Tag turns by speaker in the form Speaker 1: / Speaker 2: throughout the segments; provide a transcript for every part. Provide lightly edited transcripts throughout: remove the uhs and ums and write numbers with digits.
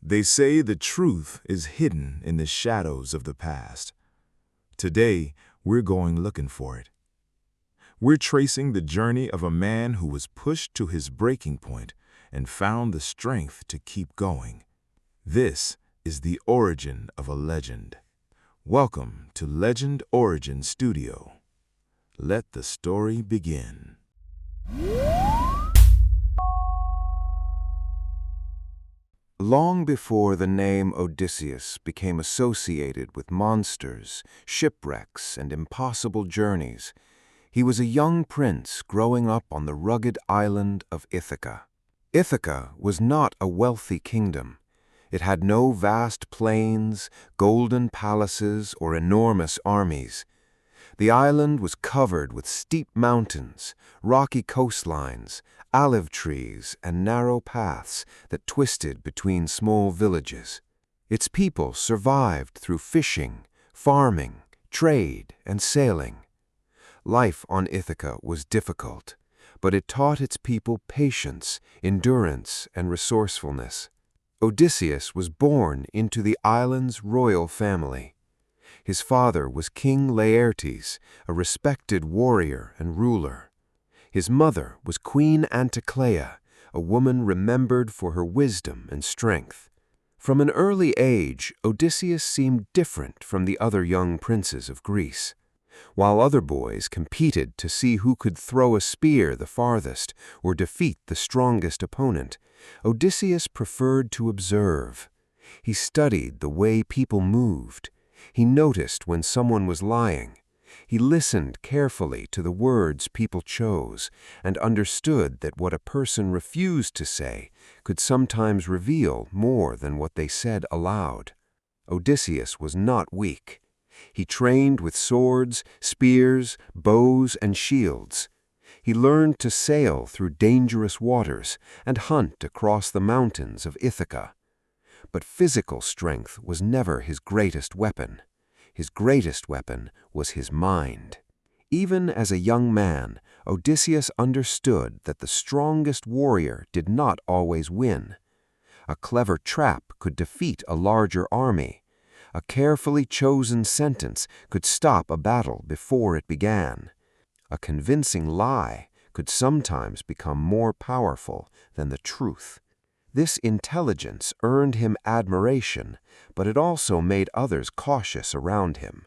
Speaker 1: They say the truth is hidden in the shadows of the past. Today, we're going looking for it. We're tracing the journey of a man who was pushed to his breaking point and found the strength to keep going. This is the origin of a legend. Welcome to Legend Origin Studio. Let the story begin.
Speaker 2: Long before the name Odysseus became associated with monsters, shipwrecks, and impossible journeys, he was a young prince growing up on the rugged island of Ithaca. Ithaca was not a wealthy kingdom. It had no vast plains, golden palaces, or enormous armies. The island was covered with steep mountains, rocky coastlines, olive trees, and narrow paths that twisted between small villages. Its people survived through fishing, farming, trade, and sailing. Life on Ithaca was difficult, but it taught its people patience, endurance, and resourcefulness. Odysseus was born into the island's royal family. His father was King Laertes, a respected warrior and ruler. His mother was Queen Anticlea, a woman remembered for her wisdom and strength. From an early age, Odysseus seemed different from the other young princes of Greece. While other boys competed to see who could throw a spear the farthest or defeat the strongest opponent, Odysseus preferred to observe. He studied the way people moved. He noticed when someone was lying. He listened carefully to the words people chose and understood that what a person refused to say could sometimes reveal more than what they said aloud. Odysseus was not weak. He trained with swords, spears, bows, and shields. He learned to sail through dangerous waters and hunt across the mountains of Ithaca. But physical strength was never his greatest weapon. His greatest weapon was his mind. Even as a young man, Odysseus understood that the strongest warrior did not always win. A clever trap could defeat a larger army. A carefully chosen sentence could stop a battle before it began. A convincing lie could sometimes become more powerful than the truth. This intelligence earned him admiration, but it also made others cautious around him.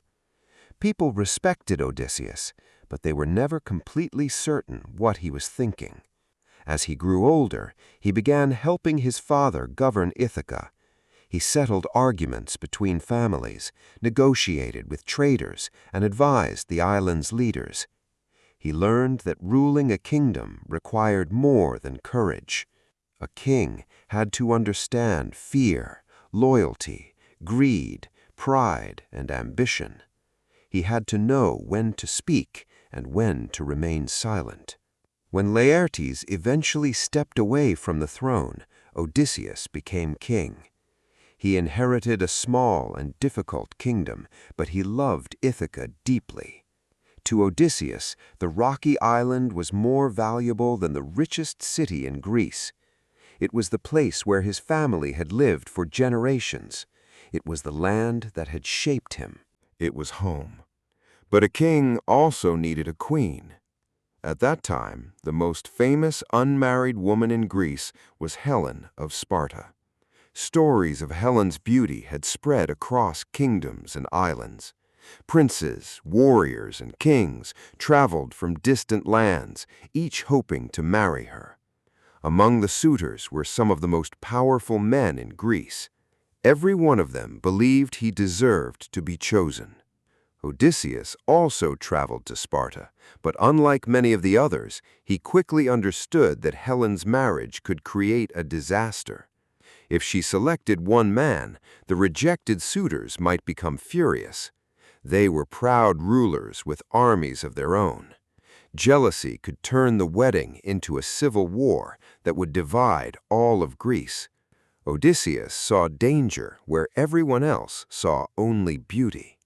Speaker 2: People respected Odysseus, but they were never completely certain what he was thinking. As he grew older, he began helping his father govern Ithaca. He settled arguments between families, negotiated with traders, and advised the island's leaders. He learned that ruling a kingdom required more than courage. A king had to understand fear, loyalty, greed, pride, and ambition. He had to know when to speak and when to remain silent. When Laertes eventually stepped away from the throne, Odysseus became king. He inherited a small and difficult kingdom, but he loved Ithaca deeply. To Odysseus, the rocky island was more valuable than the richest city in Greece. It was the place where his family had lived for generations. It was the land that had shaped him.
Speaker 1: It was home. But a king also needed a queen. At that time, the most famous unmarried woman in Greece was Helen of Sparta. Stories of Helen's beauty had spread across kingdoms and islands. Princes, warriors, and kings traveled from distant lands, each hoping to marry her. Among the suitors were some of the most powerful men in Greece. Every one of them believed he deserved to be chosen. Odysseus also traveled to Sparta, but unlike many of the others, he quickly understood that Helen's marriage could create a disaster. If she selected one man, the rejected suitors might become furious. They were proud rulers with armies of their own. Jealousy could turn the wedding into a civil war that would divide all of Greece. Odysseus saw danger where everyone else saw only beauty.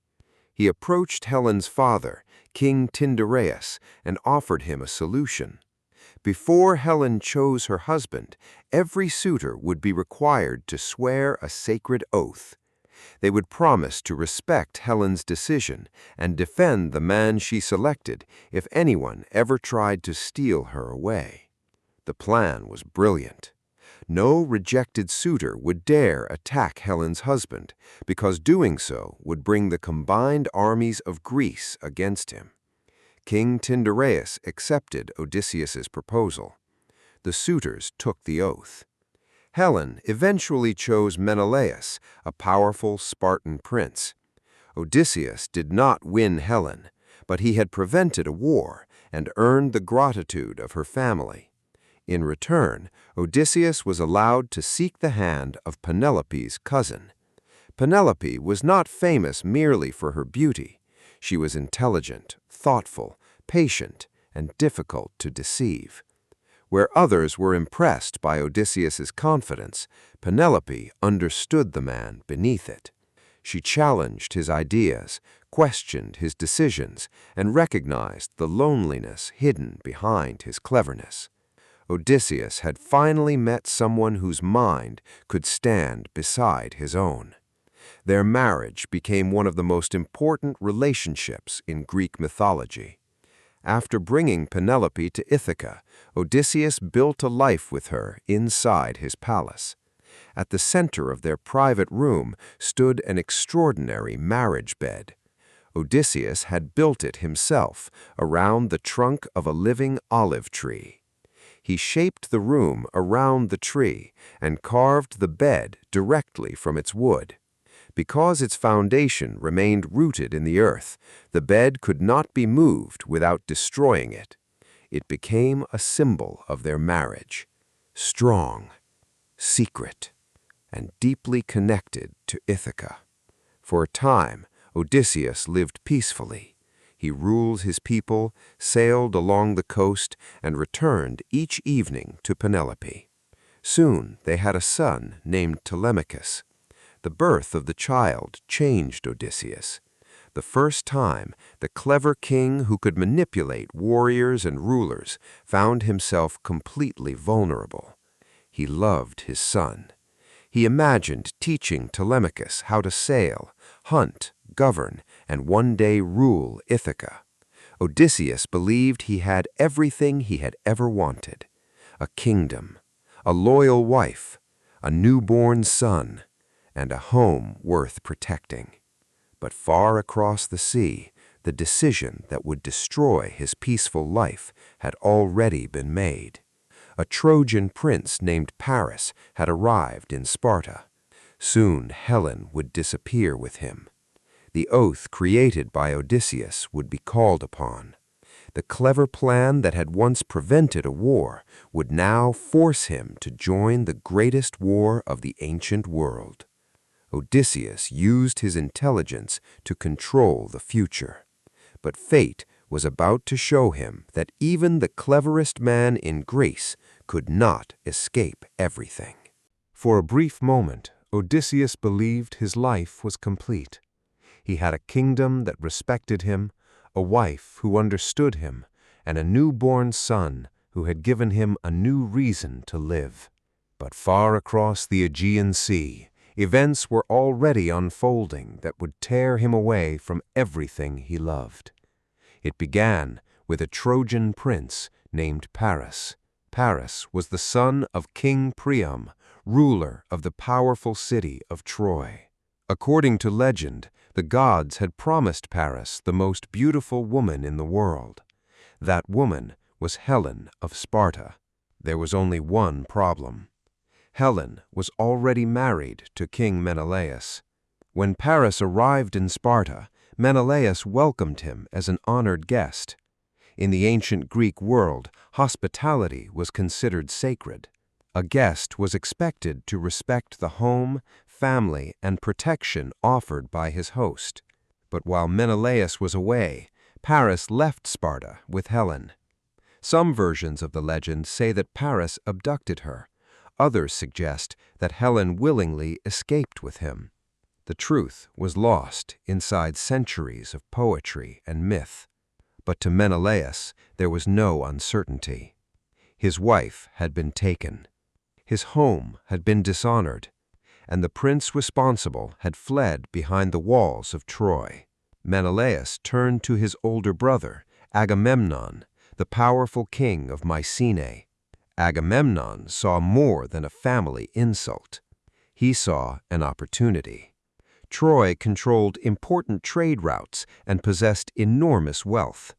Speaker 1: He approached Helen's father, King Tyndareus, and offered him a solution. Before Helen chose her husband, every suitor would be required to swear a sacred oath. They would promise to respect Helen's decision and defend the man she selected if anyone ever tried to steal her away. The plan was brilliant. No rejected suitor would dare attack Helen's husband, because doing so would bring the combined armies of Greece against him. King Tyndareus accepted Odysseus's proposal. The suitors took the oath. Helen eventually chose Menelaus, a powerful Spartan prince. Odysseus did not win Helen, but he had prevented a war and earned the gratitude of her family. In return, Odysseus was allowed to seek the hand of Penelope's cousin. Penelope was not famous merely for her beauty. She was intelligent, thoughtful, patient, and difficult to deceive. Where others were impressed by Odysseus's confidence, Penelope understood the man beneath it. She challenged his ideas, questioned his decisions, and recognized the loneliness hidden behind his cleverness. Odysseus had finally met someone whose mind could stand beside his own. Their marriage became one of the most important relationships in Greek mythology. After bringing Penelope to Ithaca, Odysseus built a life with her inside his palace. At the center of their private room stood an extraordinary marriage bed. Odysseus had built it himself around the trunk of a living olive tree. He shaped the room around the tree and carved the bed directly from its wood. Because its foundation remained rooted in the earth, the bed could not be moved without destroying it. It became a symbol of their marriage, strong, secret, and deeply connected to Ithaca. For a time, Odysseus lived peacefully. He ruled his people, sailed along the coast, and returned each evening to Penelope. Soon they had a son named Telemachus. The birth of the child changed Odysseus. The first time, the clever king who could manipulate warriors and rulers found himself completely vulnerable. He loved his son. He imagined teaching Telemachus how to sail, hunt, govern, and one day rule Ithaca. Odysseus believed he had everything he had ever wanted: a kingdom, a loyal wife, a newborn son, and a home worth protecting. But far across the sea, the decision that would destroy his peaceful life had already been made. A Trojan prince named Paris had arrived in Sparta. Soon Helen would disappear with him. The oath created by Odysseus would be called upon. The clever plan that had once prevented a war would now force him to join the greatest war of the ancient world. Odysseus used his intelligence to control the future. But fate was about to show him that even the cleverest man in Greece could not escape everything.
Speaker 2: For a brief moment, Odysseus believed his life was complete. He had a kingdom that respected him, a wife who understood him, and a newborn son who had given him a new reason to live. But far across the Aegean Sea, events were already unfolding that would tear him away from everything he loved. It began with a Trojan prince named Paris. Paris was the son of King Priam, ruler of the powerful city of Troy. According to legend, the gods had promised Paris the most beautiful woman in the world. That woman was Helen of Sparta. There was only one problem. Helen was already married to King Menelaus. When Paris arrived in Sparta, Menelaus welcomed him as an honored guest. In the ancient Greek world, hospitality was considered sacred. A guest was expected to respect the home, family, and protection offered by his host. But while Menelaus was away, Paris left Sparta with Helen. Some versions of the legend say that Paris abducted her. Others suggest that Helen willingly escaped with him. The truth was lost inside centuries of poetry and myth. But to Menelaus, there was no uncertainty.
Speaker 1: His wife had been taken. His home had been dishonored, and the prince responsible had fled behind the walls of Troy. Menelaus turned to his older brother, Agamemnon, the powerful king of Mycenae. Agamemnon saw more than a family insult. He saw an opportunity. Troy controlled important trade routes and possessed enormous wealth.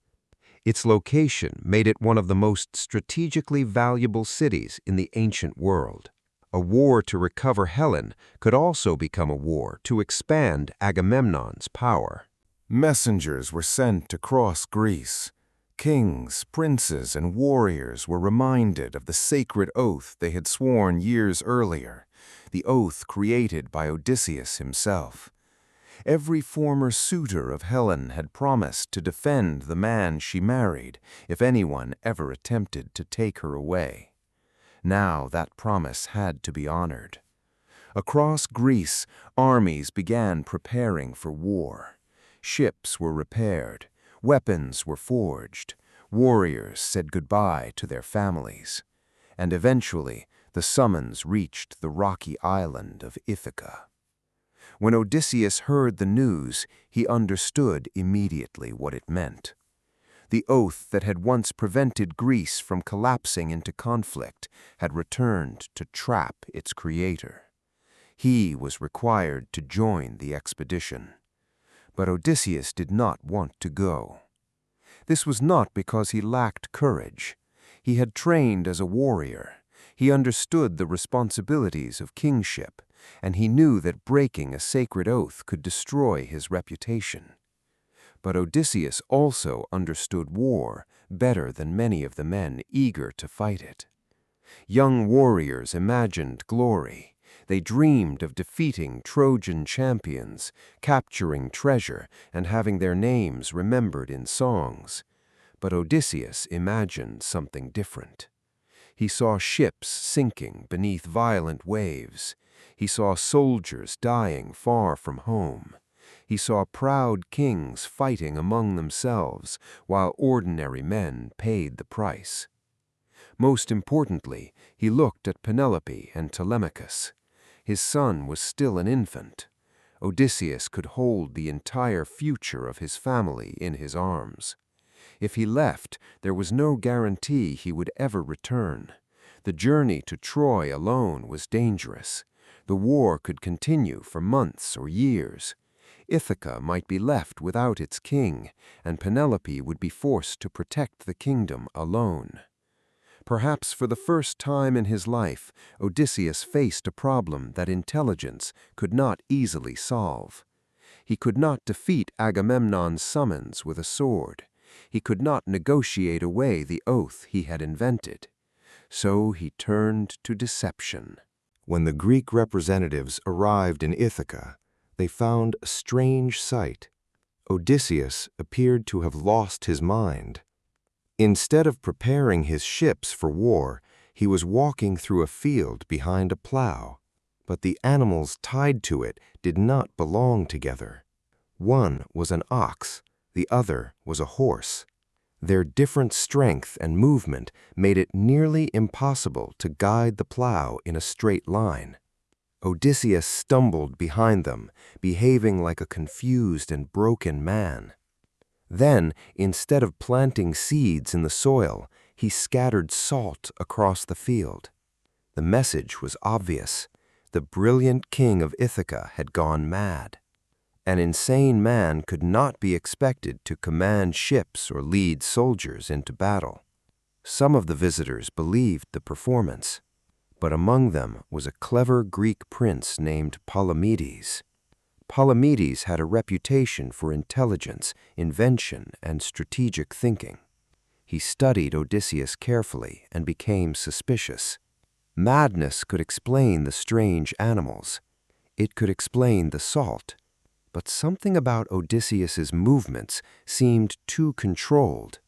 Speaker 1: Its location made it one of the most strategically valuable cities in the ancient world. A war to recover Helen could also become a war to expand Agamemnon's power.
Speaker 2: Messengers were sent across Greece. Kings, princes, and warriors were reminded of the sacred oath they had sworn years earlier, the oath created by Odysseus himself. Every former suitor of Helen had promised to defend the man she married if anyone ever attempted to take her away. Now that promise had to be honored. Across Greece, armies began preparing for war. Ships were repaired, weapons were forged, warriors said goodbye to their families, and eventually the summons reached the rocky island of Ithaca. When Odysseus heard the news, he understood immediately what it meant. The oath that had once prevented Greece from collapsing into conflict had returned to trap its creator. He was required to join the expedition. But Odysseus did not want to go. This was not because he lacked courage. He had trained as a warrior. He understood the responsibilities of kingship, and he knew that breaking a sacred oath could destroy his reputation. But Odysseus also understood war better than many of the men eager to fight it. Young warriors imagined glory. They dreamed of defeating Trojan champions, capturing treasure, and having their names remembered in songs. But Odysseus imagined something different. He saw ships sinking beneath violent waves. He saw soldiers dying far from home. He saw proud kings fighting among themselves, while ordinary men paid the price. Most importantly, he looked at Penelope and Telemachus. His son was still an infant. Odysseus could hold the entire future of his family in his arms. If he left, there was no guarantee he would ever return. The journey to Troy alone was dangerous. The war could continue for months or years. Ithaca might be left without its king, and Penelope would be forced to protect the kingdom alone. Perhaps for the first time in his life, Odysseus faced a problem that intelligence could not easily solve. He could not defeat Agamemnon's summons with a sword. He could not negotiate away the oath he had invented. So he turned to deception. When the Greek representatives arrived in Ithaca, they found a strange sight. Odysseus appeared to have lost his mind. Instead of preparing his ships for war, he was walking through a field behind a plow. But the animals tied to it did not belong together. One was an ox, the other was a horse. Their different strength and movement made it nearly impossible to guide the plow in a straight line. Odysseus stumbled behind them, behaving like a confused and broken man. Then, instead of planting seeds in the soil, he scattered salt across the field. The message was obvious. The brilliant king of Ithaca had gone mad. An insane man could not be expected to command ships or lead soldiers into battle. Some of the visitors believed the performance, but among them was a clever Greek prince named Polymedes. Polymedes had a reputation for intelligence, invention, and strategic thinking. He studied Odysseus carefully and became suspicious. Madness could explain the strange animals. It could explain the salt. But something about Odysseus's movements seemed too controlled.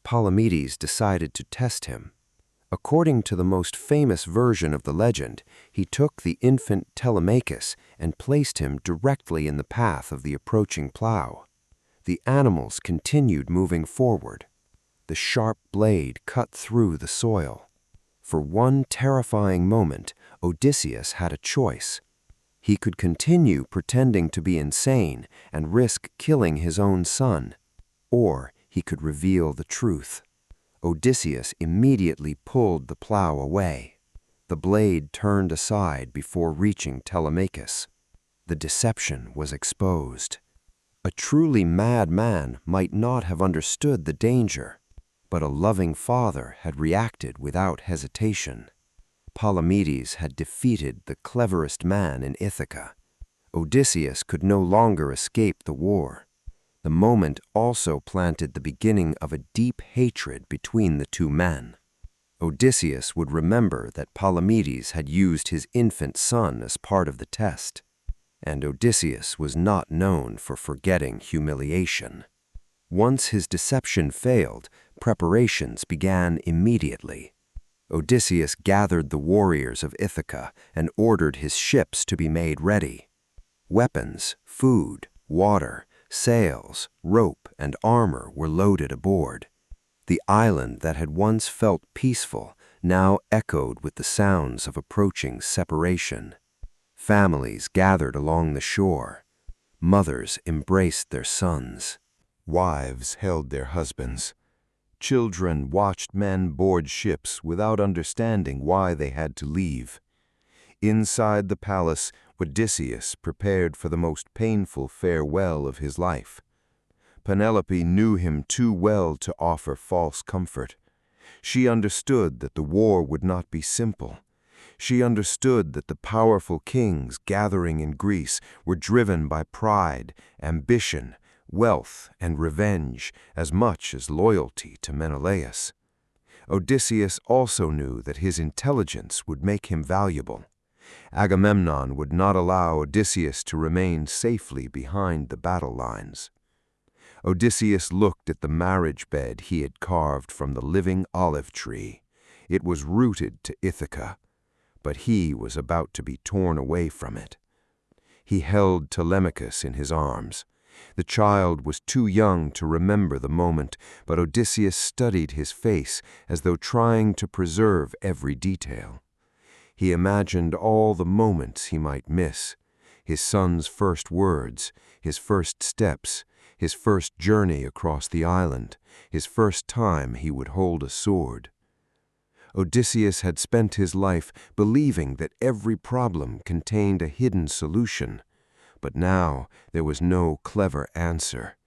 Speaker 2: Polymedes decided to test him. According to the most famous version of the legend, he took the infant Telemachus and placed him directly in the path of the approaching plow. The animals continued moving forward. The sharp blade cut through the soil. For one terrifying moment, Odysseus had a choice. He could continue pretending to be insane and risk killing his own son, or he could reveal the truth. Odysseus immediately pulled the plow away. The blade turned aside before reaching Telemachus. The deception was exposed. A truly mad man might not have understood the danger, but a loving father had reacted without hesitation. Palamedes had defeated the cleverest man in Ithaca. Odysseus could no longer escape the war. The moment also planted the beginning of a deep hatred between the two men. Odysseus would remember that Palamedes had used his infant son as part of the test, and Odysseus was not known for forgetting humiliation. Once his deception failed, preparations began immediately. Odysseus gathered the warriors of Ithaca and ordered his ships to be made ready. Weapons, food, water, sails, rope, and armor were loaded aboard. The island that had once felt peaceful now echoed with the sounds of approaching separation. Families gathered along the shore. Mothers embraced their sons.
Speaker 1: Wives held their husbands. Children watched men board ships without understanding why they had to leave. Inside the palace, Odysseus prepared for the most painful farewell of his life. Penelope knew him too well to offer false comfort. She understood that the war would not be simple. She understood that the powerful kings gathering in Greece were driven by pride, ambition, wealth, and revenge as much as loyalty to Menelaus. Odysseus also knew that his intelligence would make him valuable. Agamemnon would not allow Odysseus to remain safely behind the battle lines. Odysseus looked at the marriage bed he had carved from the living olive tree. It was rooted to Ithaca, but he was about to be torn away from it. He held Telemachus in his arms. The child was too young to remember the moment, but Odysseus studied his face as though trying to preserve every detail. He imagined all the moments he might miss: his son's first words, his first steps, his first journey across the island, his first time he would hold a sword. Odysseus had spent his life believing that every problem contained a hidden solution, but now there was no clever answer.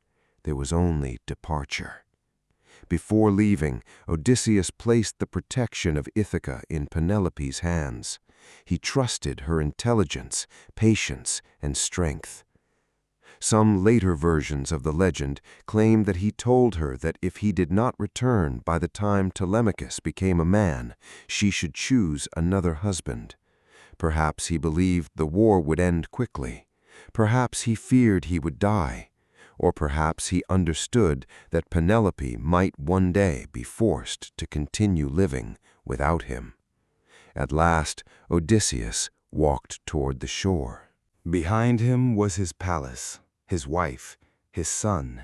Speaker 1: There was only departure. Before leaving, Odysseus placed the protection of Ithaca in Penelope's hands. He trusted her intelligence, patience, and strength. Some later versions of the legend claim that he told her that if he did not return by the time Telemachus became a man, she should choose another husband. Perhaps he believed the war would end quickly. Perhaps he feared he would die. Or perhaps he understood that Penelope might one day be forced to continue living without him. At last, Odysseus walked toward the shore. Behind him was his palace, his wife, his son,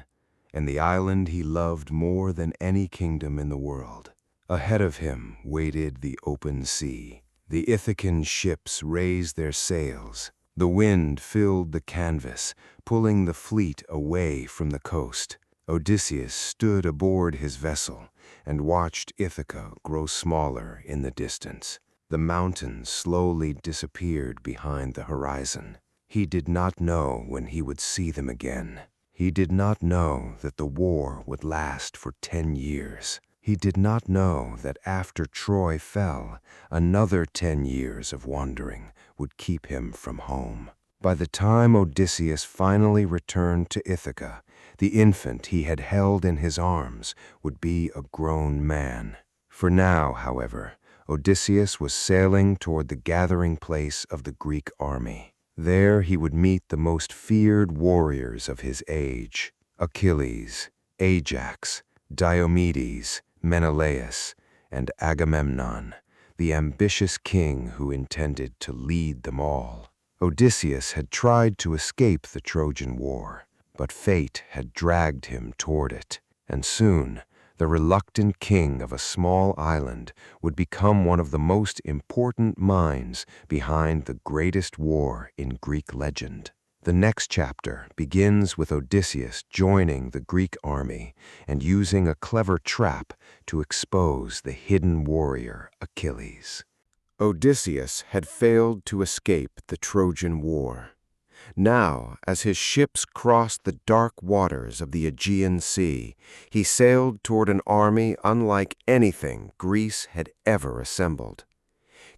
Speaker 1: and the island he loved more than any kingdom in the world. Ahead of him waited the open sea. The Ithacan ships raised their sails. The wind filled the canvas, pulling the fleet away from the coast. Odysseus stood aboard his vessel and watched Ithaca grow smaller in the distance. The mountains slowly disappeared behind the horizon. He did not know when he would see them again. He did not know that the war would last for 10 years. He did not know that after Troy fell, another 10 years of wandering would keep him from home. By the time Odysseus finally returned to Ithaca, the infant he had held in his arms would be a grown man. For now, however, Odysseus was sailing toward the gathering place of the Greek army. There he would meet the most feared warriors of his age: Achilles, Ajax, Diomedes, Menelaus, and Agamemnon, the ambitious king who intended to lead them all. Odysseus had tried to escape the Trojan War, but fate had dragged him toward it, and soon the reluctant king of a small island, would become one of the most important minds behind the greatest war in Greek legend. The next chapter begins with Odysseus joining the Greek army and using a clever trap to expose the hidden warrior Achilles.
Speaker 2: Odysseus had failed to escape the Trojan War. Now, as his ships crossed the dark waters of the Aegean Sea, he sailed toward an army unlike anything Greece had ever assembled.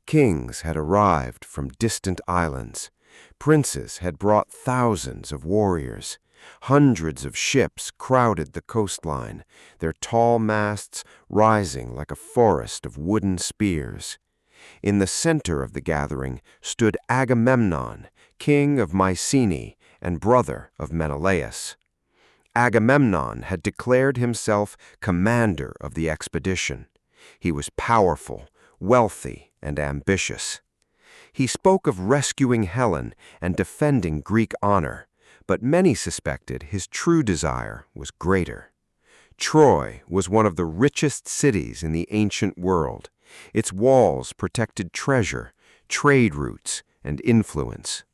Speaker 2: Kings had arrived from distant islands. Princes had brought thousands of warriors. Hundreds of ships crowded the coastline, their tall masts rising like a forest of wooden spears. In the center of the gathering stood Agamemnon, king of Mycenae and brother of Menelaus. Agamemnon had declared himself commander of the expedition. He was powerful, wealthy, and ambitious. He spoke of rescuing Helen and defending Greek honor, but many suspected his true desire was greater. Troy was one of the richest cities in the ancient world. Its walls protected treasure, trade routes, and influence.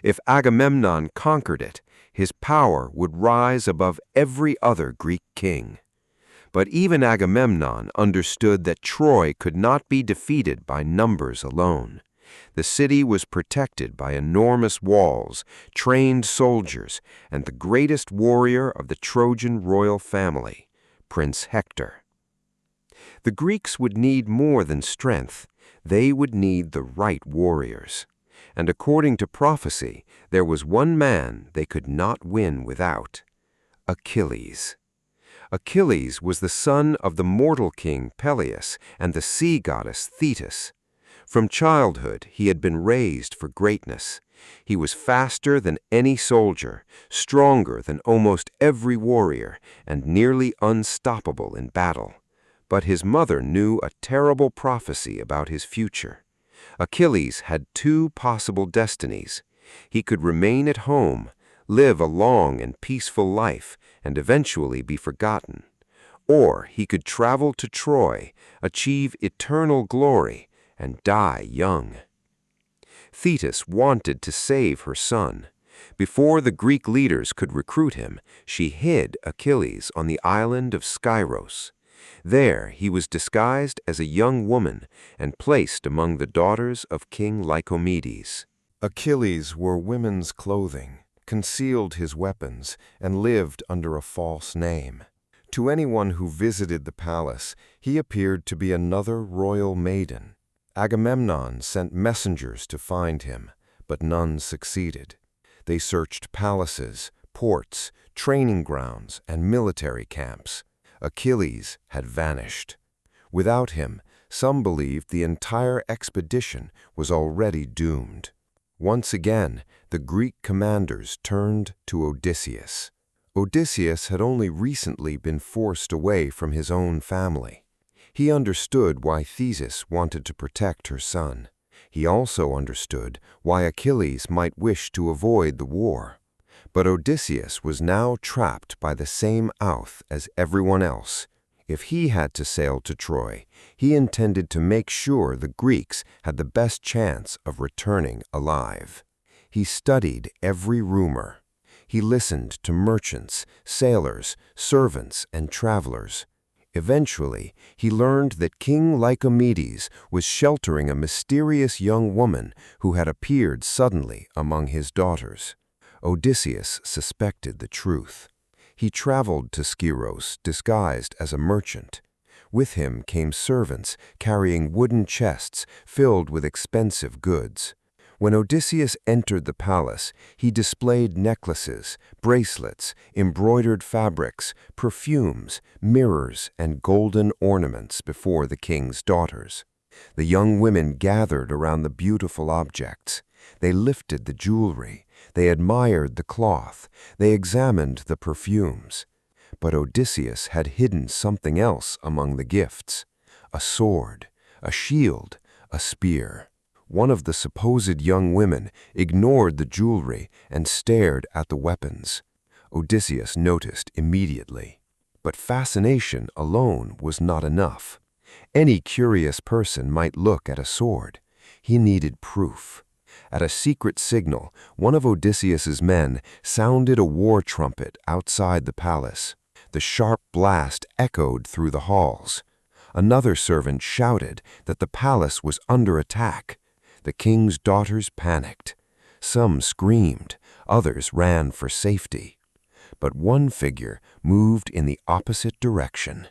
Speaker 2: If Agamemnon conquered it, his power would rise above every other Greek king. But even Agamemnon understood that Troy could not be defeated by numbers alone. The city was protected by enormous walls, trained soldiers, and the greatest warrior of the Trojan royal family, Prince Hector. The Greeks would need more than strength. They would need the right warriors. And according to prophecy, there was one man they could not win without: Achilles. Achilles was the son of the mortal king Peleus and the sea goddess Thetis. From childhood, he had been raised for greatness. He was faster than any soldier, stronger than almost every warrior, and nearly unstoppable in battle. But his mother knew a terrible prophecy about his future. Achilles had two possible destinies. He could remain at home, live a long and peaceful life, and eventually be forgotten. Or he could travel to Troy, achieve eternal glory, and die young. Thetis wanted to save her son. Before the Greek leaders could recruit him, she hid Achilles on the island of Scyros. There he was disguised as a young woman and placed among the daughters of King Lycomedes.
Speaker 1: Achilles wore women's clothing, concealed his weapons, and lived under a false name. To anyone who visited the palace, he appeared to be another royal maiden. Agamemnon sent messengers to find him, but none succeeded. They searched palaces, ports, training grounds, and military camps. Achilles had vanished. Without him, some believed the entire expedition was already doomed. Once again, the Greek commanders turned to Odysseus. Odysseus had only recently been forced away from his own family. He understood why Thetis wanted to protect her son. He also understood why Achilles might wish to avoid the war. But Odysseus was now trapped by the same oath as everyone else. If he had to sail to Troy, he intended to make sure the Greeks had the best chance of returning alive. He studied every rumor. He listened to merchants, sailors, servants, and travelers. Eventually, he learned that King Lycomedes was sheltering a mysterious young woman who had appeared suddenly among his daughters. Odysseus suspected the truth. He traveled to Scyros disguised as a merchant. With him came servants carrying wooden chests filled with expensive goods. When Odysseus entered the palace, he displayed necklaces, bracelets, embroidered fabrics, perfumes, mirrors, and golden ornaments before the king's daughters. The young women gathered around the beautiful objects. They lifted the jewelry. They admired the cloth. They examined the perfumes. But Odysseus had hidden something else among the gifts: a sword, a shield, a spear. One of the supposed young women ignored the jewelry and stared at the weapons. Odysseus noticed immediately. But fascination alone was not enough. Any curious person might look at a sword. He needed proof. At a secret signal, one of Odysseus's men sounded a war trumpet outside the palace. The sharp blast echoed through the halls. Another servant shouted that the palace was under attack. The king's daughters panicked. Some screamed, others ran for safety. But one figure moved in the opposite direction.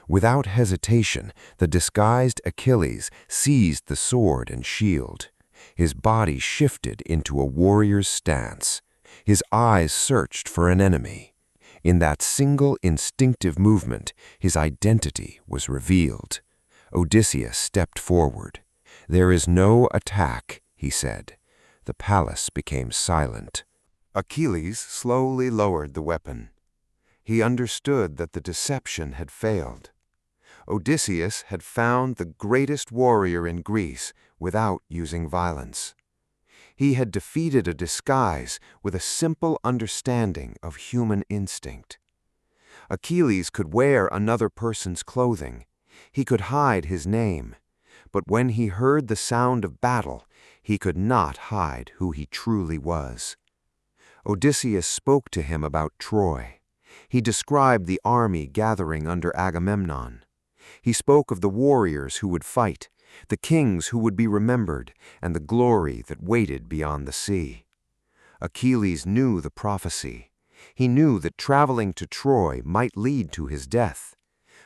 Speaker 1: Without hesitation, the disguised Achilles seized the sword and shield. His body shifted into a warrior's stance. His eyes searched for an enemy. In that single instinctive movement, his identity was revealed. Odysseus stepped forward. "There is no attack," he said. The palace became silent. Achilles slowly lowered the weapon. He understood that the deception had failed. Odysseus had found the greatest warrior in Greece without using violence. He had defeated a disguise with a simple understanding of human instinct. Achilles could wear another person's clothing. He could hide his name. But when he heard the sound of battle, he could not hide who he truly was. Odysseus spoke to him about Troy. He described the army gathering under Agamemnon. He spoke of the warriors who would fight, the kings who would be remembered, and the glory that waited beyond the sea. Achilles knew the prophecy. He knew that traveling to Troy might lead to his death.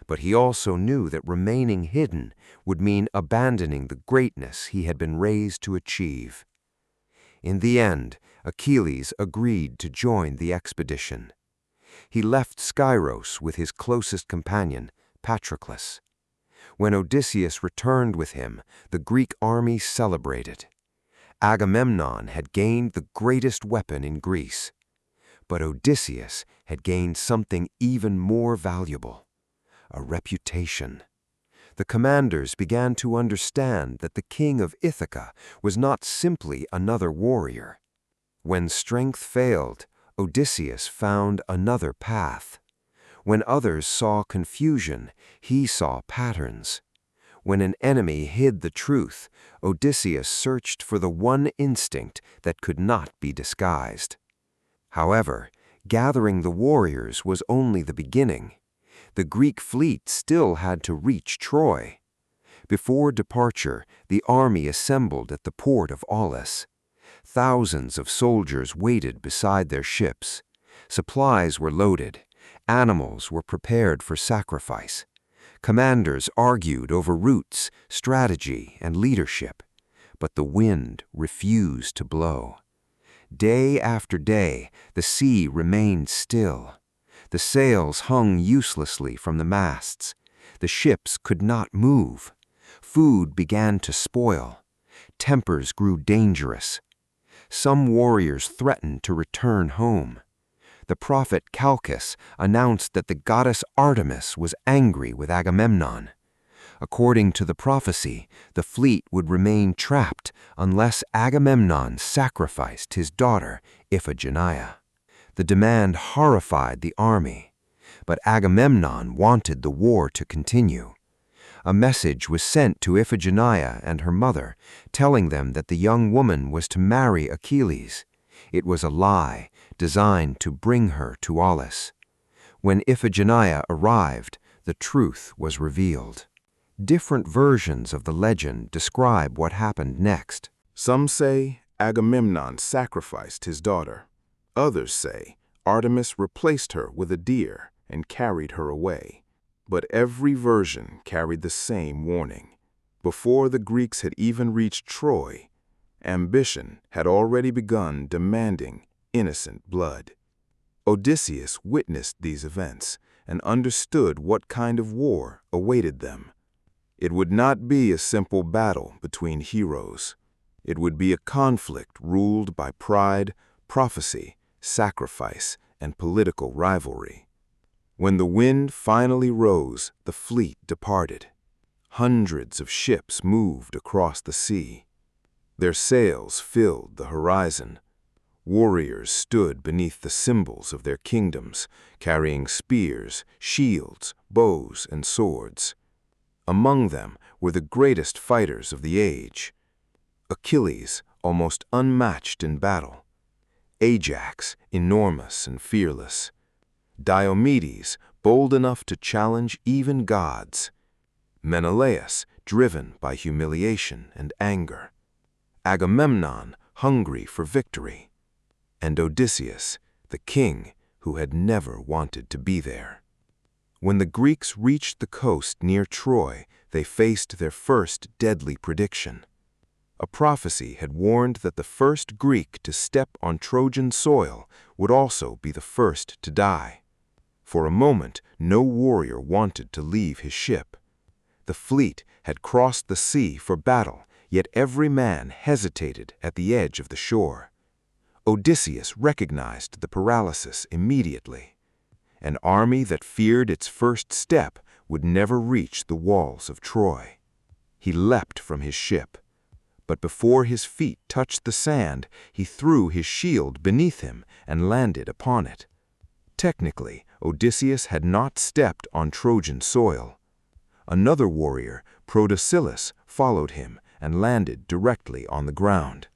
Speaker 1: But he also knew that remaining hidden would mean abandoning the greatness he had been raised to achieve. In the end, Achilles agreed to join the expedition. He left Scyros with his closest companion, Patroclus. When Odysseus returned with him, the Greek army celebrated. Agamemnon had gained the greatest weapon in Greece. But Odysseus had gained something even more valuable: a reputation. The commanders began to understand that the king of Ithaca was not simply another warrior. When strength failed, Odysseus found another path. When others saw confusion, he saw patterns. When an enemy hid the truth, Odysseus searched for the one instinct that could not be disguised. However, gathering the warriors was only the beginning. The Greek fleet still had to reach Troy. Before departure, the army assembled at the port of Aeolus. Thousands of soldiers waited beside their ships. Supplies were loaded. Animals were prepared for sacrifice. Commanders argued over routes, strategy, and leadership. But the wind refused to blow. Day after day, the sea remained still. The sails hung uselessly from the masts. The ships could not move. Food began to spoil. Tempers grew dangerous. Some warriors threatened to return home. The prophet Calchas announced that the goddess Artemis was angry with Agamemnon. According to the prophecy, the fleet would remain trapped unless Agamemnon sacrificed his daughter, Iphigenia. The demand horrified the army, but Agamemnon wanted the war to continue. A message was sent to Iphigenia and her mother, telling them that the young woman was to marry Achilles. It was a lie, designed to bring her to Aeolus. When Iphigenia arrived, the truth was revealed. Different versions of the legend describe what happened next.
Speaker 3: Some say Agamemnon sacrificed his daughter. Others say Artemis replaced her with a deer and carried her away. But every version carried the same warning. Before the Greeks had even reached Troy, ambition had already begun demanding innocent blood. Odysseus witnessed these events and understood what kind of war awaited them. It would not be a simple battle between heroes. It would be a conflict ruled by pride, prophecy, sacrifice, and political rivalry. When the wind finally rose, the fleet departed. Hundreds of ships moved across the sea. Their sails filled the horizon. Warriors stood beneath the symbols of their kingdoms, carrying spears, shields, bows, and swords. Among them were the greatest fighters of the age. Achilles, almost unmatched in battle. Ajax, enormous and fearless. Diomedes, bold enough to challenge even gods. Menelaus, driven by humiliation and anger. Agamemnon, hungry for victory. And Odysseus, the king who had never wanted to be there. When the Greeks reached the coast near Troy, they faced their first deadly prediction. A prophecy had warned that the first Greek to step on Trojan soil would also be the first to die. For a moment, no warrior wanted to leave his ship. The fleet had crossed the sea for battle, yet every man hesitated at the edge of the shore. Odysseus recognized the paralysis immediately. An army that feared its first step would never reach the walls of Troy. He leapt from his ship, but before his feet touched the sand, he threw his shield beneath him and landed upon it. Technically, Odysseus had not stepped on Trojan soil. Another warrior, Protesilaus, followed him and landed directly on the ground.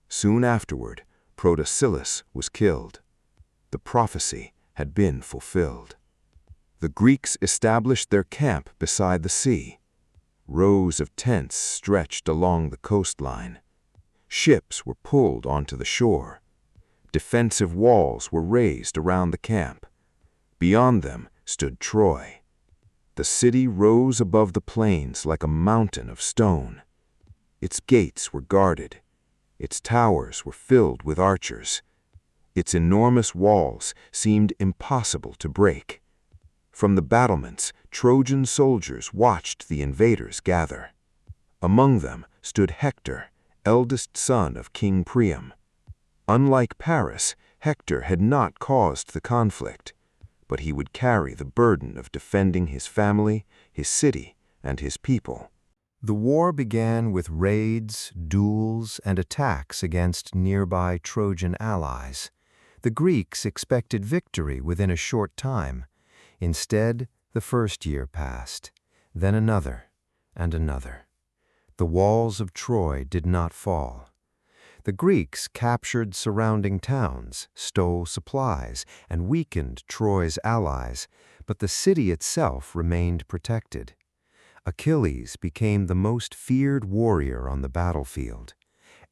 Speaker 3: Soon afterward, Protesilaus was killed. The prophecy had been fulfilled. The Greeks established their camp beside the sea. Rows of tents stretched along the coastline. Ships were pulled onto the shore. Defensive walls were raised around the camp. Beyond them stood Troy. The city rose above the plains like a mountain of stone. Its gates were guarded. Its towers were filled with archers. Its enormous walls seemed impossible to break. From the battlements, Trojan soldiers watched the invaders gather. Among them stood Hector, eldest son of King Priam. Unlike Paris, Hector had not caused the conflict, but he would carry the burden of defending his family, his city, and his people.
Speaker 2: The war began with raids, duels, and attacks against nearby Trojan allies. The Greeks expected victory within a short time. Instead, the first year passed, then another, and another. The walls of Troy did not fall. The Greeks captured surrounding towns, stole supplies, and weakened Troy's allies, but the city itself remained protected. Achilles became the most feared warrior on the battlefield.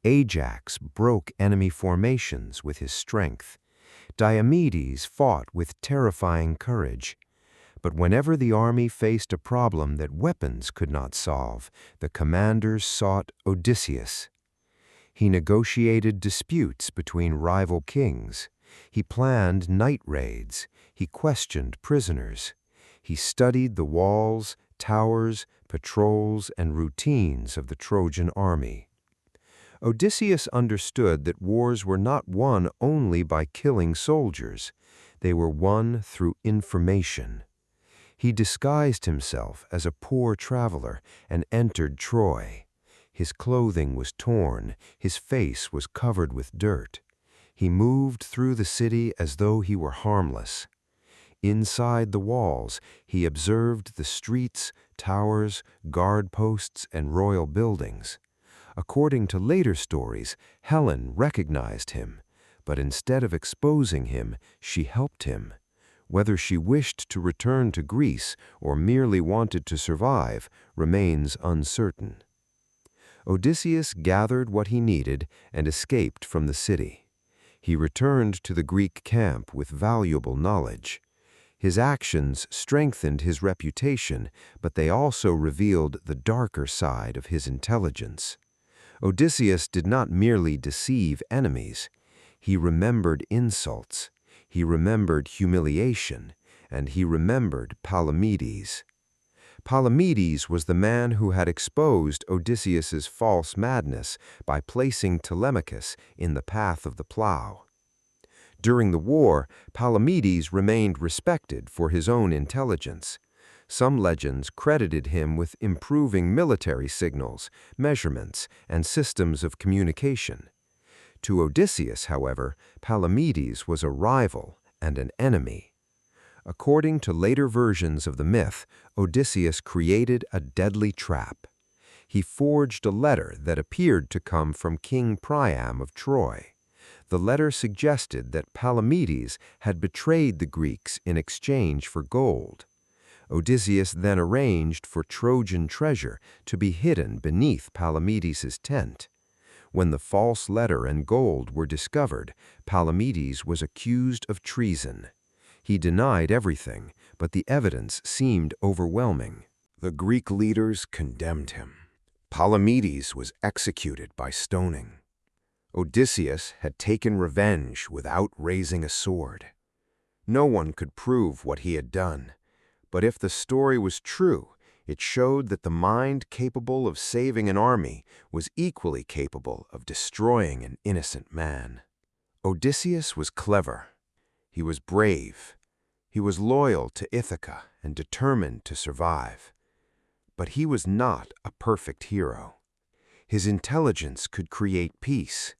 Speaker 2: Ajax broke enemy formations with his strength. Diomedes fought with terrifying courage. But whenever the army faced a problem that weapons could not solve, the commanders sought Odysseus. He negotiated disputes between rival kings. He planned night raids. He questioned prisoners. He studied the walls, towers, patrols, and routines of the Trojan army. Odysseus understood that wars were not won only by killing soldiers. They were won through information. He disguised himself as a poor traveler and entered Troy. His clothing was torn, his face was covered with dirt. He moved through the city as though he were harmless. Inside the walls, he observed the streets, towers, guard posts, and royal buildings. According to later stories, Helen recognized him, but instead of exposing him, she helped him. Whether she wished to return to Greece or merely wanted to survive remains uncertain. Odysseus gathered what he needed and escaped from the city. He returned to the Greek camp with valuable knowledge. His actions strengthened his reputation, but they also revealed the darker side of his intelligence. Odysseus did not merely deceive enemies. He remembered insults, he remembered humiliation, and he remembered Palamedes. Palamedes was the man who had exposed Odysseus's false madness by placing Telemachus in the path of the plow. During the war, Palamedes remained respected for his own intelligence. Some legends credited him with improving military signals, measurements, and systems of communication.
Speaker 1: To Odysseus, however, Palamedes was a rival and an enemy. According to later versions of the myth, Odysseus created a deadly trap. He forged a letter that appeared to come from King Priam of Troy. The letter suggested that Palamedes had betrayed the Greeks in exchange for gold. Odysseus then arranged for Trojan treasure to be hidden beneath Palamedes' tent. When the false letter and gold were discovered, Palamedes was accused of treason. He denied everything, but the evidence seemed overwhelming.
Speaker 2: The Greek leaders condemned him. Palamedes was executed by stoning. Odysseus had taken revenge without raising a sword. No one could prove what he had done, but if the story was true, it showed that the mind capable of saving an army was equally capable of destroying an innocent man. Odysseus was clever. He was brave. He was loyal to Ithaca and determined to survive. But he was not a perfect hero. His intelligence could create peace.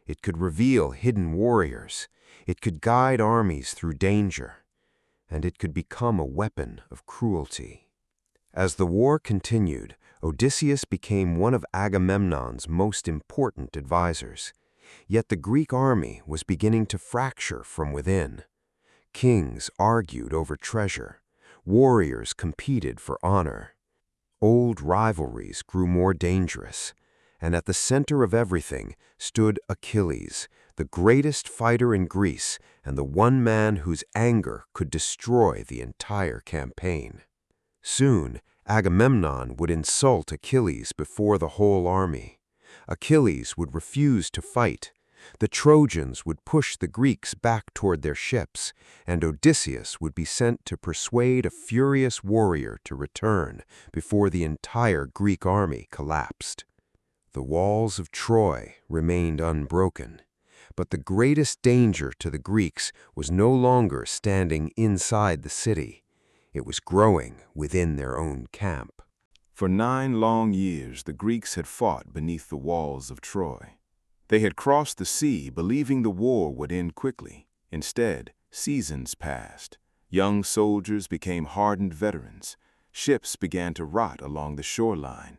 Speaker 2: It could reveal hidden warriors. It could guide armies through danger. And it could become a weapon of cruelty. As the war continued, Odysseus became one of Agamemnon's most important advisors. Yet the Greek army was beginning to fracture from within. Kings argued over treasure. Warriors competed for honor. Old rivalries grew more dangerous. And at the center of everything stood Achilles, the greatest fighter in Greece and the one man whose anger could destroy the entire campaign. Soon, Agamemnon would insult Achilles before the whole army. Achilles would refuse to fight. The Trojans would push the Greeks back toward their ships, and Odysseus would be sent to persuade a furious warrior to return before the entire Greek army collapsed. The walls of Troy remained unbroken, but the greatest danger to the Greeks was no longer standing inside the city. It was growing within their own camp.
Speaker 3: For 9 long years, the Greeks had fought beneath the walls of Troy. They had crossed the sea, believing the war would end quickly. Instead, seasons passed. Young soldiers became hardened veterans. Ships began to rot along the shoreline.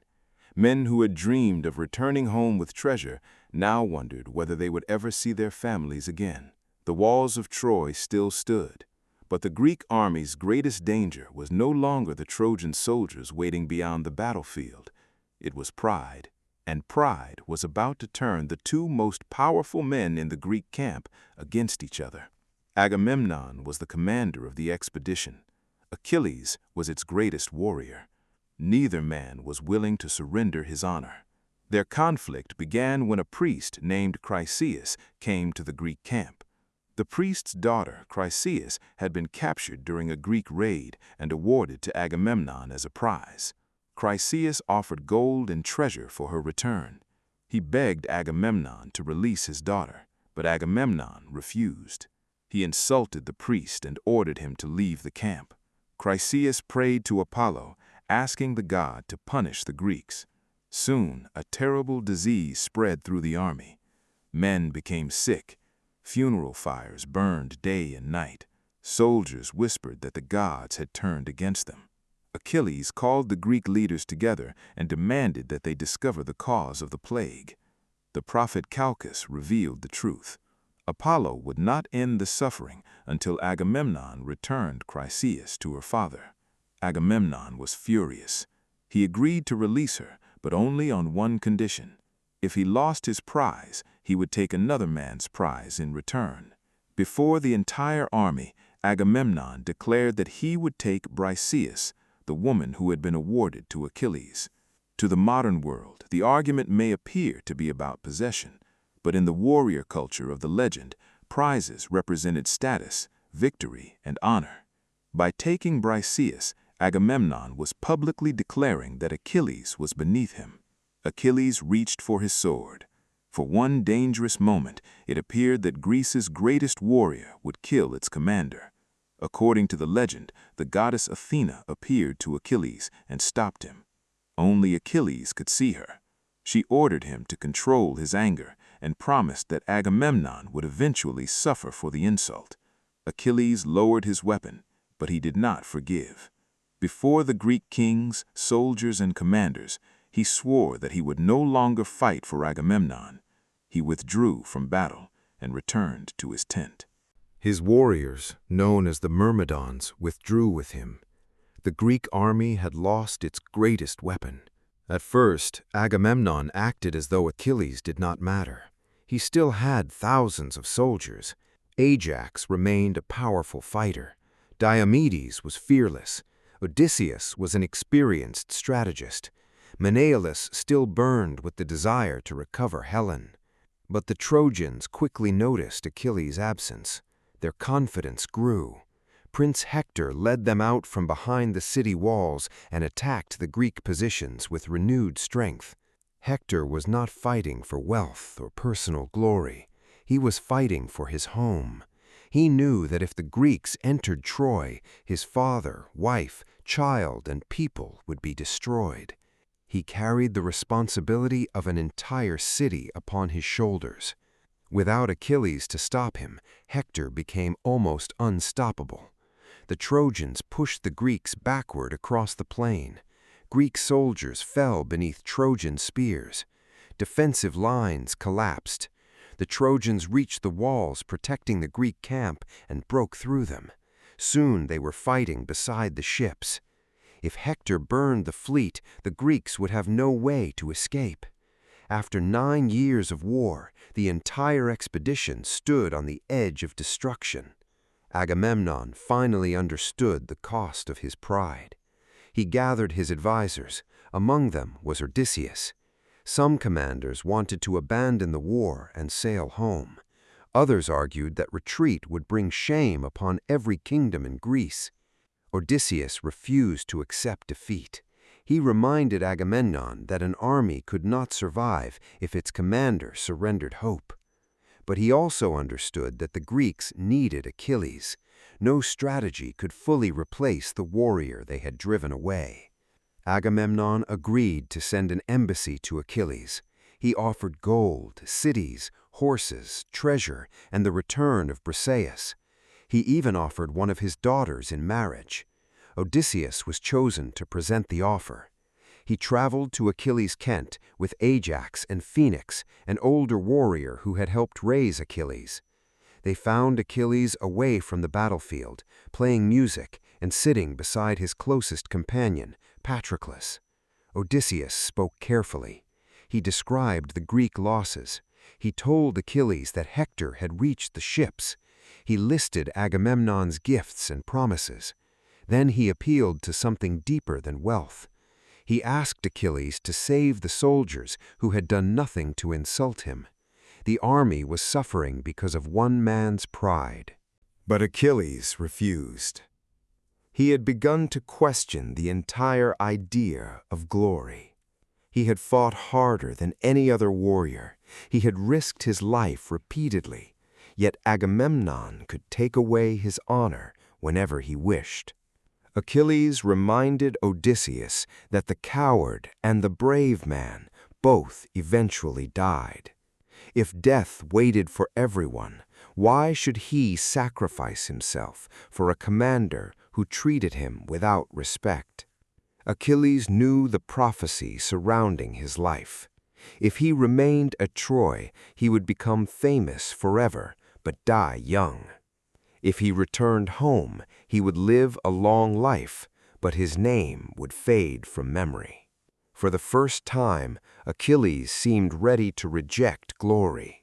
Speaker 3: Men who had dreamed of returning home with treasure now wondered whether they would ever see their families again. The walls of Troy still stood, but the Greek army's greatest danger was no longer the Trojan soldiers waiting beyond the battlefield. It was pride, and pride was about to turn the 2 most powerful men in the Greek camp against each other. Agamemnon was the commander of the expedition. Achilles was its greatest warrior. Neither man was willing to surrender his honor. Their conflict began when a priest named Chryseis came to the Greek camp. The priest's daughter, Chryseis, had been captured during a Greek raid and awarded to Agamemnon as a prize. Chryseis offered gold and treasure for her return. He begged Agamemnon to release his daughter, but Agamemnon refused. He insulted the priest and ordered him to leave the camp. Chryseis prayed to Apollo, asking the god to punish the Greeks. Soon, a terrible disease spread through the army. Men became sick. Funeral fires burned day and night. Soldiers whispered that the gods had turned against them. Achilles called the Greek leaders together and demanded that they discover the cause of the plague. The prophet Calchas revealed the truth. Apollo would not end the suffering until Agamemnon returned Chryseis to her father. Agamemnon was furious. He agreed to release her, but only on one condition. If he lost his prize, he would take another man's prize in return. Before the entire army, Agamemnon declared that he would take Briseis, the woman who had been awarded to Achilles. To the modern world, the argument may appear to be about possession, but in the warrior culture of the legend, prizes represented status, victory, and honor. By taking Briseis, Agamemnon was publicly declaring that Achilles was beneath him. Achilles reached for his sword. For one dangerous moment, it appeared that Greece's greatest warrior would kill its commander. According to the legend, the goddess Athena appeared to Achilles and stopped him. Only Achilles could see her. She ordered him to control his anger and promised that Agamemnon would eventually suffer for the insult. Achilles lowered his weapon, but he did not forgive. Before the Greek kings, soldiers, and commanders, he swore that he would no longer fight for Agamemnon. He withdrew from battle and returned to his tent.
Speaker 2: His warriors, known as the Myrmidons, withdrew with him. The Greek army had lost its greatest weapon. At first, Agamemnon acted as though Achilles did not matter. He still had thousands of soldiers. Ajax remained a powerful fighter. Diomedes was fearless. Odysseus was an experienced strategist. Aeolus still burned with the desire to recover Helen. But the Trojans quickly noticed Achilles' absence. Their confidence grew. Prince Hector led them out from behind the city walls and attacked the Greek positions with renewed strength. Hector was not fighting for wealth or personal glory. He was fighting for his home. He knew that if the Greeks entered Troy, his father, wife, child, and people would be destroyed. He carried the responsibility of an entire city upon his shoulders. Without Achilles to stop him, Hector became almost unstoppable. The Trojans pushed the Greeks backward across the plain. Greek soldiers fell beneath Trojan spears. Defensive lines collapsed. The Trojans reached the walls protecting the Greek camp and broke through them. Soon they were fighting beside the ships. If Hector burned the fleet, the Greeks would have no way to escape. After 9 years of war, the entire expedition stood on the edge of destruction. Agamemnon finally understood the cost of his pride. He gathered his advisors. Among them was Odysseus. Some commanders wanted to abandon the war and sail home. Others argued that retreat would bring shame upon every kingdom in Greece. Odysseus refused to accept defeat. He reminded Agamemnon that an army could not survive if its commander surrendered hope. But he also understood that the Greeks needed Achilles. No strategy could fully replace the warrior they had driven away. Agamemnon agreed to send an embassy to Achilles. He offered gold, cities, horses, treasure, and the return of Briseis. He even offered one of his daughters in marriage. Odysseus was chosen to present the offer. He traveled to Achilles' Kent with Ajax and Phoenix, an older warrior who had helped raise Achilles. They found Achilles away from the battlefield, playing music and sitting beside his closest companion, Patroclus. Odysseus spoke carefully. He described the Greek losses. He told Achilles that Hector had reached the ships. He listed Agamemnon's gifts and promises. Then he appealed to something deeper than wealth. He asked Achilles to save the soldiers who had done nothing to insult him. The army was suffering because of one man's pride.
Speaker 1: But Achilles refused. He had begun to question the entire idea of glory. He had fought harder than any other warrior. He had risked his life repeatedly. Yet Agamemnon could take away his honor whenever he wished. Achilles reminded Odysseus that the coward and the brave man both eventually died. If death waited for everyone, why should he sacrifice himself for a commander who treated him without respect? Achilles knew the prophecy surrounding his life. If he remained at Troy, he would become famous forever, but die young. If he returned home, he would live a long life, but his name would fade from memory. For the first time, Achilles seemed ready to reject glory.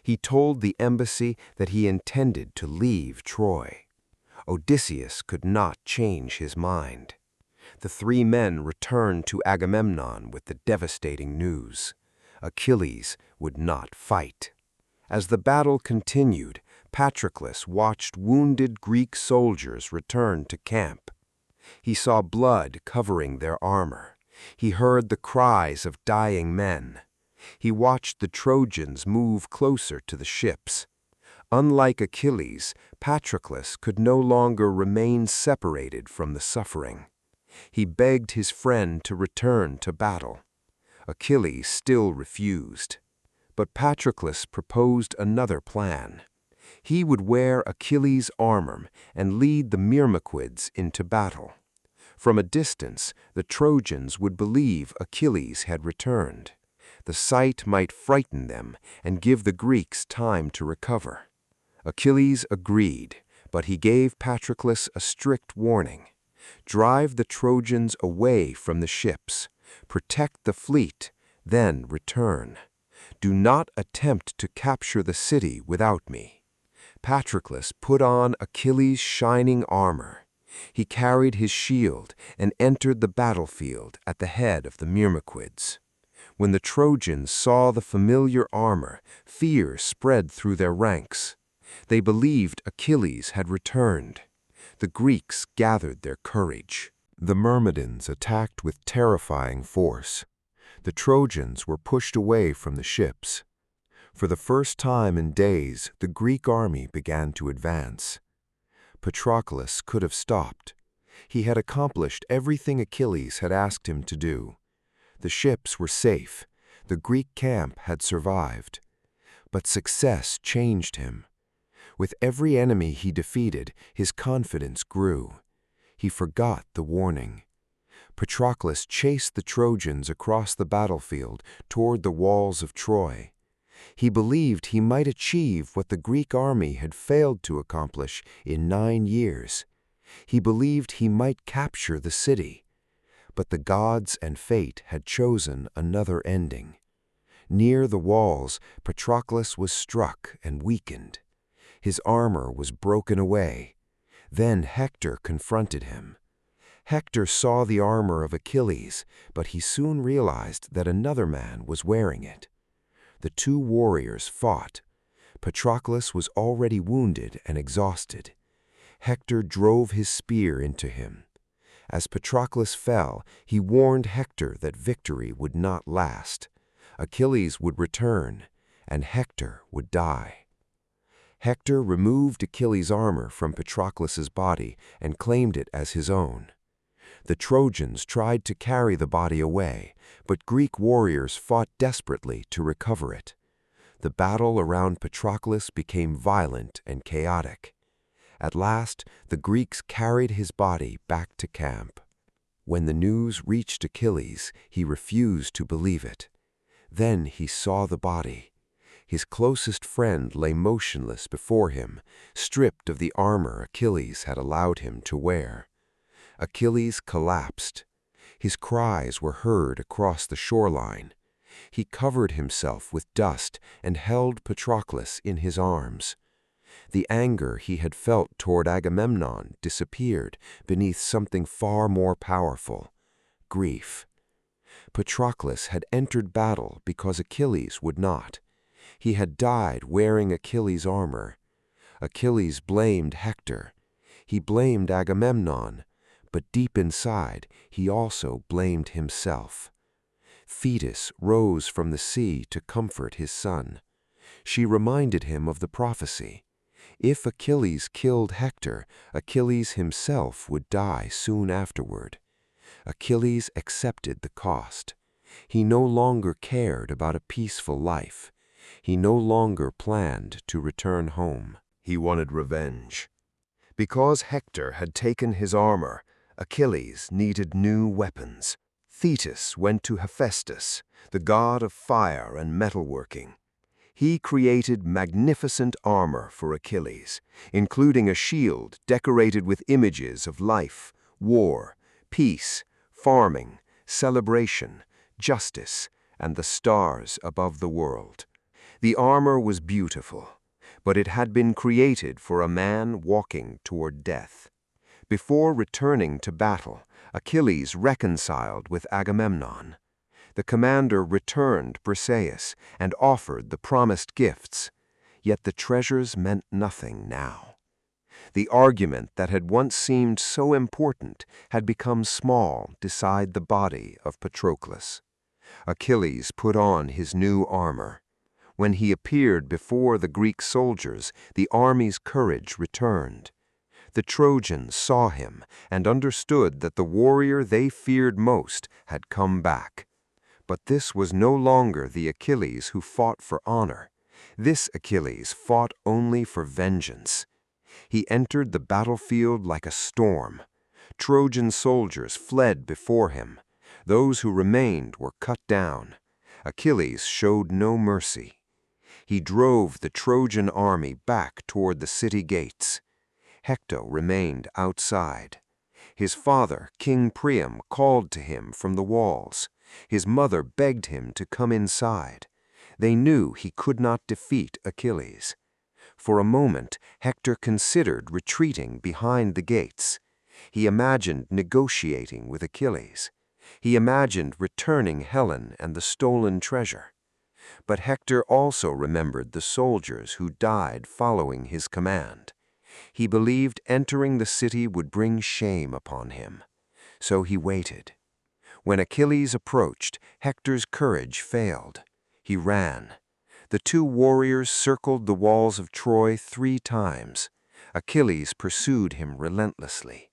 Speaker 1: He told the embassy that he intended to leave Troy. Odysseus could not change his mind. The 3 men returned to Agamemnon with the devastating news. Achilles would not fight. As the battle continued, Patroclus watched wounded Greek soldiers return to camp. He saw blood covering their armor. He heard the cries of dying men. He watched the Trojans move closer to the ships. Unlike Achilles, Patroclus could no longer remain separated from the suffering. He begged his friend to return to battle. Achilles still refused. But Patroclus proposed another plan. He would wear Achilles' armor and lead the Myrmequids into battle. From a distance, the Trojans would believe Achilles had returned. The sight might frighten them and give the Greeks time to recover. Achilles agreed, but he gave Patroclus a strict warning. Drive the Trojans away from the ships, protect the fleet, then return. Do not attempt to capture the city without me. Patroclus put on Achilles' shining armor. He carried his shield and entered the battlefield at the head of the Myrmequids. When the Trojans saw the familiar armor, fear spread through their ranks. They believed Achilles had returned. The Greeks gathered their courage. The Myrmidons attacked with terrifying force. The Trojans were pushed away from the ships. For the first time in days, the Greek army began to advance. Patroclus could have stopped. He had accomplished everything Achilles had asked him to do. The ships were safe. The Greek camp had survived. But success changed him. With every enemy he defeated, his confidence grew. He forgot the warning. Patroclus chased the Trojans across the battlefield toward the walls of Troy. He believed he might achieve what the Greek army had failed to accomplish in 9 years. He believed he might capture the city. But the gods and fate had chosen another ending. Near the walls, Patroclus was struck and weakened. His armor was broken away. Then Hector confronted him. Hector saw the armor of Achilles, but he soon realized that another man was wearing it. The two warriors fought. Patroclus was already wounded and exhausted. Hector drove his spear into him. As Patroclus fell, he warned Hector that victory would not last. Achilles would return, and Hector would die. Hector removed Achilles' armor from Patroclus's body and claimed it as his own. The Trojans tried to carry the body away, but Greek warriors fought desperately to recover it. The battle around Patroclus became violent and chaotic. At last, the Greeks carried his body back to camp. When the news reached Achilles, he refused to believe it. Then he saw the body. His closest friend lay motionless before him, stripped of the armor Achilles had allowed him to wear. Achilles collapsed. His cries were heard across the shoreline. He covered himself with dust and held Patroclus in his arms. The anger he had felt toward Agamemnon disappeared beneath something far more powerful: grief. Patroclus had entered battle because Achilles would not. He had died wearing Achilles' armor. Achilles blamed Hector. He blamed Agamemnon. But deep inside, he also blamed himself. Thetis rose from the sea to comfort his son. She reminded him of the prophecy. If Achilles killed Hector, Achilles himself would die soon afterward. Achilles accepted the cost. He no longer cared about a peaceful life. He no longer planned to return home. He wanted revenge. Because Hector had taken his armor, Achilles needed new weapons. Thetis went to Hephaestus, the god of fire and metalworking. He created magnificent armor for Achilles, including a shield decorated with images of life, war, peace, farming, celebration, justice, and the stars above the world. The armor was beautiful, but it had been created for a man walking toward death. Before returning to battle, Achilles reconciled with Agamemnon. The commander returned Briseis and offered the promised gifts, yet the treasures meant nothing now. The argument that had once seemed so important had become small beside the body of Patroclus. Achilles put on his new armor. When he appeared before the Greek soldiers, the army's courage returned. The Trojans saw him and understood that the warrior they feared most had come back. But this was no longer the Achilles who fought for honor. This Achilles fought only for vengeance. He entered the battlefield like a storm. Trojan soldiers fled before him. Those who remained were cut down. Achilles showed no mercy. He drove the Trojan army back toward the city gates. Hector remained outside. His father, King Priam, called to him from the walls. His mother begged him to come inside. They knew he could not defeat Achilles. For a moment, Hector considered retreating behind the gates. He imagined negotiating with Achilles. He imagined returning Helen and the stolen treasure. But Hector also remembered the soldiers who died following his command. He believed entering the city would bring shame upon him. So he waited. When Achilles approached, Hector's courage failed. He ran. The two warriors circled the walls of Troy 3 times. Achilles pursued him relentlessly.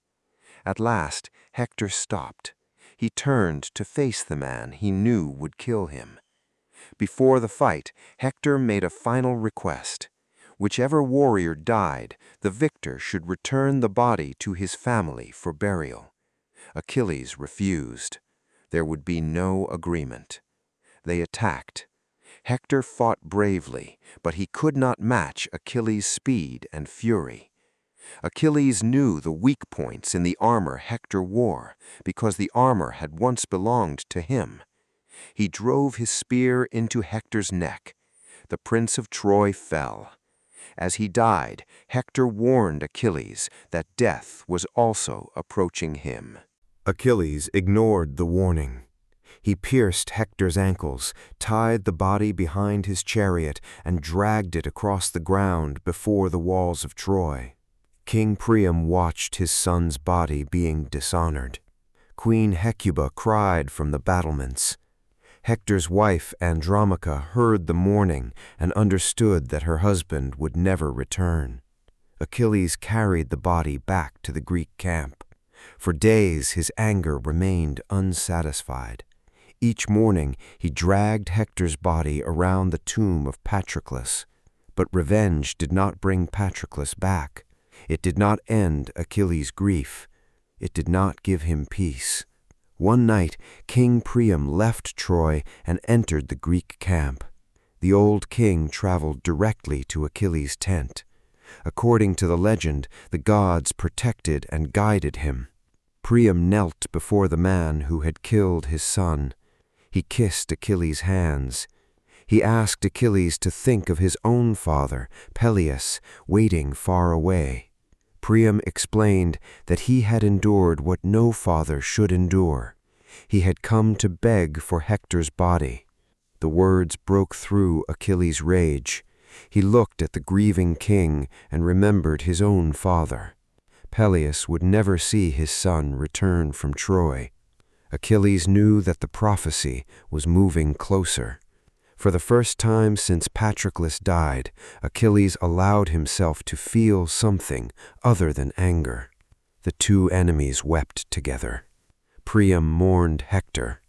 Speaker 1: At last, Hector stopped. He turned to face the man he knew would kill him. Before the fight, Hector made a final request. Whichever warrior died, the victor should return the body to his family for burial. Achilles refused. There would be no agreement. They attacked. Hector fought bravely, but he could not match Achilles' speed and fury. Achilles knew the weak points in the armor Hector wore, because the armor had once belonged to him. He drove his spear into Hector's neck. The prince of Troy fell. As he died, Hector warned Achilles that death was also approaching him.
Speaker 2: Achilles ignored the warning. He pierced Hector's ankles, tied the body behind his chariot, and dragged it across the ground before the walls of Troy. King Priam watched his son's body being dishonored. Queen Hecuba cried from the battlements. Hector's wife Andromache heard the mourning and understood that her husband would never return. Achilles carried the body back to the Greek camp. For days his anger remained unsatisfied. Each morning he dragged Hector's body around the tomb of Patroclus. But revenge did not bring Patroclus back. It did not end Achilles' grief. It did not give him peace. One night, King Priam left Troy and entered the Greek camp. The old king traveled directly to Achilles' tent. According to the legend, the gods protected and guided him. Priam knelt before the man who had killed his son. He kissed Achilles' hands. He asked Achilles to think of his own father, Peleus, waiting far away. Priam explained that he had endured what no father should endure. He had come to beg for Hector's body. The words broke through Achilles' rage. He looked at the grieving king and remembered his own father. Peleus would never see his son return from Troy. Achilles knew that the prophecy was moving closer. For the first time since Patroclus died, Achilles allowed himself to feel something other than anger. The two enemies wept together. Priam mourned Hector.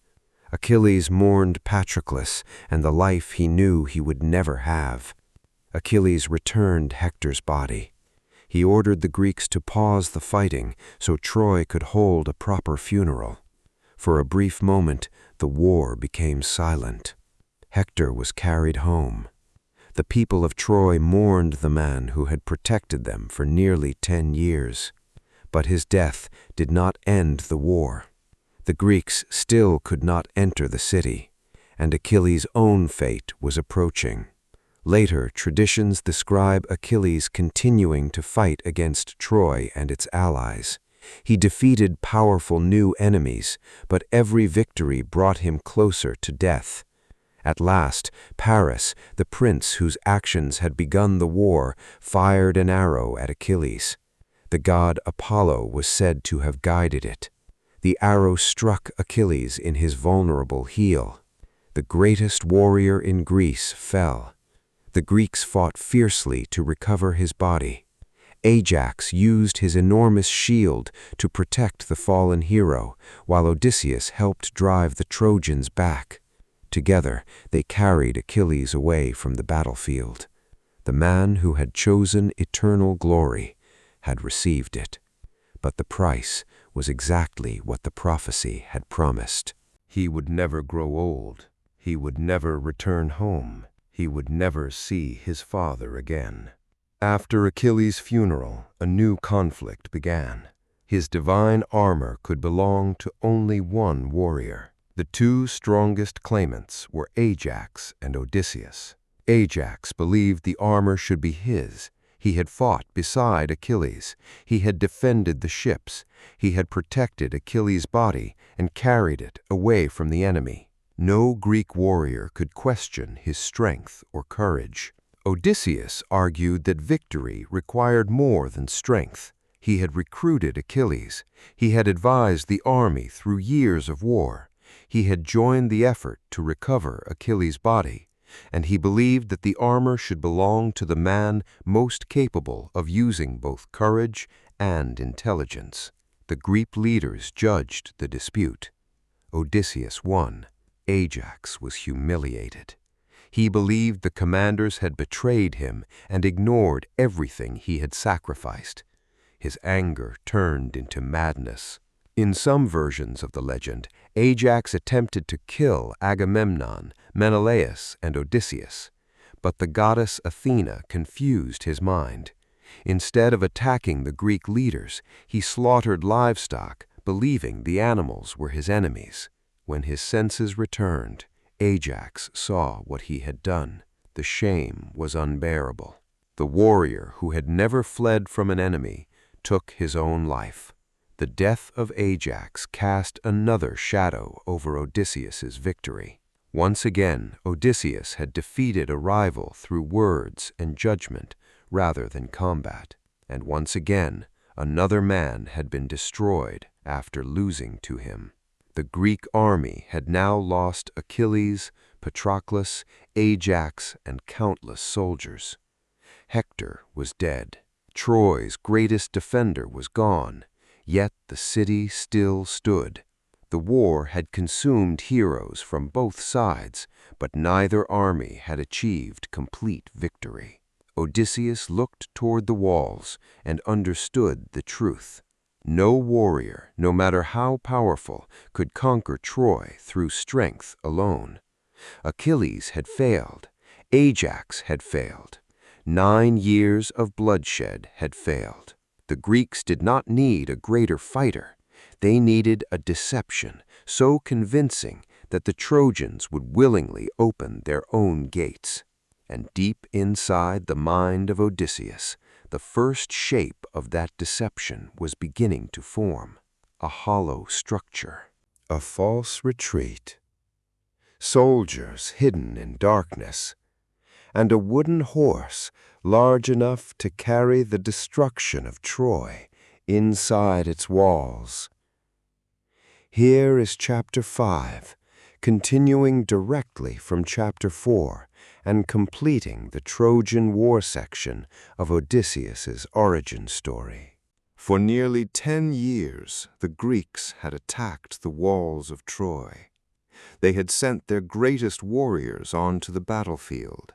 Speaker 2: Achilles mourned Patroclus and the life he knew he would never have. Achilles returned Hector's body. He ordered the Greeks to pause the fighting so Troy could hold a proper funeral. For a brief moment, the war became silent. Hector was carried home. The people of Troy mourned the man who had protected them for nearly 10 years. But his death did not end the war. The Greeks still could not enter the city, and Achilles' own fate was approaching. Later, traditions describe Achilles continuing to fight against Troy and its allies. He defeated powerful new enemies, but every victory brought him closer to death. At last, Paris, the prince whose actions had begun the war, fired an arrow at Achilles. The god Apollo was said to have guided it. The arrow struck Achilles in his vulnerable heel. The greatest warrior in Greece fell. The Greeks fought fiercely to recover his body. Ajax used his enormous shield to protect the fallen hero, while Odysseus helped drive the Trojans back. Together, they carried Achilles away from the battlefield. The man who had chosen eternal glory had received it. But the price was exactly what the prophecy had promised.
Speaker 1: He would never grow old. He would never return home. He would never see his father again. After Achilles' funeral, a new conflict began. His divine armor could belong to only one warrior. The two strongest claimants were Ajax and Odysseus. Ajax believed the armor should be his. He had fought beside Achilles. He had defended the ships. He had protected Achilles' body and carried it away from the enemy. No Greek warrior could question his strength or courage. Odysseus argued that victory required more than strength. He had recruited Achilles. He had advised the army through years of war. He had joined the effort to recover Achilles' body, and he believed that the armor should belong to the man most capable of using both courage and intelligence. The Greek leaders judged the dispute. Odysseus won. Ajax was humiliated. He believed the commanders had betrayed him and ignored everything he had sacrificed. His anger turned into madness. In some versions of the legend, Ajax attempted to kill Agamemnon, Menelaus, and Odysseus, but the goddess Athena confused his mind. Instead of attacking the Greek leaders, he slaughtered livestock, believing the animals were his enemies. When his senses returned, Ajax saw what he had done. The shame was unbearable. The warrior who had never fled from an enemy took his own life. The death of Ajax cast another shadow over Odysseus's victory. Once again, Odysseus had defeated a rival through words and judgment rather than combat. And once again, another man had been destroyed after losing to him. The Greek army had now lost Achilles, Patroclus, Ajax, and countless soldiers. Hector was dead. Troy's greatest defender was gone, yet the city still stood. The war had consumed heroes from both sides, but neither army had achieved complete victory. Odysseus looked toward the walls and understood the truth. No warrior, no matter how powerful, could conquer Troy through strength alone. Achilles had failed. Ajax had failed. 9 years of bloodshed had failed. The Greeks did not need a greater fighter. They needed a deception so convincing that the Trojans would willingly open their own gates. And deep inside the mind of Odysseus, the first shape of that deception was beginning to form. A hollow structure. A false retreat. Soldiers hidden in darkness. And a wooden horse large enough to carry the destruction of Troy inside its walls. Here is Chapter 5, continuing directly from Chapter 4 and completing the Trojan War section of Odysseus's origin story. For nearly 10 years, the Greeks had attacked the walls of Troy. They had sent their greatest warriors onto the battlefield.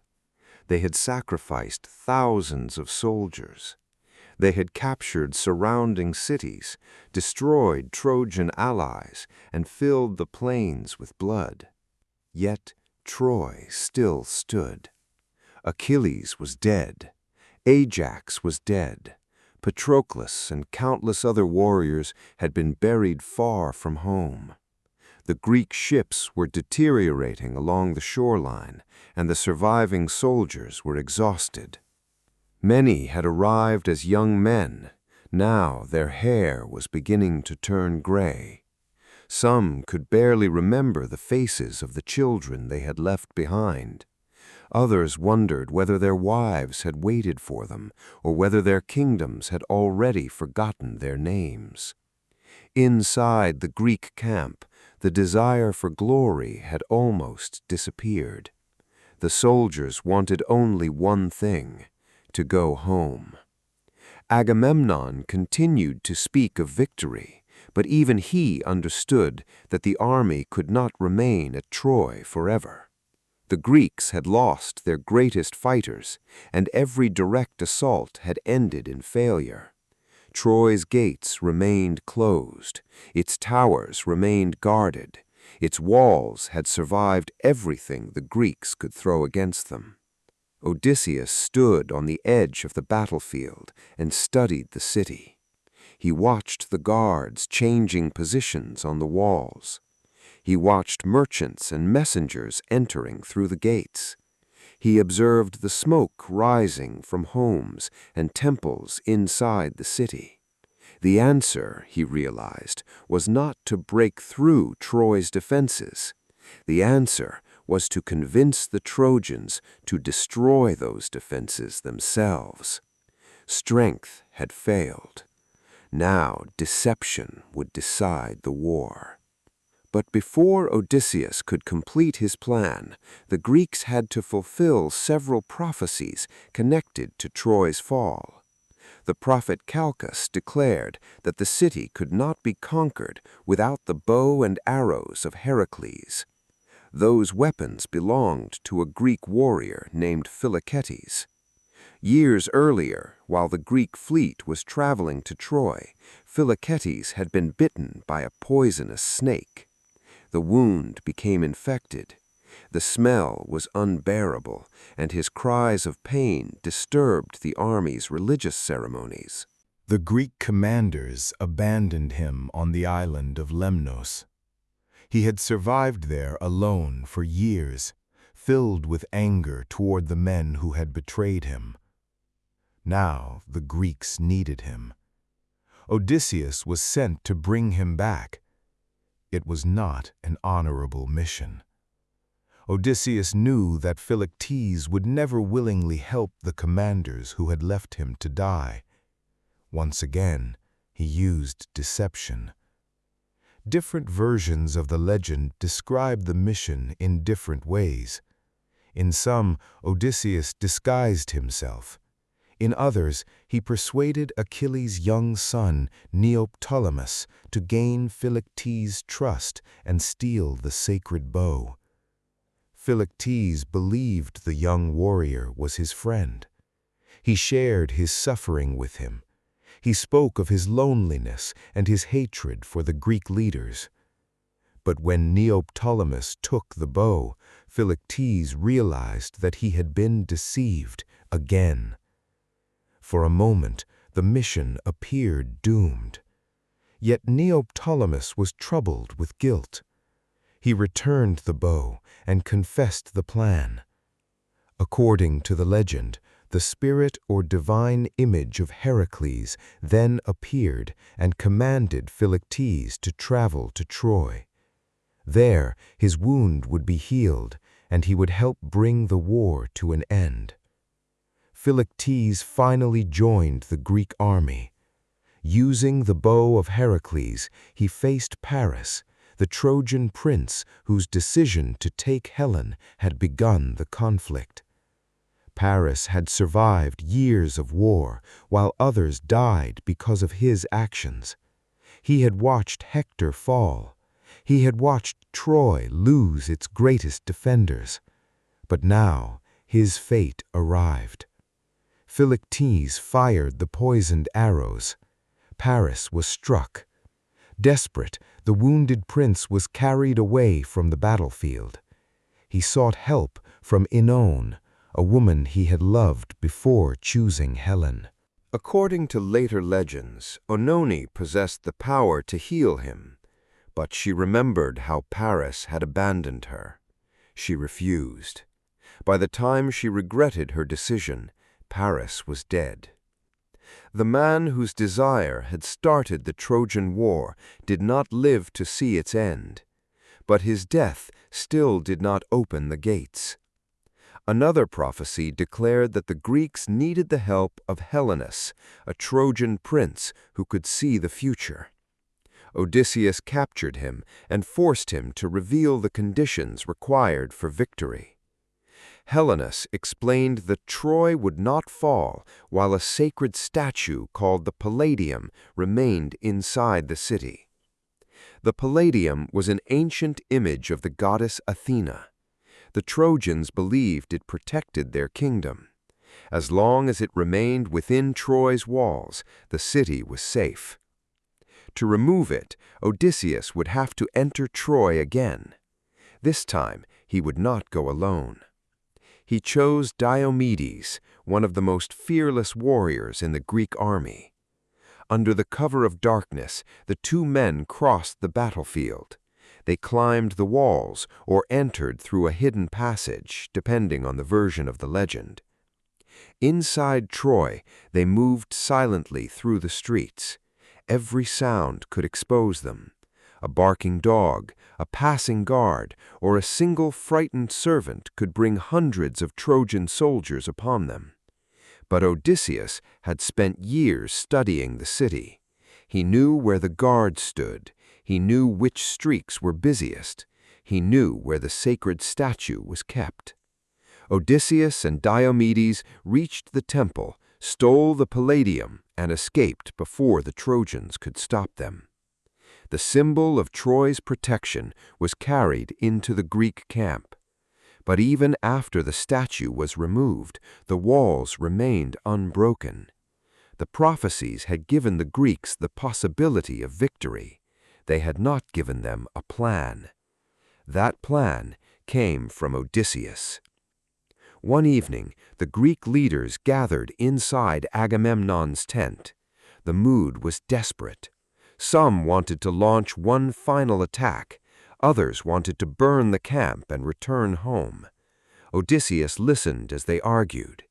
Speaker 1: They had sacrificed thousands of soldiers. They had captured surrounding cities, destroyed Trojan allies, and filled the plains with blood. Yet Troy still stood. Achilles was dead. Ajax was dead. Patroclus and countless other warriors had been buried far from home. The Greek ships were deteriorating along the shoreline, and the surviving soldiers were exhausted. Many had arrived as young men. Now their hair was beginning to turn gray. Some could barely remember the faces of the children they had left behind. Others wondered whether their wives had waited for them, or whether their kingdoms had already forgotten their names. Inside the Greek camp, the desire for glory had almost disappeared. The soldiers wanted only one thing: to go home. Agamemnon continued to speak of victory, but even he understood that the army could not remain at Troy forever. The Greeks had lost their greatest fighters, and every direct assault had ended in failure. Troy's gates remained closed, its towers remained guarded, its walls had survived everything the Greeks could throw against them. Odysseus stood on the edge of the battlefield and studied the city. He watched the guards changing positions on the walls. He watched merchants and messengers entering through the gates. He observed the smoke rising from homes and temples inside the city. The answer, he realized, was not to break through Troy's defenses. The answer was to convince the Trojans to destroy those defenses themselves. Strength had failed. Now deception would decide the war. But before Odysseus could complete his plan, the Greeks had to fulfill several prophecies connected to Troy's fall. The prophet Calchas declared that the city could not be conquered without the bow and arrows of Heracles. Those weapons belonged to a Greek warrior named Philoctetes. Years earlier, while the Greek fleet was traveling to Troy, Philoctetes had been bitten by a poisonous snake. The wound became infected. The smell was unbearable, and his cries of pain disturbed the army's religious ceremonies.
Speaker 2: The Greek commanders abandoned him on the island of Lemnos. He had survived there alone for years, filled with anger toward the men who had betrayed him. Now the Greeks needed him. Odysseus was sent to bring him back. It was not an honorable mission. Odysseus knew that Philoctetes would never willingly help the commanders who had left him to die. Once again, he used deception. Different versions of the legend describe the mission in different ways. In some, Odysseus disguised himself. In others, he persuaded Achilles' young son, Neoptolemus, to gain Philoctetes' trust and steal the sacred bow. Philoctetes believed the young warrior was his friend. He shared his suffering with him. He spoke of his loneliness and his hatred for the Greek leaders. But when Neoptolemus took the bow, Philoctetes realized that he had been deceived again. For a moment, the mission appeared doomed. Yet Neoptolemus was troubled with guilt. He returned the bow and confessed the plan. According to the legend, the spirit or divine image of Heracles then appeared and commanded Philoctetes to travel to Troy. There, his wound would be healed, and he would help bring the war to an end. Philoctetes finally joined the Greek army. Using the bow of Heracles, he faced Paris, the Trojan prince whose decision to take Helen had begun the conflict. Paris had survived years of war, while others died because of his actions. He had watched Hector fall. He had watched Troy lose its greatest defenders. But now his fate arrived. Philoctetes fired the poisoned arrows. Paris was struck. Desperate, the wounded prince was carried away from the battlefield. He sought help from Oenone, a woman he had loved before choosing Helen.
Speaker 1: According to later legends, Oenone possessed the power to heal him, but she remembered how Paris had abandoned her. She refused. By the time she regretted her decision, Paris was dead. The man whose desire had started the Trojan War did not live to see its end, but his death still did not open the gates. Another prophecy declared that the Greeks needed the help of Helenus, a Trojan prince who could see the future. Odysseus captured him and forced him to reveal the conditions required for victory. Helenus explained that Troy would not fall while a sacred statue called the Palladium remained inside the city. The Palladium was an ancient image of the goddess Athena. The Trojans believed it protected their kingdom. As long as it remained within Troy's walls, the city was safe. To remove it, Odysseus would have to enter Troy again. This time, he would not go alone. He chose Diomedes, one of the most fearless warriors in the Greek army. Under the cover of darkness, the two men crossed the battlefield. They climbed the walls or entered through a hidden passage, depending on the version of the legend. Inside Troy, they moved silently through the streets. Every sound could expose them. A barking dog, a passing guard, or a single frightened servant could bring hundreds of Trojan soldiers upon them. But Odysseus had spent years studying the city. He knew where the guards stood. He knew which streets were busiest. He knew where the sacred statue was kept. Odysseus and Diomedes reached the temple, stole the Palladium, and escaped before the Trojans could stop them. The symbol of Troy's protection was carried into the Greek camp. But even after the statue was removed, the walls remained unbroken. The prophecies had given the Greeks the possibility of victory. They had not given them a plan. That plan came from Odysseus. One evening, the Greek leaders gathered inside Agamemnon's tent. The mood was desperate. Some wanted to launch one final attack. Others wanted to burn the camp and return home. Odysseus listened as they argued.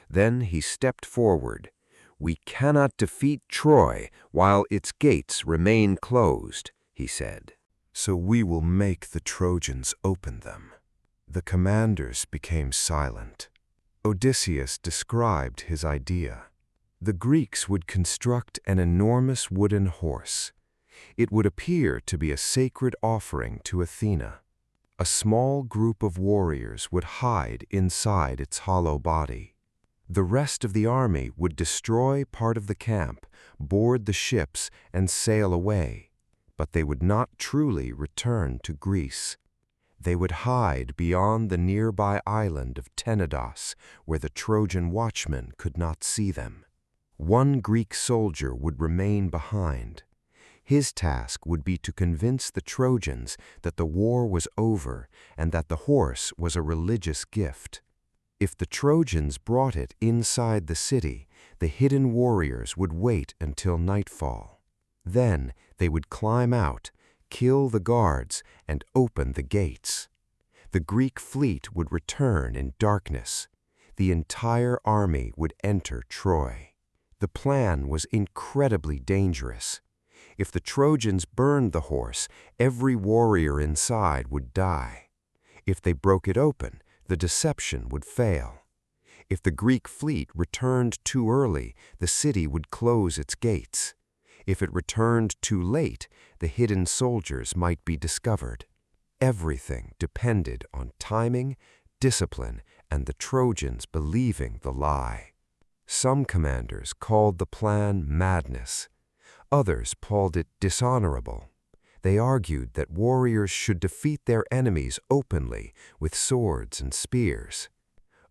Speaker 1: Then he stepped forward. "We cannot defeat Troy while its gates remain closed," he said.
Speaker 2: "So we will make the Trojans open them." The commanders became silent. Odysseus described his idea. The Greeks would construct an enormous wooden horse. It would appear to be a sacred offering to Athena. A small group of warriors would hide inside its hollow body. The rest of the army would destroy part of the camp, board the ships, and sail away. But they would not truly return to Greece. They would hide beyond the nearby island of Tenedos, where the Trojan watchmen could not see them. One Greek soldier would remain behind. His task would be to convince the Trojans that the war was over and that the horse was a religious gift. If the Trojans brought it inside the city, the hidden warriors would wait until nightfall. Then they would climb out, kill the guards, and open the gates. The Greek fleet would return in darkness. The entire army would enter Troy. The plan was incredibly dangerous. If the Trojans burned the horse, every warrior inside would die. If they broke it open, the deception would fail. If the Greek fleet returned too early, the city would close its gates. If it returned too late, the hidden soldiers might be discovered. Everything depended on timing, discipline, and the Trojans believing the lie. Some commanders called the plan madness. Others called it dishonorable. They argued that warriors should defeat their enemies openly with swords and spears.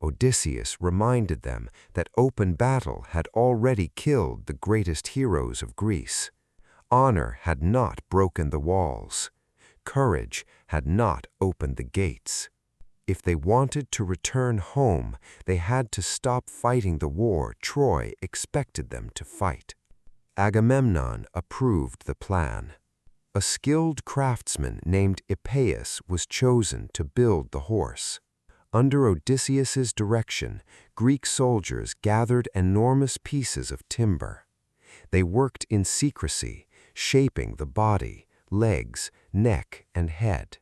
Speaker 2: Odysseus reminded them that open battle had already killed the greatest heroes of Greece. Honor had not broken the walls. Courage had not opened the gates. If they wanted to return home, they had to stop fighting the war Troy expected them to fight. Agamemnon approved the plan. A skilled craftsman named Hippeus was chosen to build the horse. Under Odysseus's direction, Greek soldiers gathered enormous pieces of timber. They worked in secrecy, shaping the body, legs, neck, and head.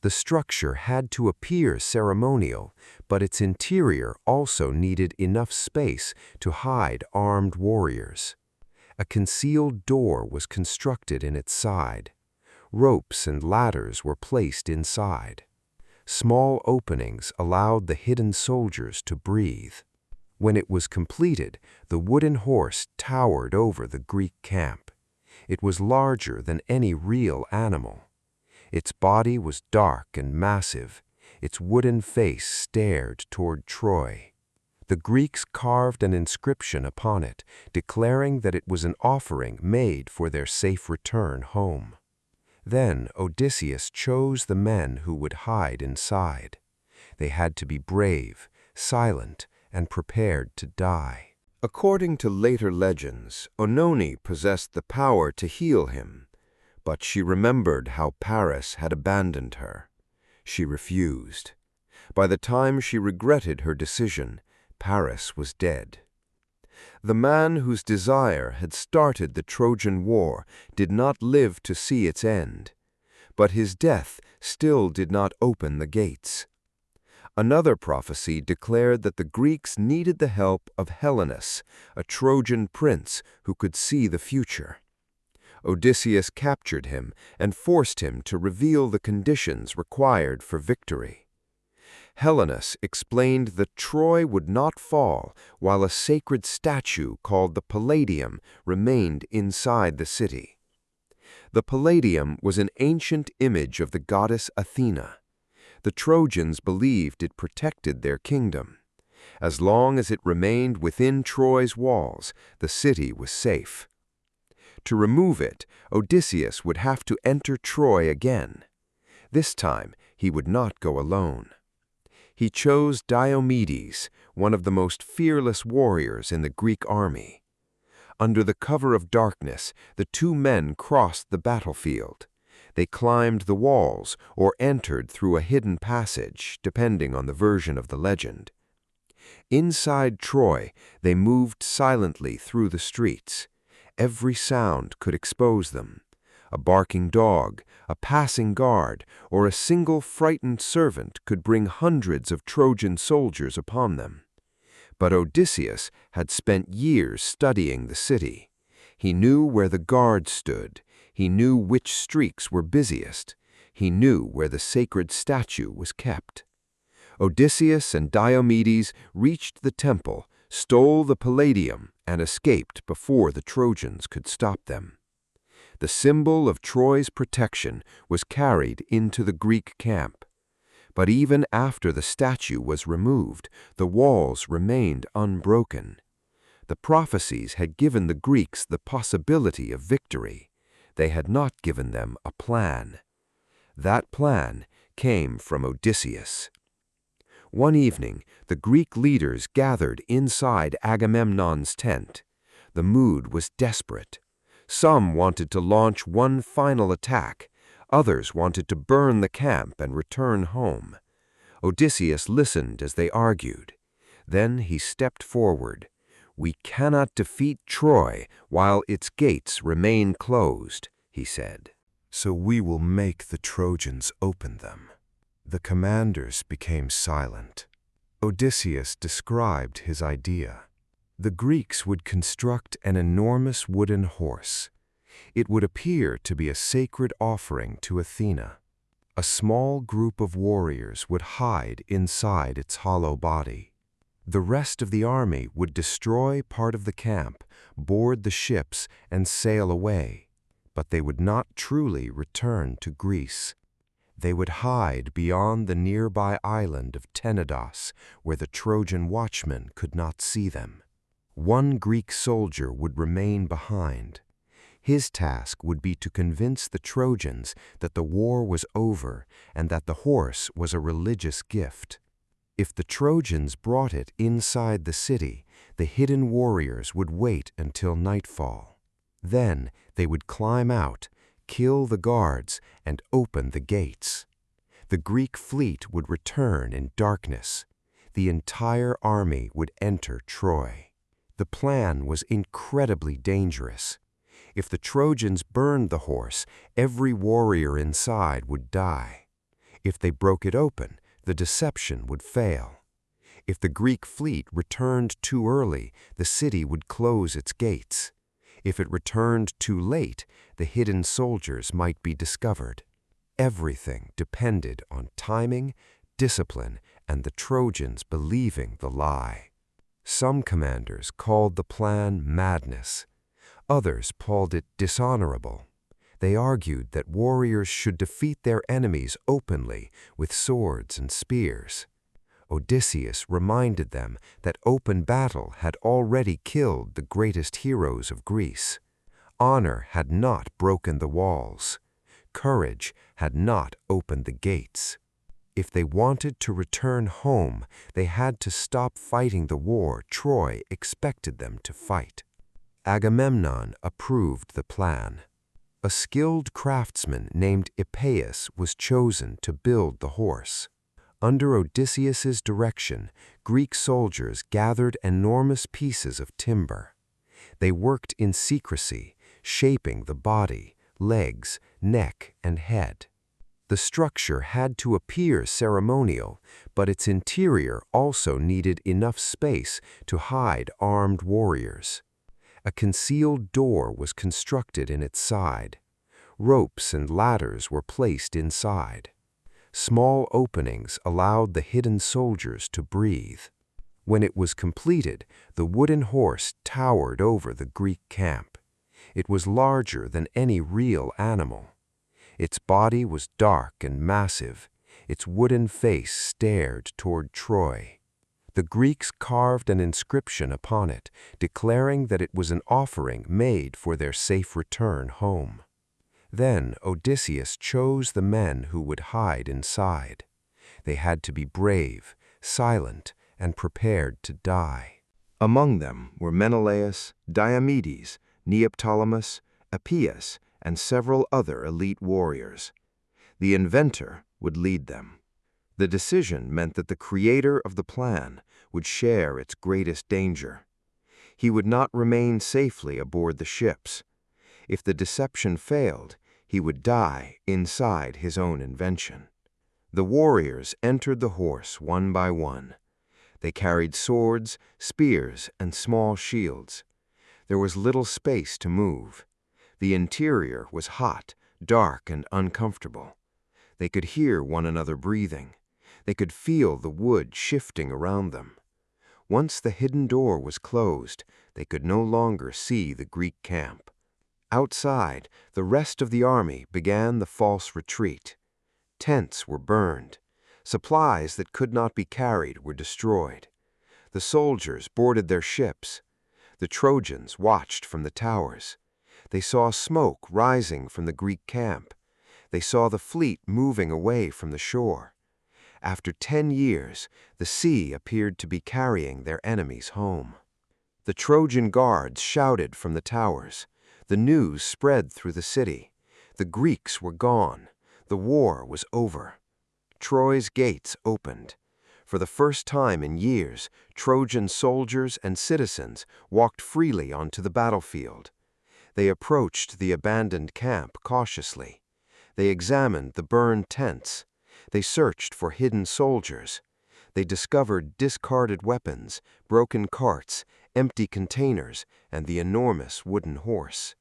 Speaker 2: The structure had to appear ceremonial, but its interior also needed enough space to hide armed warriors. A concealed door was constructed in its side. Ropes and ladders were placed inside. Small openings allowed the hidden soldiers to breathe. When it was completed, the wooden horse towered over the Greek camp. It was larger than any real animal. Its body was dark and massive. Its wooden face stared toward Troy. The Greeks carved an inscription upon it, declaring that it was an offering made for their safe return home. Then Odysseus chose the men who would hide inside. They had to be brave, silent, and prepared to die. According to later legends, Oenone possessed the power to heal him, but she remembered how Paris had abandoned her. She refused. By the time she regretted her decision, Paris was dead. The man whose desire had started the Trojan War did not live to see its end, but his death still did not open the gates. Another prophecy declared that the Greeks needed the help of Helenus, a Trojan prince who could see the future. Odysseus captured him and forced him to reveal the conditions required for victory. Helenus explained that Troy would not fall while a sacred statue called the Palladium remained inside the city. The Palladium was an ancient image of the goddess Athena. The Trojans believed it protected their kingdom. As long as it remained within Troy's walls, the city was safe. To remove it, Odysseus would have to enter Troy again. This time, he would not go alone. He chose Diomedes, one of the most fearless warriors in the Greek army. Under the cover of darkness, the two men crossed the battlefield. They climbed the walls or entered through a hidden passage, depending on the version of the legend. Inside Troy, they moved silently through the streets. Every sound could expose them. A barking dog, a passing guard, or a single frightened servant could bring hundreds of Trojan soldiers upon them. But Odysseus had spent years studying the city. He knew where the guards stood. He knew which streets were busiest. He knew where the sacred statue was kept. Odysseus and Diomedes reached the temple, stole the Palladium, and escaped before the Trojans could stop them. The symbol of Troy's protection was carried into the Greek camp. But even after the statue was removed, the walls remained unbroken. The prophecies had given the Greeks the possibility of victory. They had not given them a plan. That plan came from Odysseus. One evening, the Greek leaders gathered inside Agamemnon's tent. The mood was desperate. Some wanted to launch one final attack. Others wanted to burn the camp and return home. Odysseus listened as they argued. Then he stepped forward. "We cannot defeat Troy while its gates remain closed," he said. "So we will make the Trojans open them." The commanders became silent. Odysseus described his idea. The Greeks would construct an enormous wooden horse. It would appear to be a sacred offering to Athena. A small group of warriors would hide inside its hollow body. The rest of the army would destroy part of the camp, board the ships, and sail away. But they would not truly return to Greece. They would hide beyond the nearby island of Tenedos, where the Trojan watchmen could not see them. One Greek soldier would remain behind. His task would be to convince the Trojans that the war was over and that the horse was a religious gift. If the Trojans brought it inside the city, the hidden warriors would wait until nightfall. Then they would climb out, kill the guards, and open the gates. The Greek fleet would return in darkness. The entire army would enter Troy. The plan was incredibly dangerous. If the Trojans burned the horse, every warrior inside would die. If they broke it open, the deception would fail. If the Greek fleet returned too early, the city would close its gates. If it returned too late, the hidden soldiers might be discovered. Everything depended on timing, discipline, and the Trojans believing the lie. Some commanders called the plan madness. Others called it dishonorable. They argued that warriors should defeat their enemies openly with swords and spears. Odysseus reminded them that open battle had already killed the greatest heroes of Greece. Honor had not broken the walls. Courage had not opened the gates. If they wanted to return home, they had to stop fighting the war Troy expected them to fight. Agamemnon approved the plan. A skilled craftsman named Epeius was chosen to build the horse. Under Odysseus's direction, Greek soldiers gathered enormous pieces of timber. They worked in secrecy, shaping the body, legs, neck, and head. The structure had to appear ceremonial, but its interior also needed enough space to hide armed warriors. A concealed door was constructed in its side. Ropes and ladders were placed inside. Small openings allowed the hidden soldiers to breathe. When it was completed, the wooden horse towered over the Greek camp. It was larger than any real animal. Its body was dark and massive. Its wooden face stared toward Troy. The Greeks carved an inscription upon it, declaring that it was an offering made for their safe return home. Then Odysseus chose the men who would hide inside. They had to be brave, silent, and prepared to die.
Speaker 1: Among them were Menelaus, Diomedes, Neoptolemus, Epeius, and several other elite warriors. The inventor would lead them. The decision meant that the creator of the plan would share its greatest danger. He would not remain safely aboard the ships. If the deception failed, he would die inside his own invention. The warriors entered the horse one by one. They carried swords, spears, and small shields. There was little space to move. The interior was hot, dark, and uncomfortable. They could hear one another breathing. They could feel the wood shifting around them. Once the hidden door was closed, they could no longer see the Greek camp. Outside, the rest of the army began the false retreat. Tents were burned. Supplies that could not be carried were destroyed. The soldiers boarded their ships. The Trojans watched from the towers. They saw smoke rising from the Greek camp. They saw the fleet moving away from the shore. After 10 years, the sea appeared to be carrying their enemies home. The Trojan guards shouted from the towers. The news spread through the city. The Greeks were gone. The war was over. Troy's gates opened. For the first time in years, Trojan soldiers and citizens walked freely onto the battlefield. They approached the abandoned camp cautiously. They examined the burned tents. They searched for hidden soldiers. They discovered discarded weapons, broken carts, empty containers, and the enormous wooden horse.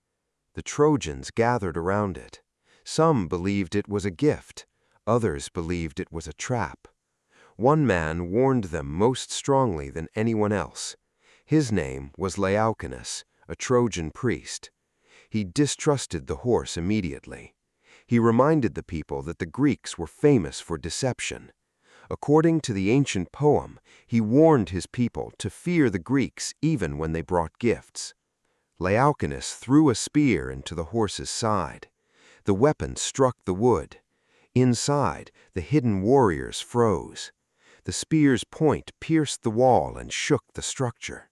Speaker 1: The Trojans gathered around it. Some believed it was a gift. Others believed it was a trap. One man warned them most strongly than anyone else. His name was Laestrygonians, a Trojan priest. He distrusted the horse immediately. He reminded the people that the Greeks were famous for deception. According to the ancient poem, he warned his people to fear the Greeks even when they brought gifts. Laestrygonians threw a spear into the horse's side. The weapon struck the wood. Inside, the hidden warriors froze. The spear's point pierced the wall and shook the structure.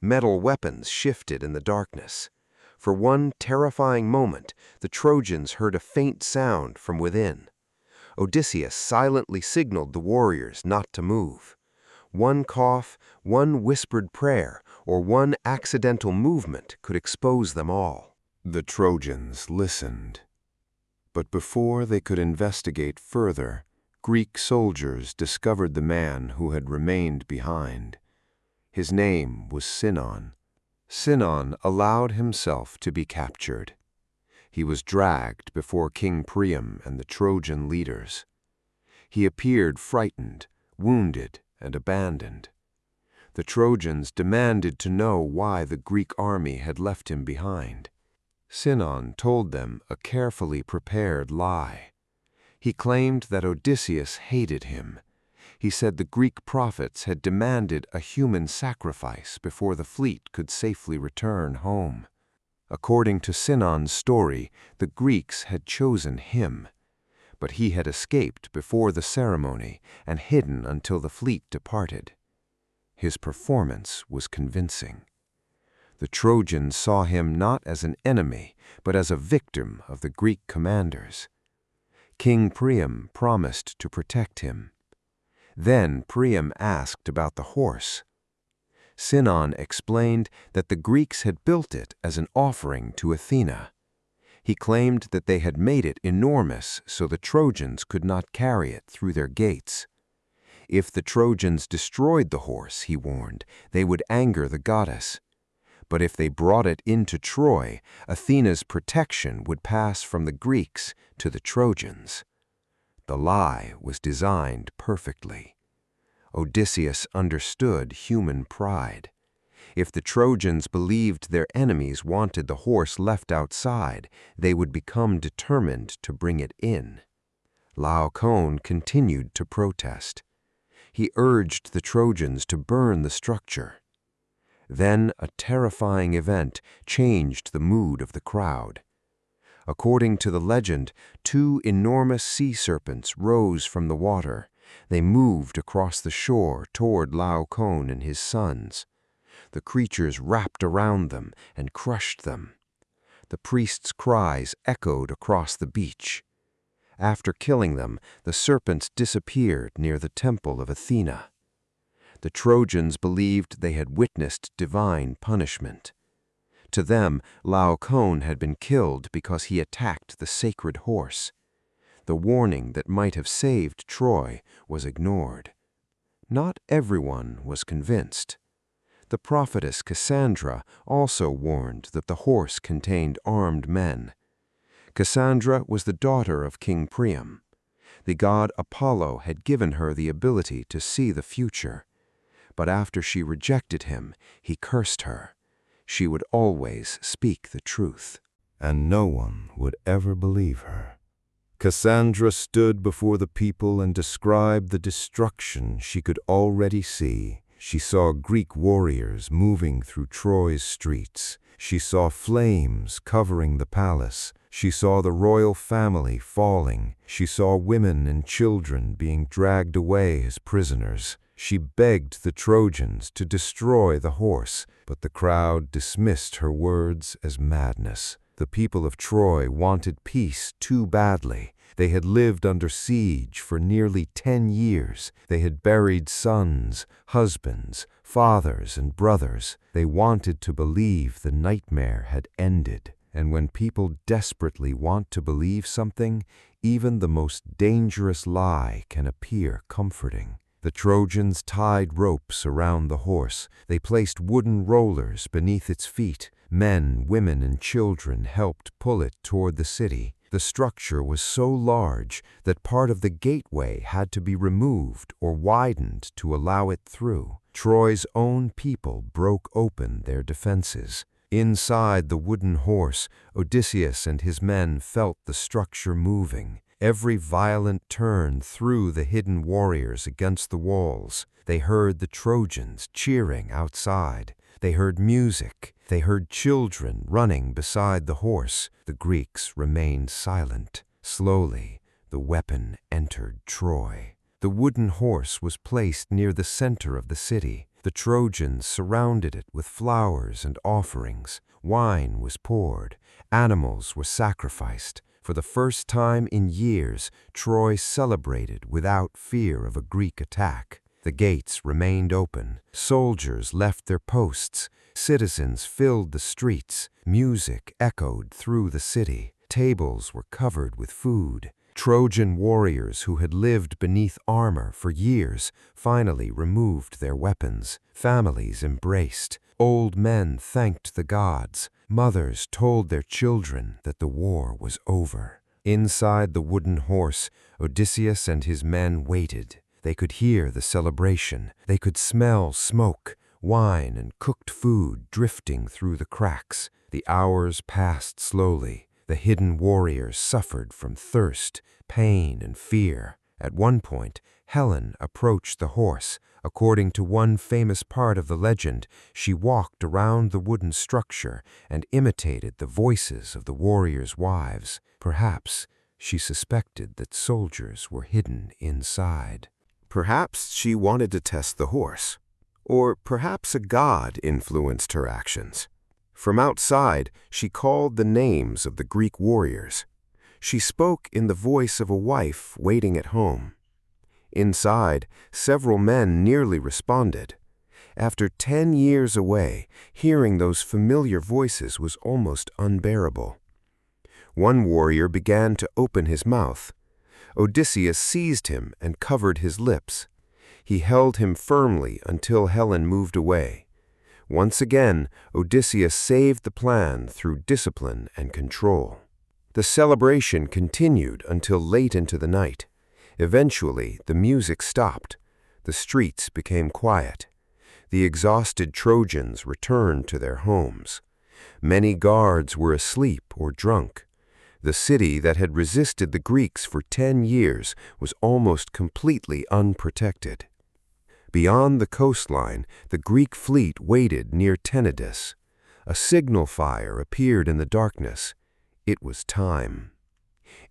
Speaker 1: Metal weapons shifted in the darkness. For one terrifying moment, the Trojans heard a faint sound from within. Odysseus silently signaled the warriors not to move. One cough, one whispered prayer, or one accidental movement could expose them all.
Speaker 2: The Trojans listened. But before they could investigate further, Greek soldiers discovered the man who had remained behind. His name was Sinon. Sinon allowed himself to be captured. He was dragged before King Priam and the Trojan leaders. He appeared frightened, wounded, and abandoned. The Trojans demanded to know why the Greek army had left him behind. Sinon told them a carefully prepared lie. He claimed that Odysseus hated him. He said the Greek prophets had demanded a human sacrifice before the fleet could safely return home. According to Sinon's story, the Greeks had chosen him, but he had escaped before the ceremony and hidden until the fleet departed. His performance was convincing. The Trojans saw him not as an enemy, but as a victim of the Greek commanders. King Priam promised to protect him. Then Priam asked about the horse. Sinon explained that the Greeks had built it as an offering to Athena. He claimed that they had made it enormous so the Trojans could not carry it through their gates. If the Trojans destroyed the horse, he warned, they would anger the goddess. But if they brought it into Troy, Athena's protection would pass from the Greeks to the Trojans. The lie was designed perfectly. Odysseus understood human pride. If the Trojans believed their enemies wanted the horse left outside, they would become determined to bring it in. Laocoon continued to protest. He urged the Trojans to burn the structure. Then a terrifying event changed the mood of the crowd. According to the legend, 2 enormous sea serpents rose from the water. They moved across the shore toward Laocoon and his sons. The creatures wrapped around them and crushed them. The priests' cries echoed across the beach. After killing them, the serpents disappeared near the temple of Athena. The Trojans believed they had witnessed divine punishment. To them, Laocoon had been killed because he attacked the sacred horse. The warning that might have saved Troy was ignored. Not everyone was convinced. The prophetess Cassandra also warned that the horse contained armed men. Cassandra was the daughter of King Priam. The god Apollo had given her the ability to see the future. But after she rejected him, he cursed her. She would always speak the truth.
Speaker 1: And no one would ever believe her. Cassandra stood before the people and described the destruction she could already see. She saw Greek warriors moving through Troy's streets. She saw flames covering the palace. She saw the royal family falling. She saw women and children being dragged away as prisoners. She begged the Trojans to destroy the horse, but the crowd dismissed her words as madness. The people of Troy wanted peace too badly. They had lived under siege for nearly 10 years. They had buried sons, husbands, fathers, and brothers. They wanted to believe the nightmare had ended. And when people desperately want to believe something, even the most dangerous lie can appear comforting. The Trojans tied ropes around the horse. They placed wooden rollers beneath its feet. Men, women, and children helped pull it toward the city. The structure was so large that part of the gateway had to be removed or widened to allow it through. Troy's own people broke open their defenses. Inside the wooden horse, Odysseus and his men felt the structure moving. Every violent turn threw the hidden warriors against the walls. They heard the Trojans cheering outside. They heard music. They heard children running beside the horse. The Greeks remained silent. Slowly, the weapon entered Troy. The wooden horse was placed near the center of the city. The Trojans surrounded it with flowers and offerings. Wine was poured. Animals were sacrificed. For the first time in years, Troy celebrated without fear of a Greek attack. The gates remained open. Soldiers left their posts. Citizens filled the streets. Music echoed through the city. Tables were covered with food. Trojan warriors who had lived beneath armor for years finally removed their weapons. Families embraced. Old men thanked the gods. Mothers told their children that the war was over. Inside the wooden horse, Odysseus and his men waited. They could hear the celebration. They could smell smoke. wine and cooked food drifting through the cracks. The hours passed slowly. The hidden warriors suffered from thirst, pain, and fear. At one point, Helen approached the horse. According to one famous part of the legend, she walked around the wooden structure and imitated the voices of the warriors' wives. Perhaps she suspected that soldiers were hidden inside.
Speaker 2: Perhaps she wanted to test the horse. Or perhaps a god influenced her actions. From outside, she called the names of the Greek warriors. She spoke in the voice of a wife waiting at home. Inside, several men nearly responded. After 10 years away, hearing those familiar voices was almost unbearable. One warrior began to open his mouth. Odysseus seized him and covered his lips. He held him firmly until Helen moved away. Once again, Odysseus saved the plan through discipline and control. The celebration continued until late into the night. Eventually, the music stopped. The streets became quiet. The exhausted Trojans returned to their homes. Many guards were asleep or drunk. The city that had resisted the Greeks for 10 years was almost completely unprotected. Beyond the coastline, the Greek fleet waited near Tenedos. A signal fire appeared in the darkness. It was time.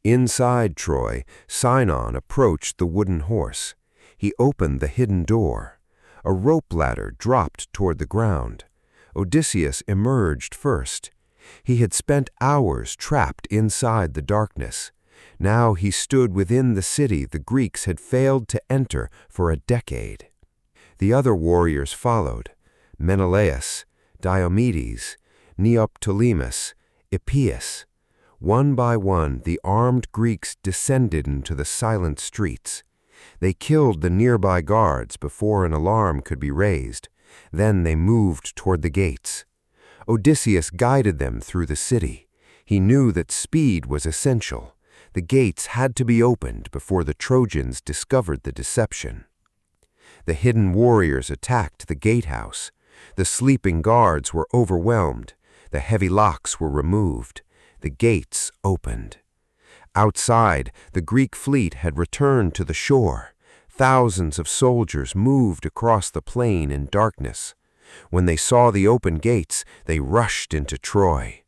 Speaker 2: Inside Troy, Sinon approached the wooden horse. He opened the hidden door. A rope ladder dropped toward the ground. Odysseus emerged first. He had spent hours trapped inside the darkness. Now he stood within the city the Greeks had failed to enter for a decade. The other warriors followed: Menelaus, Diomedes, Neoptolemus, Epeius. One by one, the armed Greeks descended into the silent streets. They killed the nearby guards before an alarm could be raised. Then they moved toward the gates. Odysseus guided them through the city. He knew that speed was essential. The gates had to be opened before the Trojans discovered the deception. The hidden warriors attacked the gatehouse. The sleeping guards were overwhelmed. The heavy locks were removed. The gates opened. Outside, the Greek fleet had returned to the shore. Thousands of soldiers moved across the plain in darkness. When they saw the open gates, they rushed into Troy.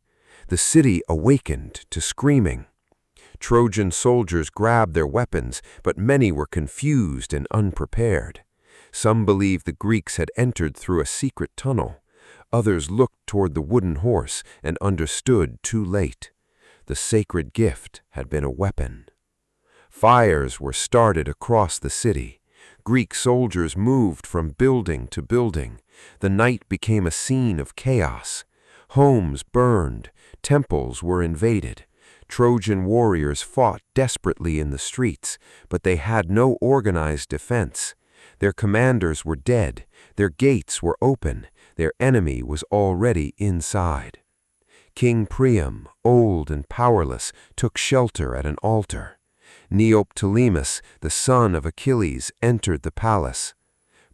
Speaker 2: The city awakened to screaming. Trojan soldiers grabbed their weapons, but many were confused and unprepared. Some believed the Greeks had entered through a secret tunnel. Others looked toward the wooden horse and understood too late. The sacred gift had been a weapon. Fires were started across the city. Greek soldiers moved from building to building. The night became a scene of chaos. Homes burned. Temples were invaded. Trojan warriors fought desperately in the streets, but they had no organized defense. Their commanders were dead. Their gates were open. Their enemy was already inside. King Priam, old and powerless, took shelter at an altar. Neoptolemus, the son of Achilles, entered the palace.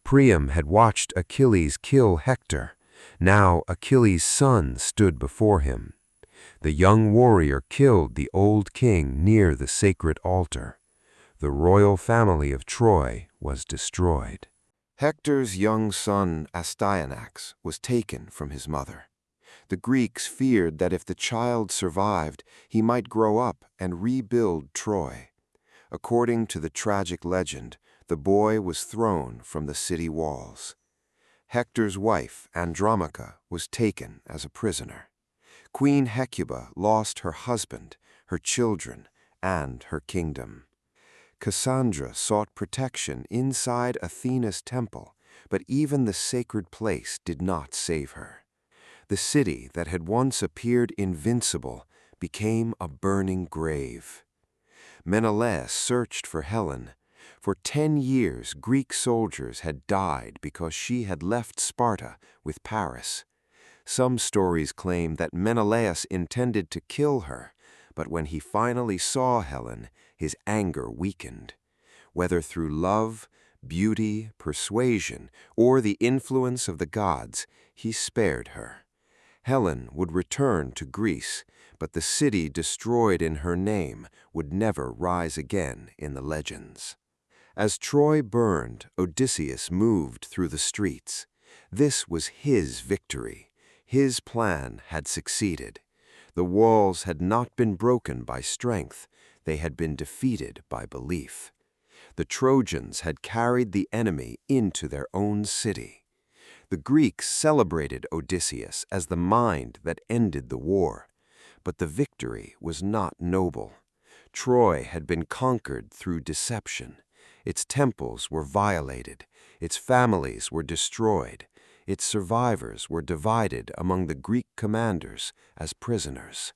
Speaker 2: Priam had watched Achilles kill Hector. Now Achilles' son stood before him. The young warrior killed the old king near the sacred altar. The royal family of Troy was destroyed. Hector's young son Astyanax was taken from his mother. The Greeks feared that if the child survived, he might grow up and rebuild Troy. According to the tragic legend, the boy was thrown from the city walls. Hector's wife, Andromache, was taken as a prisoner. Queen Hecuba lost her husband, her children, and her kingdom. Cassandra sought protection inside Athena's temple, but even the sacred place did not save her. The city that had once appeared invincible became a burning grave. Menelaus searched for Helen. For 10 years, Greek soldiers had died because she had left Sparta with Paris. Some stories claim that Menelaus intended to kill her, but when he finally saw Helen, his anger weakened. Whether through love,
Speaker 1: beauty, persuasion, or the influence of the gods, he spared her. Helen would return to Greece, but the city destroyed in her name would never rise again in the legends. As Troy burned, Odysseus moved through the streets. This was his victory. His plan had succeeded. The walls had not been broken by strength. They had been defeated by belief. The Trojans had carried the enemy into their own city. The Greeks celebrated Odysseus as the mind that ended the war. But the victory was not noble. Troy had been conquered through deception. Its temples were violated. Its families were destroyed. Its survivors were divided among the Greek commanders as prisoners.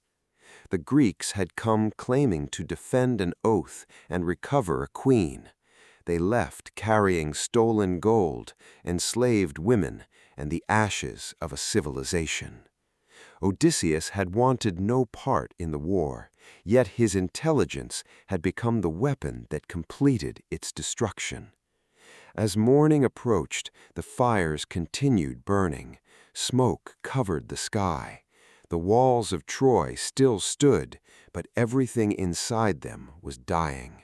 Speaker 1: The Greeks had come claiming to defend an oath and recover a queen. They left carrying stolen gold, enslaved women, and the ashes of a civilization. Odysseus had wanted no part in the war, yet his intelligence had become the weapon that completed its destruction. As morning approached, the fires continued burning. Smoke covered the sky. The walls of Troy still stood, but everything inside them was dying.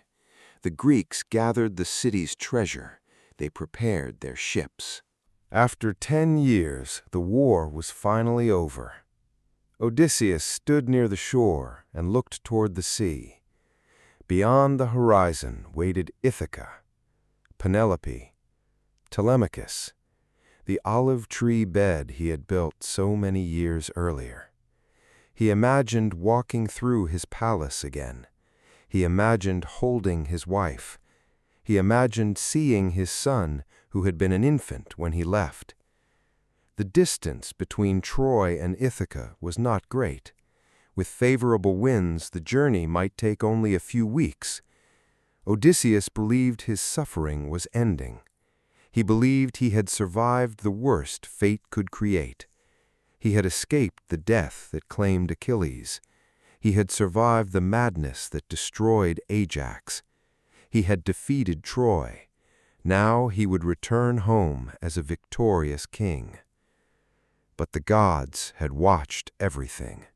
Speaker 1: The Greeks gathered the city's treasure. They prepared their ships.
Speaker 2: After 10 years, the war was finally over. Odysseus stood near the shore and looked toward the sea. Beyond the horizon waited Ithaca, Penelope, Telemachus, the olive tree bed he had built so many years earlier. He imagined walking through his palace again. He imagined holding his wife. He imagined seeing his son, who had been an infant when he left. The distance between Troy and Ithaca was not great. With favorable winds, the journey might take only a few weeks. Odysseus believed his suffering was ending. He believed he had survived the worst fate could create. He had escaped the death that claimed Achilles. He had survived the madness that destroyed Ajax. He had defeated Troy. Now he would return home as a victorious king. But the gods had watched everything.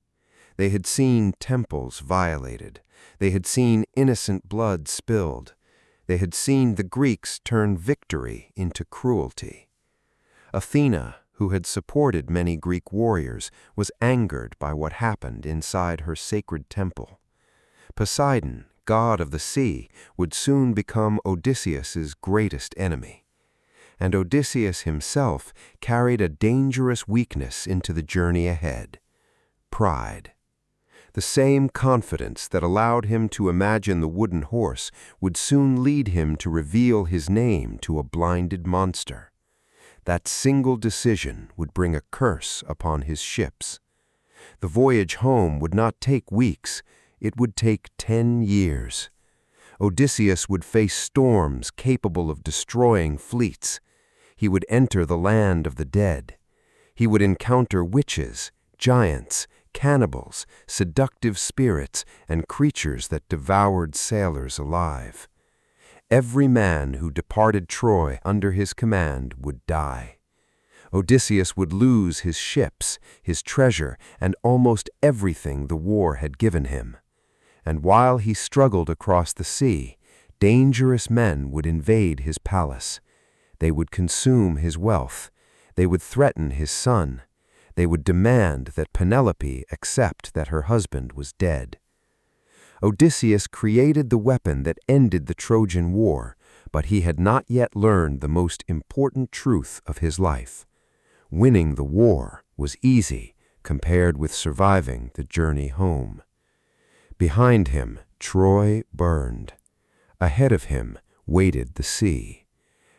Speaker 2: They had seen temples violated. They had seen innocent blood spilled. They had seen the Greeks turn victory into cruelty. Athena, who had supported many Greek warriors, was angered by what happened inside her sacred temple. Poseidon, god of the sea, would soon become Odysseus's greatest enemy. And Odysseus himself carried a dangerous weakness into the journey ahead: pride. The same confidence that allowed him to imagine the wooden horse would soon lead him to reveal his name to a blinded monster. That single decision would bring a curse upon his ships. The voyage home would not take weeks, it would take 10 years. Odysseus would face storms capable of destroying fleets. He would enter the land of the dead. He would encounter witches, giants, cannibals, seductive spirits, and creatures that devoured sailors alive. Every man who departed Troy under his command would die. Odysseus would lose his ships, his treasure, and almost everything the war had given him. And while he struggled across the sea, dangerous men would invade his palace. They would consume his wealth. They would threaten his son. They would demand that Penelope accept that her husband was dead. Odysseus created the weapon that ended the Trojan War, but he had not yet learned the most important truth of his life. Winning the war was easy compared with surviving the journey home. Behind him, Troy burned. Ahead of him waited the sea.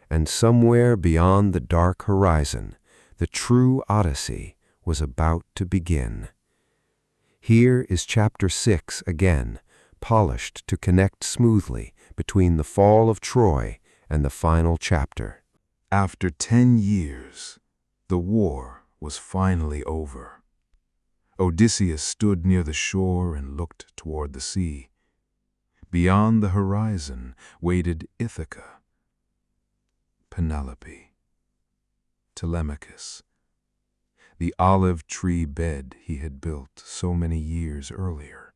Speaker 2: And somewhere beyond the dark horizon, the true Odyssey was about to begin. Here is chapter 6 again, polished to connect smoothly between the fall of Troy and the final chapter.
Speaker 3: After 10 years, the war was finally over. Odysseus stood near the shore and looked toward the sea. Beyond the horizon waited Ithaca.
Speaker 2: Penelope, Telemachus, the olive tree bed he had built so many years earlier.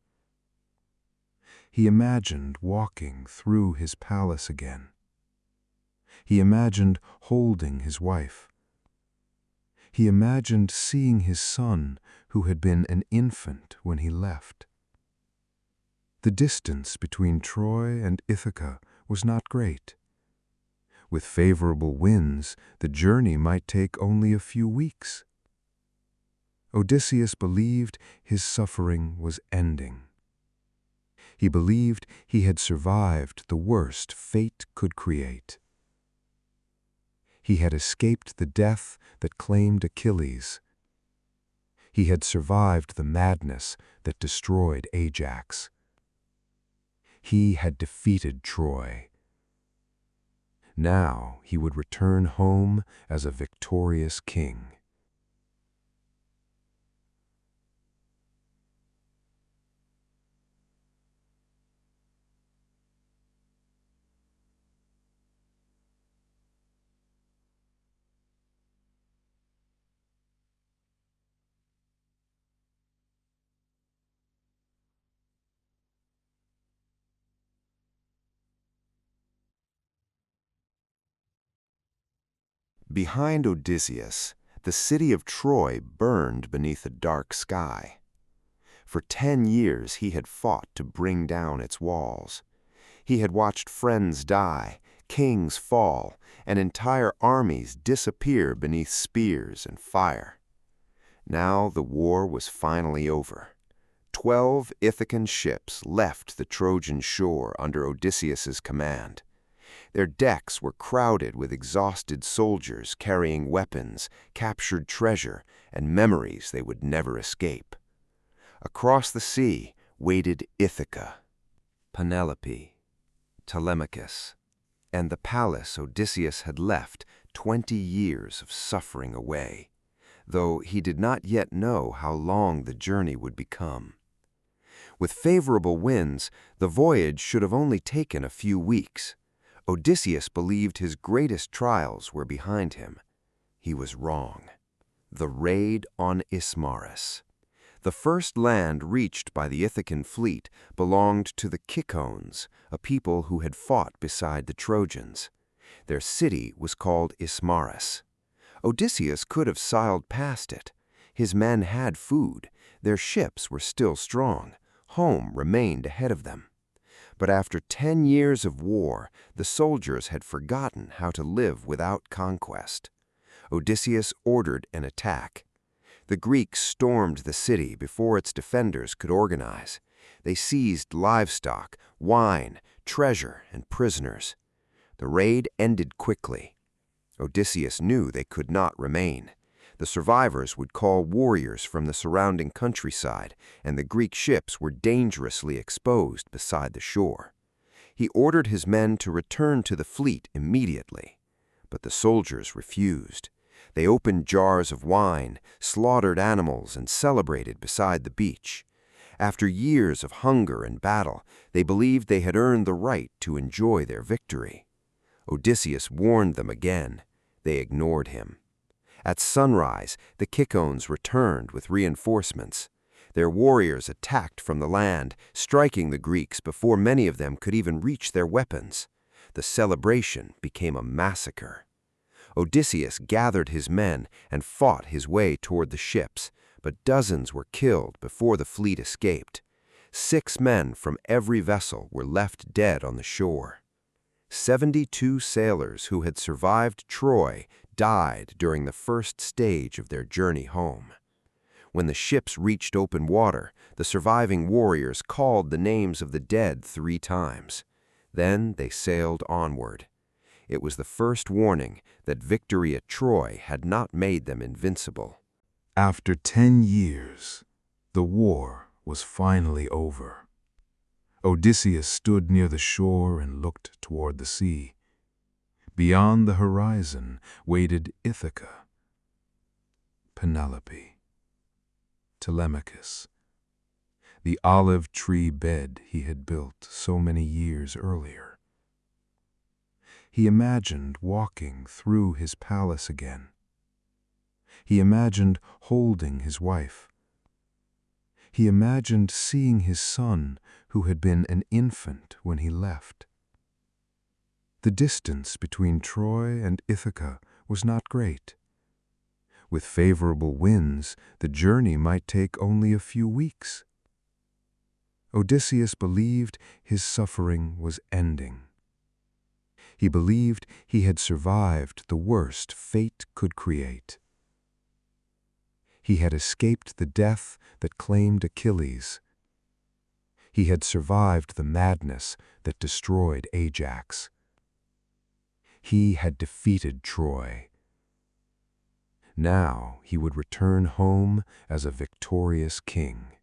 Speaker 2: He imagined walking through his palace again. He imagined holding his wife. He imagined seeing his son, who had been an infant when he left. The distance between Troy and Ithaca was not great. With favorable winds, the journey might take only a few weeks. Odysseus believed his suffering was ending. He believed he had survived the worst fate could create. He had escaped the death that claimed Achilles. He had survived the madness that destroyed Ajax. He had defeated Troy. Now he would return home as a victorious king.
Speaker 1: Behind Odysseus, the city of Troy burned beneath a dark sky. For 10 years he had fought to bring down its walls. He had watched friends die, kings fall, and entire armies disappear beneath spears and fire. Now the war was finally over. 12 Ithacan ships left the Trojan shore under Odysseus's command. Their decks were crowded with exhausted soldiers carrying weapons, captured treasure, and memories they would never escape. Across the sea waited Ithaca, Penelope, Telemachus, and the palace Odysseus had left 20 years of suffering away, though he did not yet know how long the journey would become. With favorable winds, the voyage should have only taken a few weeks. Odysseus believed his greatest trials were behind him. He was wrong. The raid on Ismarus. The first land reached by the Ithacan fleet belonged to the Cicons, a people who had fought beside the Trojans. Their city was called Ismarus. Odysseus could have sailed past it. His men had food. Their ships were still strong. Home remained ahead of them. But after 10 years of war, the soldiers had forgotten how to live without conquest. Odysseus ordered an attack. The Greeks stormed the city before its defenders could organize. They seized livestock, wine, treasure, and prisoners. The raid ended quickly. Odysseus knew they could not remain. The survivors would call warriors from the surrounding countryside, and the Greek ships were dangerously exposed beside the shore. He ordered his men to return to the fleet immediately, but the soldiers refused. They opened jars of wine, slaughtered animals, and celebrated beside the beach. After years of hunger and battle, they believed they had earned the right to enjoy their victory. Odysseus warned them again. They ignored him. At sunrise, the Cicons returned with reinforcements. Their warriors attacked from the land, striking the Greeks before many of them could even reach their weapons. The celebration became a massacre. Odysseus gathered his men and fought his way toward the ships, but dozens were killed before the fleet escaped. 6 men from every vessel were left dead on the shore. 72 sailors who had survived Troy died during the first stage of their journey home. When the ships reached open water, the surviving warriors called the names of the dead 3 times. Then they sailed onward. It was the first warning that victory at Troy had not made them invincible.
Speaker 2: After 10 years, the war was finally over. Odysseus stood near the shore and looked toward the sea. Beyond the horizon waited Ithaca, Penelope, Telemachus, the olive tree bed he had built so many years earlier. He imagined walking through his palace again. He imagined holding his wife. He imagined seeing his son, who had been an infant when he left. The distance between Troy and Ithaca was not great. With favorable winds, the journey might take only a few weeks. Odysseus believed his suffering was ending. He believed he had survived the worst fate could create. He had escaped the death that claimed Achilles. He had survived the madness that destroyed Ajax. He had defeated Troy. Now he would return home as a victorious king.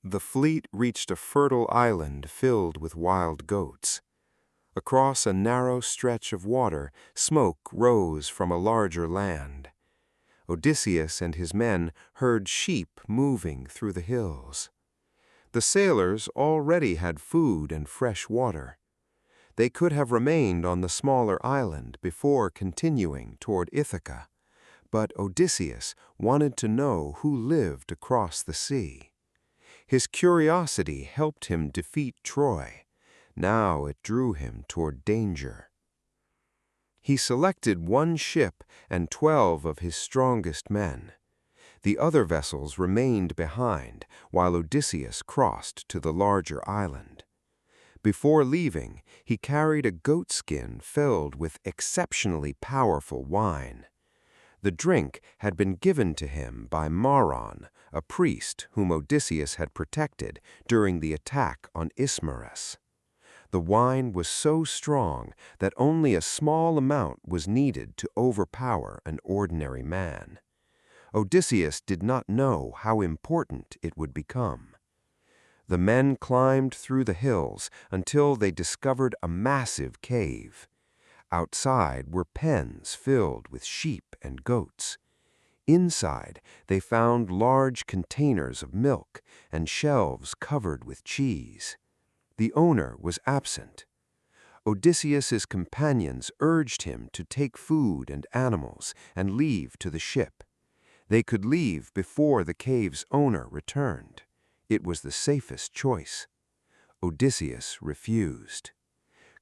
Speaker 1: The fleet reached a fertile island filled with wild goats. Across a narrow stretch of water, smoke rose from a larger land. Odysseus and his men heard sheep moving through the hills. The sailors already had food and fresh water. They could have remained on the smaller island before continuing toward Ithaca, but Odysseus wanted to know who lived across the sea. His curiosity helped him defeat Troy. Now it drew him toward danger. He selected one ship and 12 of his strongest men. The other vessels remained behind while Odysseus crossed to the larger island. Before leaving, he carried a goatskin filled with exceptionally powerful wine. The drink had been given to him by Maron, a priest whom Odysseus had protected during the attack on Ismarus. The wine was so strong that only a small amount was needed to overpower an ordinary man. Odysseus did not know how important it would become. The men climbed through the hills until they discovered a massive cave. Outside were pens filled with sheep and goats. Inside, they found large containers of milk and shelves covered with cheese. The owner was absent. Odysseus's companions urged him to take food and animals and leave to the ship. They could leave before the cave's owner returned. It was the safest choice. Odysseus refused.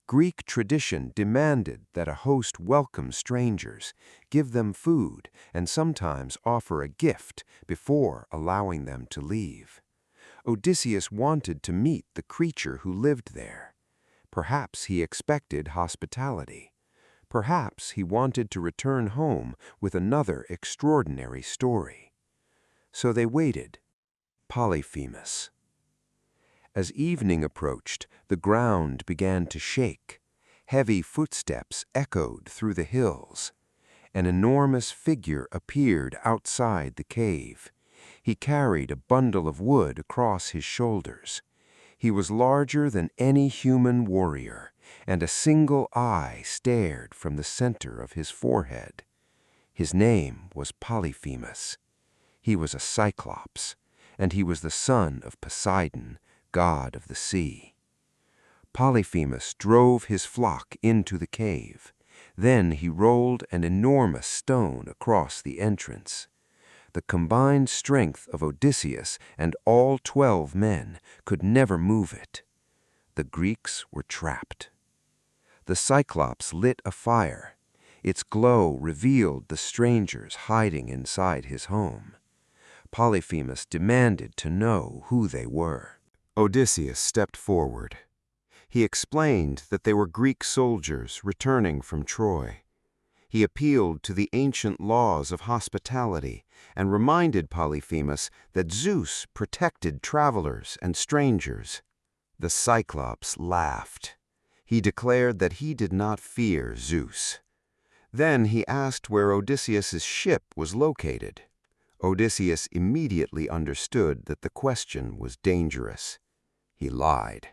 Speaker 1: Greek tradition demanded that a host welcome strangers, give them food, and sometimes offer a gift before allowing them to leave. Odysseus wanted to meet the creature who lived there. Perhaps he expected hospitality. Perhaps he wanted to return home with another extraordinary story. So they waited. Polyphemus. As evening approached, the ground began to shake. Heavy footsteps echoed through the hills. An enormous figure appeared outside the cave. He carried a bundle of wood across his shoulders. He was larger than any human warrior, and a single eye stared from the center of his forehead. His name was Polyphemus. He was a Cyclops, and he was the son of Poseidon, god of the sea. Polyphemus drove his flock into the cave. Then he rolled an enormous stone across the entrance. The combined strength of Odysseus and all 12 men could never move it. The Greeks were trapped. The Cyclops lit a fire. Its glow revealed the strangers hiding inside his home. Polyphemus demanded to know who they were. Odysseus stepped forward. He explained that they were Greek soldiers returning from Troy. He appealed to the ancient laws of hospitality and reminded Polyphemus that Zeus protected travelers and strangers. The Cyclops laughed.
Speaker 2: He declared that he did not fear Zeus. Then he asked where Odysseus's ship was located. Odysseus immediately understood that the question was dangerous. He lied.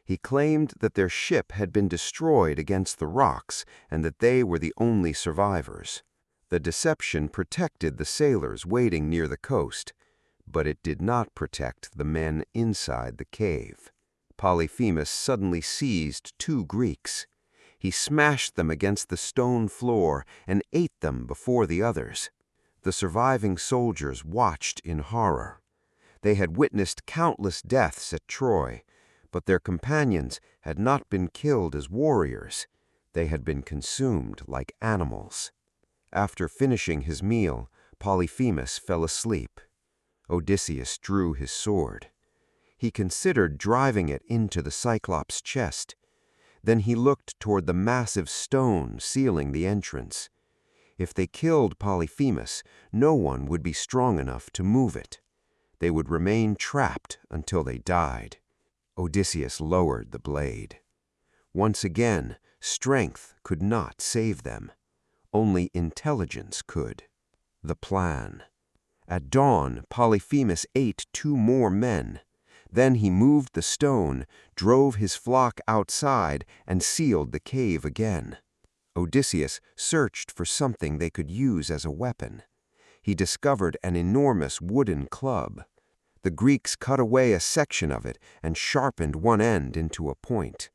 Speaker 2: He claimed that their ship had been destroyed against the rocks and that they were the only survivors. The deception protected the sailors waiting near the coast, but it did not protect the men inside the cave. Polyphemus suddenly seized 2 Greeks. He smashed them against the stone floor and ate them before the others. The surviving soldiers watched in horror. They had witnessed countless deaths at Troy, but their companions had not been killed as warriors. They had been consumed like animals. After finishing his meal, Polyphemus fell asleep. Odysseus drew his sword. He considered driving it into the Cyclops' chest. Then he looked toward the massive stone sealing the entrance. If they killed Polyphemus, no one would be strong enough to move it. They would remain trapped until they died. Odysseus lowered the blade. Once again, strength could not save them. Only intelligence could. The plan. At dawn, Polyphemus ate 2 more men. Then he moved the stone, drove his flock outside, and sealed the cave again. Odysseus searched for something they could use as a weapon. He discovered an enormous wooden club. The Greeks cut away a section of it and sharpened one end into a point.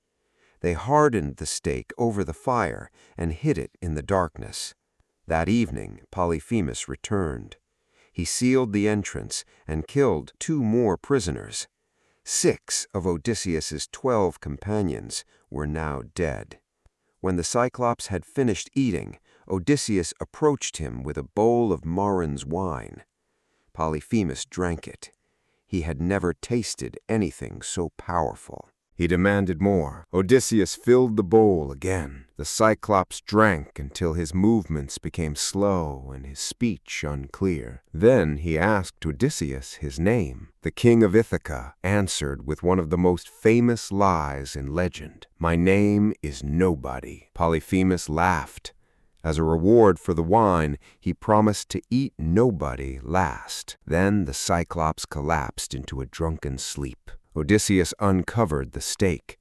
Speaker 2: They hardened the stake over the fire and hid it in the darkness. That evening, Polyphemus returned. He sealed the entrance and killed 2 more prisoners. 6 of Odysseus's 12 companions were now dead. When the Cyclops had finished eating, Odysseus approached him with a bowl of Marin's wine. Polyphemus drank it. He had never tasted anything so powerful.
Speaker 1: He demanded more. Odysseus filled the bowl again. The Cyclops drank until his movements became slow and his speech unclear. Then he asked Odysseus his name. The king of Ithaca answered with one of the most famous lies in legend. "My name is Nobody." Polyphemus laughed. As a reward for the wine, he promised to eat Nobody last. Then the Cyclops collapsed into a drunken sleep. Odysseus uncovered the stake.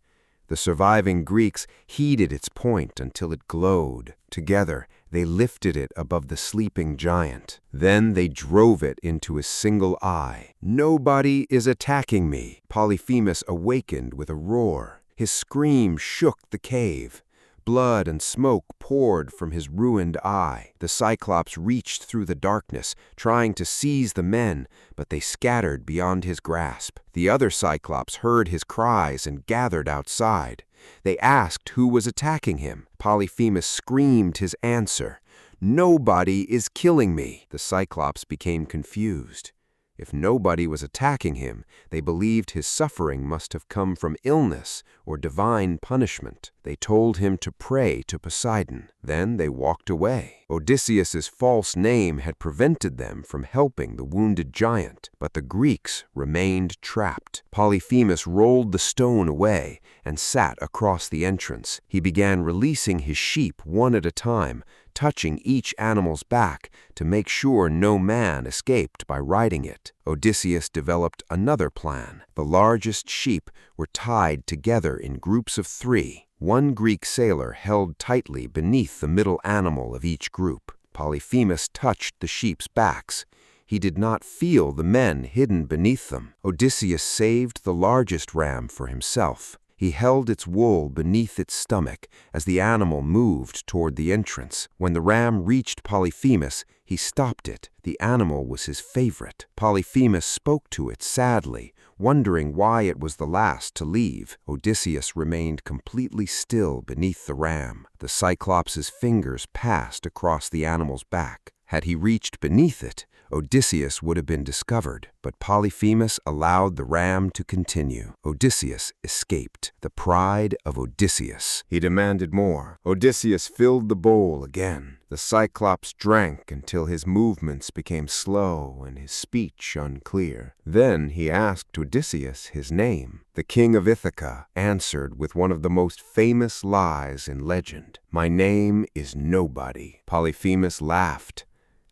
Speaker 1: The surviving Greeks heated its point until it glowed. Together, they lifted it above the sleeping giant. Then they drove it into his single eye. "Nobody is attacking me." Polyphemus awakened with a roar. His scream shook the cave. Blood and smoke poured from his ruined eye. The Cyclops reached through the darkness, trying to seize the men, but they scattered beyond his grasp. The other Cyclops heard his cries and gathered outside. They asked who was attacking him. Polyphemus screamed his answer, "Nobody is killing me." The Cyclops became confused. If nobody was attacking him, they believed his suffering must have come from illness or divine punishment. They told him to pray to Poseidon. Then they walked away. Odysseus's false name had prevented them from helping the wounded giant, but the Greeks remained trapped. Polyphemus rolled the stone away and sat across the entrance. He began releasing his sheep one at a time, touching each animal's back to make sure no man escaped by riding it. Odysseus developed another plan. The largest sheep were tied together in groups of 3. One Greek sailor held tightly beneath the middle animal of each group. Polyphemus touched the sheep's backs. He did not feel the men hidden beneath them. Odysseus saved the largest ram for himself. He held its wool beneath its stomach as the animal moved toward the entrance. When the ram reached Polyphemus, he stopped it. The animal was his favorite. Polyphemus spoke to it sadly, wondering why it was the last to leave. Odysseus remained completely still beneath the ram. The Cyclops' fingers passed across the animal's back. Had he reached beneath it,
Speaker 2: Odysseus would have been discovered, but Polyphemus allowed the ram to continue. Odysseus escaped. The pride of Odysseus.
Speaker 1: He demanded more. Odysseus filled the bowl again. The Cyclops drank until his movements became slow and his speech unclear. Then he asked Odysseus his name. The king of Ithaca answered with one of the most famous lies in legend. "My name is Nobody." Polyphemus laughed.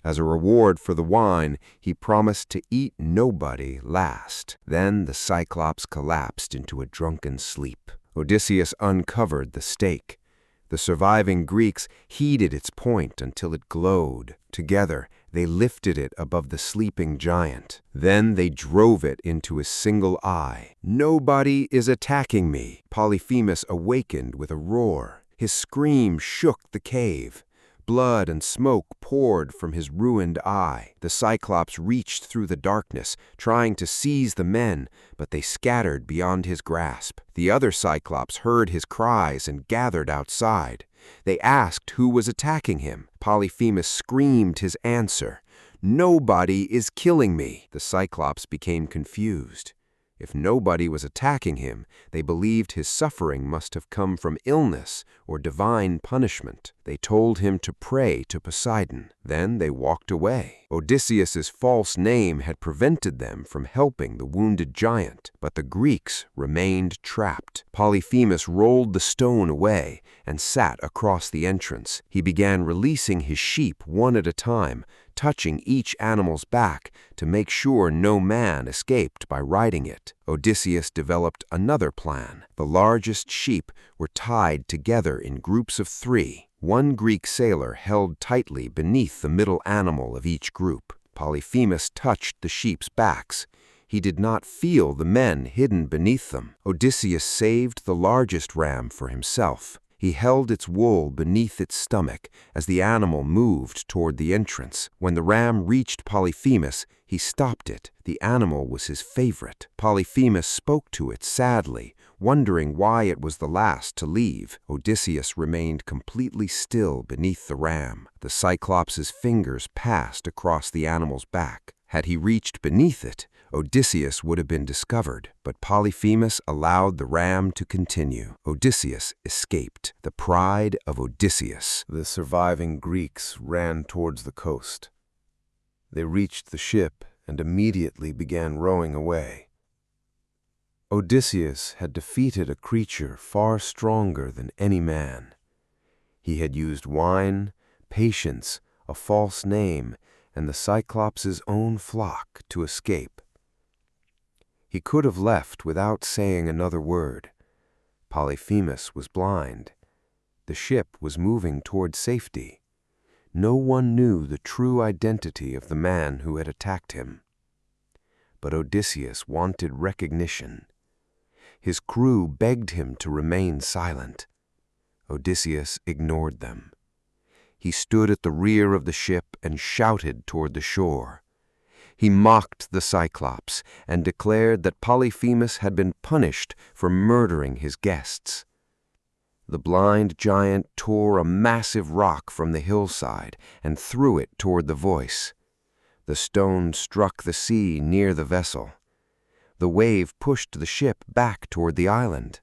Speaker 1: As a reward for the wine, he promised to eat Nobody last. Then the Cyclops collapsed into a drunken sleep. Odysseus uncovered the stake. The surviving Greeks heated its point until it glowed. Together, they lifted it above the sleeping giant. Then they drove it into his single eye. "Nobody is attacking me." Polyphemus awakened with a roar. His scream shook the cave. Blood and smoke poured from his ruined eye. The Cyclops reached through the darkness, trying to seize the men, but they scattered beyond his grasp. The other Cyclops heard his cries and gathered outside. They asked who was attacking him. Polyphemus screamed his answer, "Nobody is killing me." The Cyclops became confused. If nobody was attacking him, they believed his suffering must have come from illness or divine punishment. They told him to pray to Poseidon. Then they walked away. Odysseus's false name had prevented them from helping the wounded giant, but the Greeks remained trapped. Polyphemus rolled the stone away and sat across the entrance. He began releasing his sheep one at a time, touching each animal's back to make sure no man escaped by riding it. Odysseus developed another plan. The largest sheep were tied together in groups of 3. One Greek sailor held tightly beneath the middle animal of each group. Polyphemus touched the sheep's backs. He did not feel the men hidden beneath them. Odysseus saved the largest ram for himself. He held its wool beneath its stomach as the animal moved toward the entrance. When the ram reached Polyphemus, he stopped it. The animal was his favorite. Polyphemus spoke to it sadly, wondering why it was the last to leave. Odysseus remained completely still beneath the ram. The Cyclops' fingers passed across the animal's back. Had he reached beneath it, Odysseus would have been discovered, but Polyphemus allowed the ram to continue. Odysseus escaped. The pride of Odysseus. The surviving Greeks ran towards the coast. They reached the ship and immediately began rowing away. Odysseus had defeated a creature far stronger than any man. He had used wine, patience, a false name, and the Cyclops' own flock to escape. He could have left without saying another word. Polyphemus was blind. The ship was moving toward safety. No one knew the true identity of the man who had attacked him. But Odysseus wanted recognition. His crew begged him to remain silent. Odysseus ignored them. He stood at the rear of the ship and shouted toward the shore. He mocked the Cyclops and declared that Polyphemus had been punished for murdering his guests. The blind giant tore a massive rock from the hillside and threw it toward the voice. The stone struck the sea near the vessel. The wave pushed the ship back toward the island.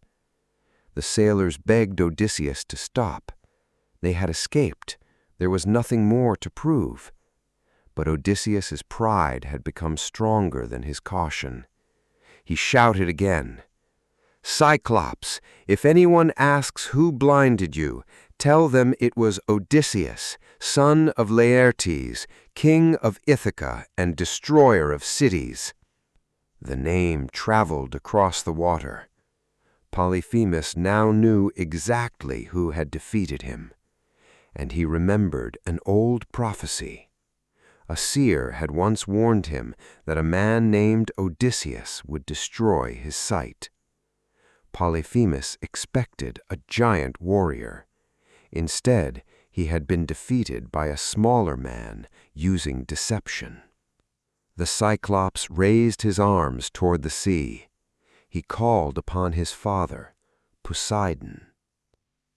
Speaker 1: The sailors begged Odysseus to stop. They had escaped. There was nothing more to prove. But Odysseus's pride had become stronger than his caution. He shouted again, "Cyclops, if anyone asks who blinded you, tell them it was Odysseus, son of Laertes, king of Ithaca and destroyer of cities." The name traveled across the water. Polyphemus now knew exactly who had defeated him, and he remembered an old prophecy. A seer had once warned him that a man named Odysseus would destroy his sight. Polyphemus expected a giant warrior. Instead, he had been defeated by a smaller man using deception. The Cyclops raised his arms toward the sea. He called upon his father, Poseidon.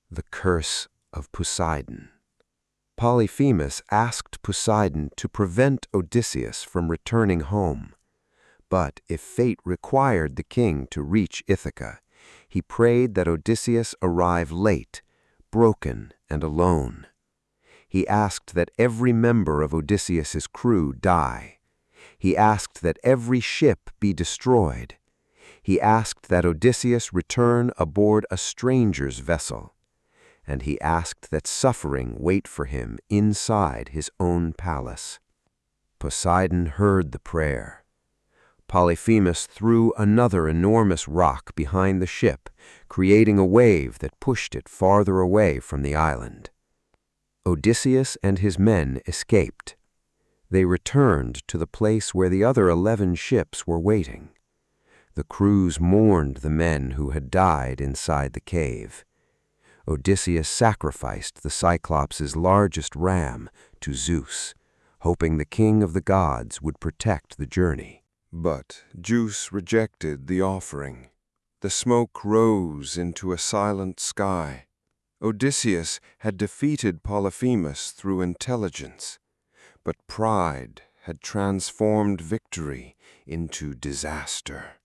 Speaker 1: The curse of Poseidon. Polyphemus asked Poseidon to prevent Odysseus from returning home. But if fate required the king to reach Ithaca, he prayed that Odysseus arrive late, broken and alone. He asked that every member of Odysseus's crew die. He asked that every ship be destroyed. He asked that Odysseus return aboard a stranger's vessel. And he asked that suffering wait for him inside his own palace. Poseidon heard the prayer. Polyphemus threw another enormous rock behind the ship, creating a wave that pushed it farther away from the island. Odysseus and his men escaped. They returned to the place where the other 11 ships were waiting. The crews mourned the men who had died inside the cave. Odysseus sacrificed the Cyclops' largest ram to Zeus, hoping the king of the gods would protect the journey. But Zeus rejected the offering. The smoke rose into a silent sky. Odysseus had defeated Polyphemus through intelligence, but pride had transformed victory into disaster.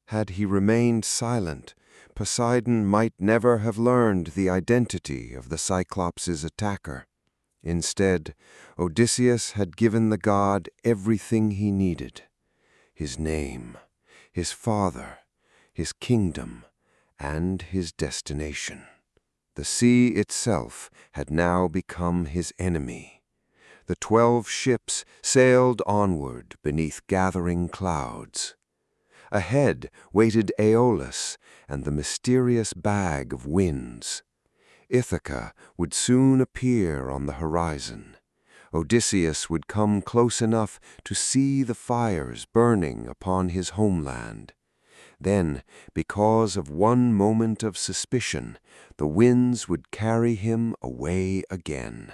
Speaker 1: Had he remained silent, Poseidon might never have learned the identity of the Cyclops' attacker. Instead, Odysseus had given the god everything he needed: his name, his father, his kingdom, and his destination. The sea itself had now become his enemy. The 12 ships sailed onward beneath gathering clouds. Ahead waited Aeolus and the mysterious bag of winds. Ithaca would soon appear on the horizon. Odysseus would come close enough to see the fires burning upon his homeland. Then, because of one moment of suspicion, the winds would carry him away again.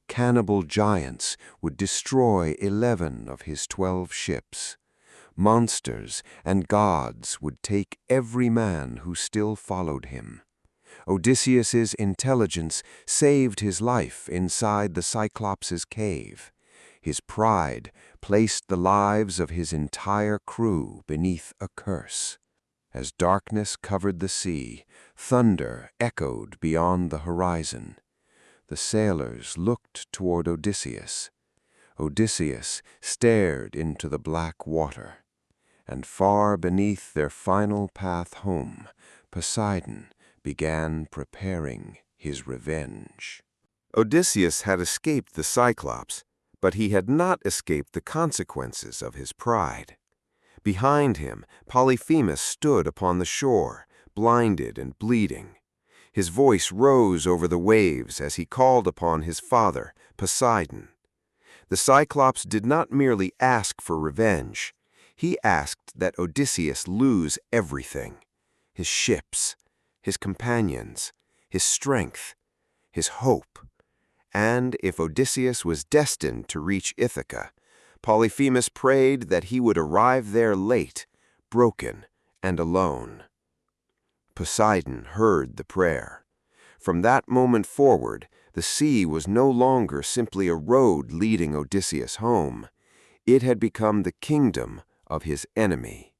Speaker 1: Cannibal giants would destroy 11 of his 12 ships. Monsters and gods would take every man who still followed him. Odysseus's intelligence saved his life inside the Cyclops' cave. His pride placed the lives of his entire crew beneath a curse. As darkness covered the sea, thunder echoed beyond the horizon. The sailors looked toward Odysseus. Odysseus stared into the black water. And far beneath their final path home, Poseidon began preparing his revenge. Odysseus had escaped the Cyclops, but he had not escaped the consequences of his pride. Behind him, Polyphemus stood upon the shore, blinded and bleeding. His voice rose over the waves as he called upon his father, Poseidon. The Cyclops did not merely ask for revenge. He asked that Odysseus lose everything: his ships, his companions, his strength, his hope. And if Odysseus was destined to reach Ithaca, Polyphemus prayed that he would arrive there late, broken, and alone. Poseidon heard the prayer. From that moment forward, the sea was no longer simply a road leading Odysseus home. It had become the kingdom of his enemy.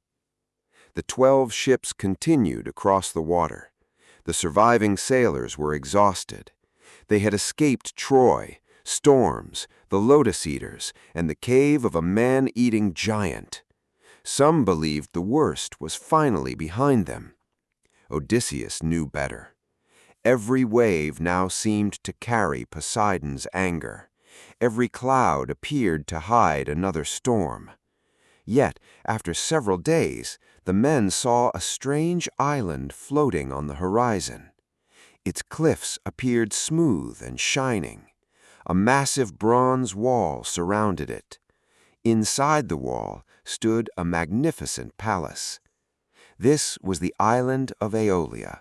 Speaker 1: The 12 ships continued across the water. The surviving sailors were exhausted. They had escaped Troy, storms, the Lotus-Eaters, and the cave of a man-eating giant. Some believed the worst was finally behind them. Odysseus knew better. Every wave now seemed to carry Poseidon's anger. Every cloud appeared to hide another storm. Yet, after several days, the men saw a strange island floating on the horizon. Its cliffs appeared smooth and shining. A massive bronze wall surrounded it. Inside the wall stood a magnificent palace. This was the island of Aeolia,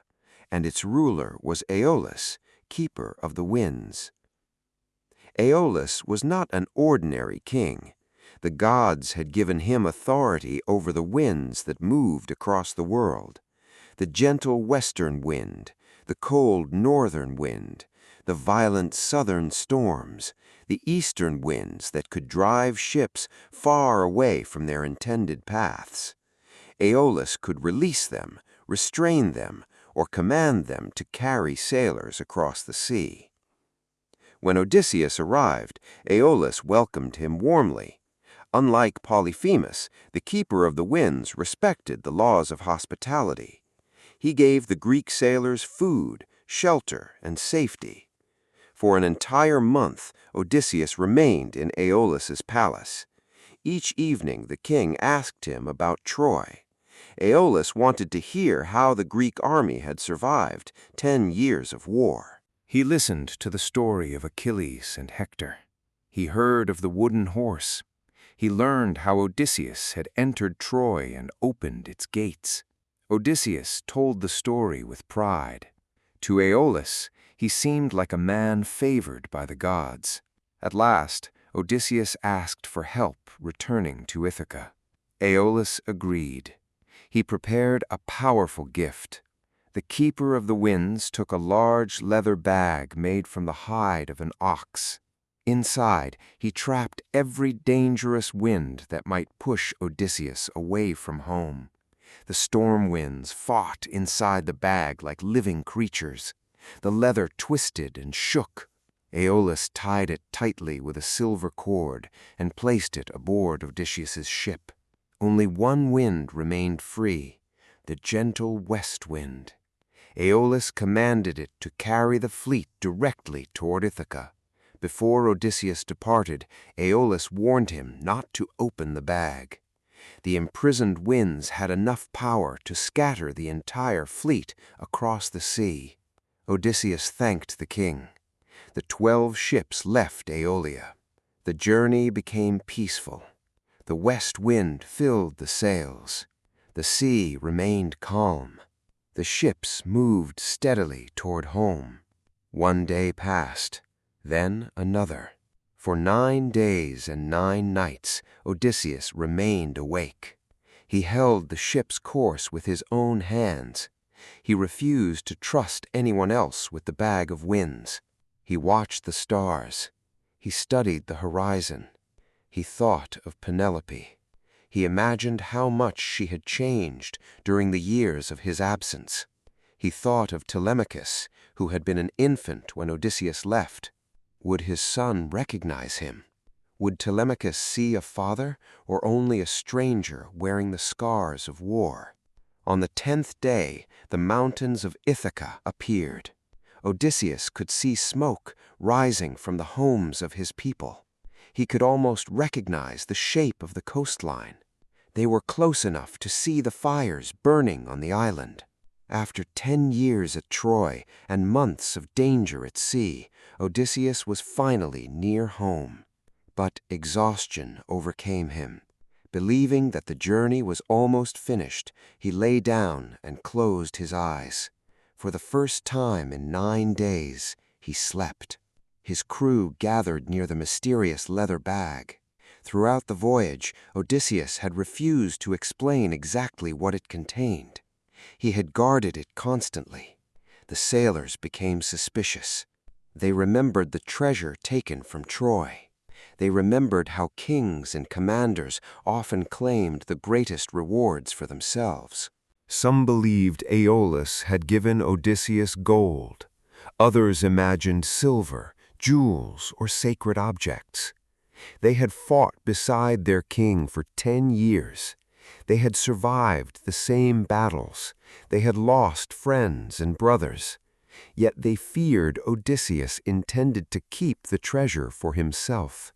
Speaker 1: and its ruler was Aeolus, keeper of the winds. Aeolus was not an ordinary king. The gods had given him authority over the winds that moved across the world: the gentle western wind, the cold northern wind,
Speaker 2: the violent southern storms, the eastern winds that could drive ships far away from their intended paths. Aeolus could release them, restrain them, or command them to carry sailors across the sea. When Odysseus arrived, Aeolus welcomed him warmly. Unlike Polyphemus, the keeper of the winds respected the laws of hospitality. He gave the Greek sailors food, shelter, and safety. For an entire month, Odysseus remained in Aeolus's palace. Each evening the king asked him about Troy. Aeolus wanted to hear how the Greek army had survived 10 years of war.
Speaker 1: He listened to the story of Achilles and Hector. He heard of the wooden horse. He learned how Odysseus had entered Troy and opened its gates. Odysseus told the story with pride. To Aeolus, he seemed like a man favored by the gods. At last, Odysseus asked for help returning to Ithaca. Aeolus agreed. He prepared a powerful gift. The keeper of the winds took a large leather bag made from the hide of an ox. Inside, he trapped every dangerous wind that might push Odysseus away from home. The storm winds fought inside the bag like living creatures. The leather twisted and shook. Aeolus tied it tightly with a silver cord and placed it aboard Odysseus's ship. Only one wind remained free, the gentle west wind. Aeolus commanded it to carry the fleet directly toward Ithaca. Before Odysseus departed, Aeolus warned him not to open the bag. The imprisoned winds had enough power to scatter the entire fleet across the sea. Odysseus thanked the king. The 12 ships left Aeolia. The journey became peaceful. The west wind filled the sails. The sea remained calm. The ships moved steadily toward home. One day passed, then another. For 9 days and 9 nights, Odysseus remained awake. He held the ship's course with his own hands. He refused to trust anyone else with the bag of winds. He watched the stars. He studied the horizon. He thought of Penelope. He imagined how much she had changed during the years of his absence. He thought of Telemachus, who had been an infant when Odysseus left. Would his son recognize him? Would Telemachus see a father or only a stranger wearing the scars of war? On the 10th day, the mountains of Ithaca appeared. Odysseus could see smoke rising from the homes of his people. He could almost recognize the shape of the coastline. They were close enough to see the fires burning on the island. After 10 years at Troy and months of danger at sea, Odysseus was finally near home. But exhaustion overcame him. Believing that the journey was almost finished, he lay down and closed his eyes. For the first time in 9 days, he slept. His crew gathered near the mysterious leather bag. Throughout the voyage, Odysseus had refused to explain exactly what it contained. He had guarded it constantly. The sailors became suspicious. They remembered the treasure taken from Troy. They remembered how kings and commanders often claimed the greatest rewards for themselves. Some believed Aeolus had given Odysseus gold. Others imagined silver, jewels, or sacred objects. They had fought beside their king for 10 years. They had survived the same battles. They had lost friends and brothers. Yet they feared Odysseus intended to keep the treasure for himself.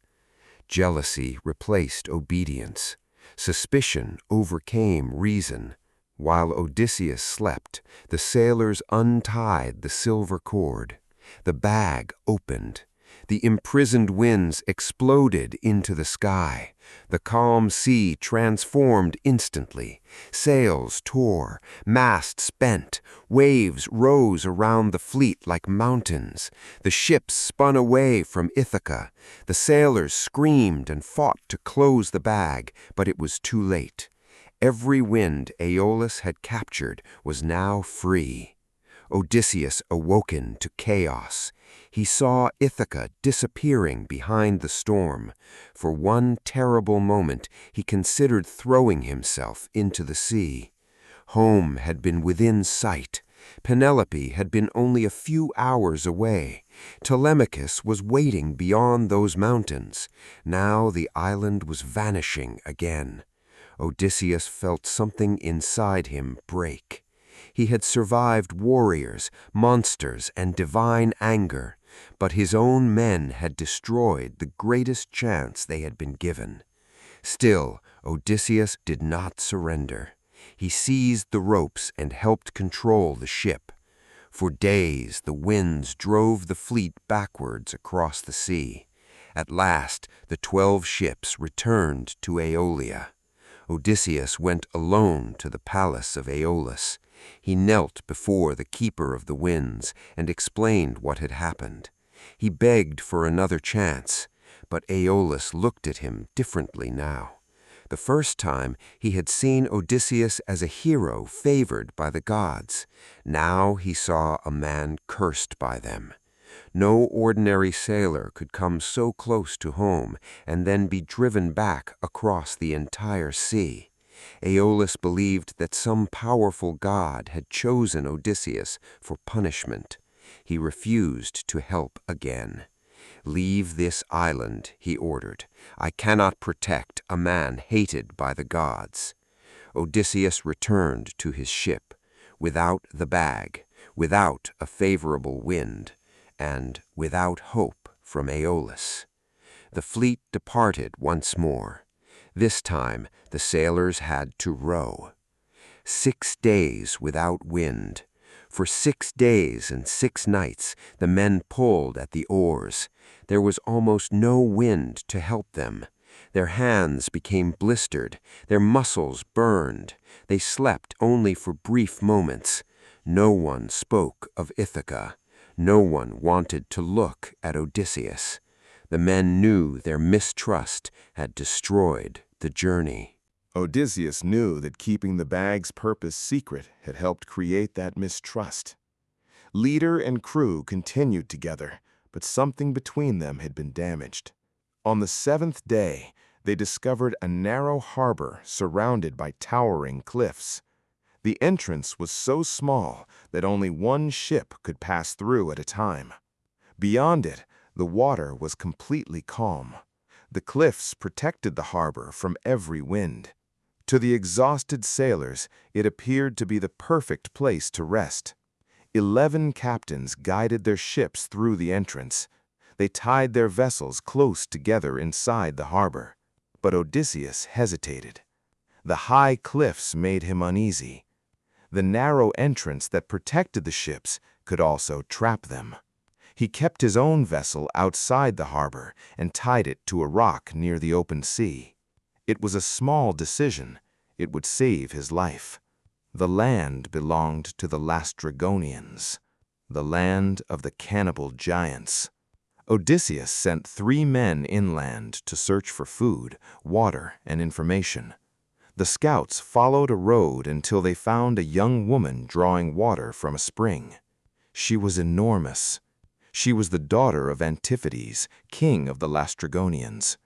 Speaker 1: Jealousy replaced obedience. Suspicion overcame reason. While Odysseus slept, the sailors untied the silver cord. The bag opened. The imprisoned winds exploded into the sky. The calm sea transformed instantly. Sails tore, masts bent, waves rose around the fleet like mountains. The ships spun away from Ithaca. The sailors screamed and fought to close the bag, but it was too late. Every wind Aeolus had captured was now free.
Speaker 2: Odysseus awoken to chaos. He saw Ithaca disappearing behind the storm. For one terrible moment, he considered throwing himself into the sea. Home had been within sight. Penelope had been only a few hours away. Telemachus was waiting beyond those mountains. Now the island was vanishing again. Odysseus felt something inside him break. He had survived warriors, monsters, and divine anger, but his own men had destroyed the greatest chance they had been given. Still, Odysseus did not surrender. He seized the ropes and helped control the ship. For days, the winds drove the fleet backwards across the sea. At last, the 12 ships returned to Aeolia. Odysseus went alone to the palace of Aeolus. He knelt before the keeper of the winds and explained what had happened. He begged for another chance, but Aeolus looked at him differently now. The first time, he had seen Odysseus as a hero favored by the gods. Now he saw a man cursed by them. No ordinary sailor could come so close to home and then be driven back across the entire sea. Aeolus believed that some powerful god had chosen Odysseus for punishment. He refused to help again. "Leave this island," he ordered. "I cannot protect a man hated by the gods." Odysseus returned to his ship, without the bag, without a favorable wind, and without hope from Aeolus. The fleet departed once more. This time, the sailors had to row. 6 days without wind. For 6 days and 6 nights, the men pulled at the oars. There was almost no wind to help them. Their hands became blistered. Their muscles burned. They slept only for brief moments. No one spoke of Ithaca. No one wanted to look at Odysseus. The men knew their mistrust had destroyed the journey.
Speaker 3: Odysseus knew that keeping the bag's purpose secret had helped create that mistrust. Leader and crew continued together, but something between them had been damaged. On the 7th day, they discovered a narrow harbor surrounded by towering cliffs. The entrance was so small that only one ship could pass through at a time. Beyond it, the water was completely calm. The cliffs protected the harbor from every wind. To the exhausted sailors, it appeared to be the perfect place to rest. 11 captains guided their ships through the entrance. They tied their vessels close together inside the harbor. But Odysseus hesitated. The high cliffs made him uneasy. The narrow entrance that protected the ships could also trap them. He kept his own vessel outside the harbor and tied it to a rock near the open sea. It was a small decision. It would save his life. The land belonged to the Laestrygonians, the land of the cannibal giants. Odysseus sent 3 men inland to search for food, water, and information. The scouts followed a road until they found a young woman drawing water from a spring. She was enormous. She was the daughter of Antiphates, king of the Laestrygonians.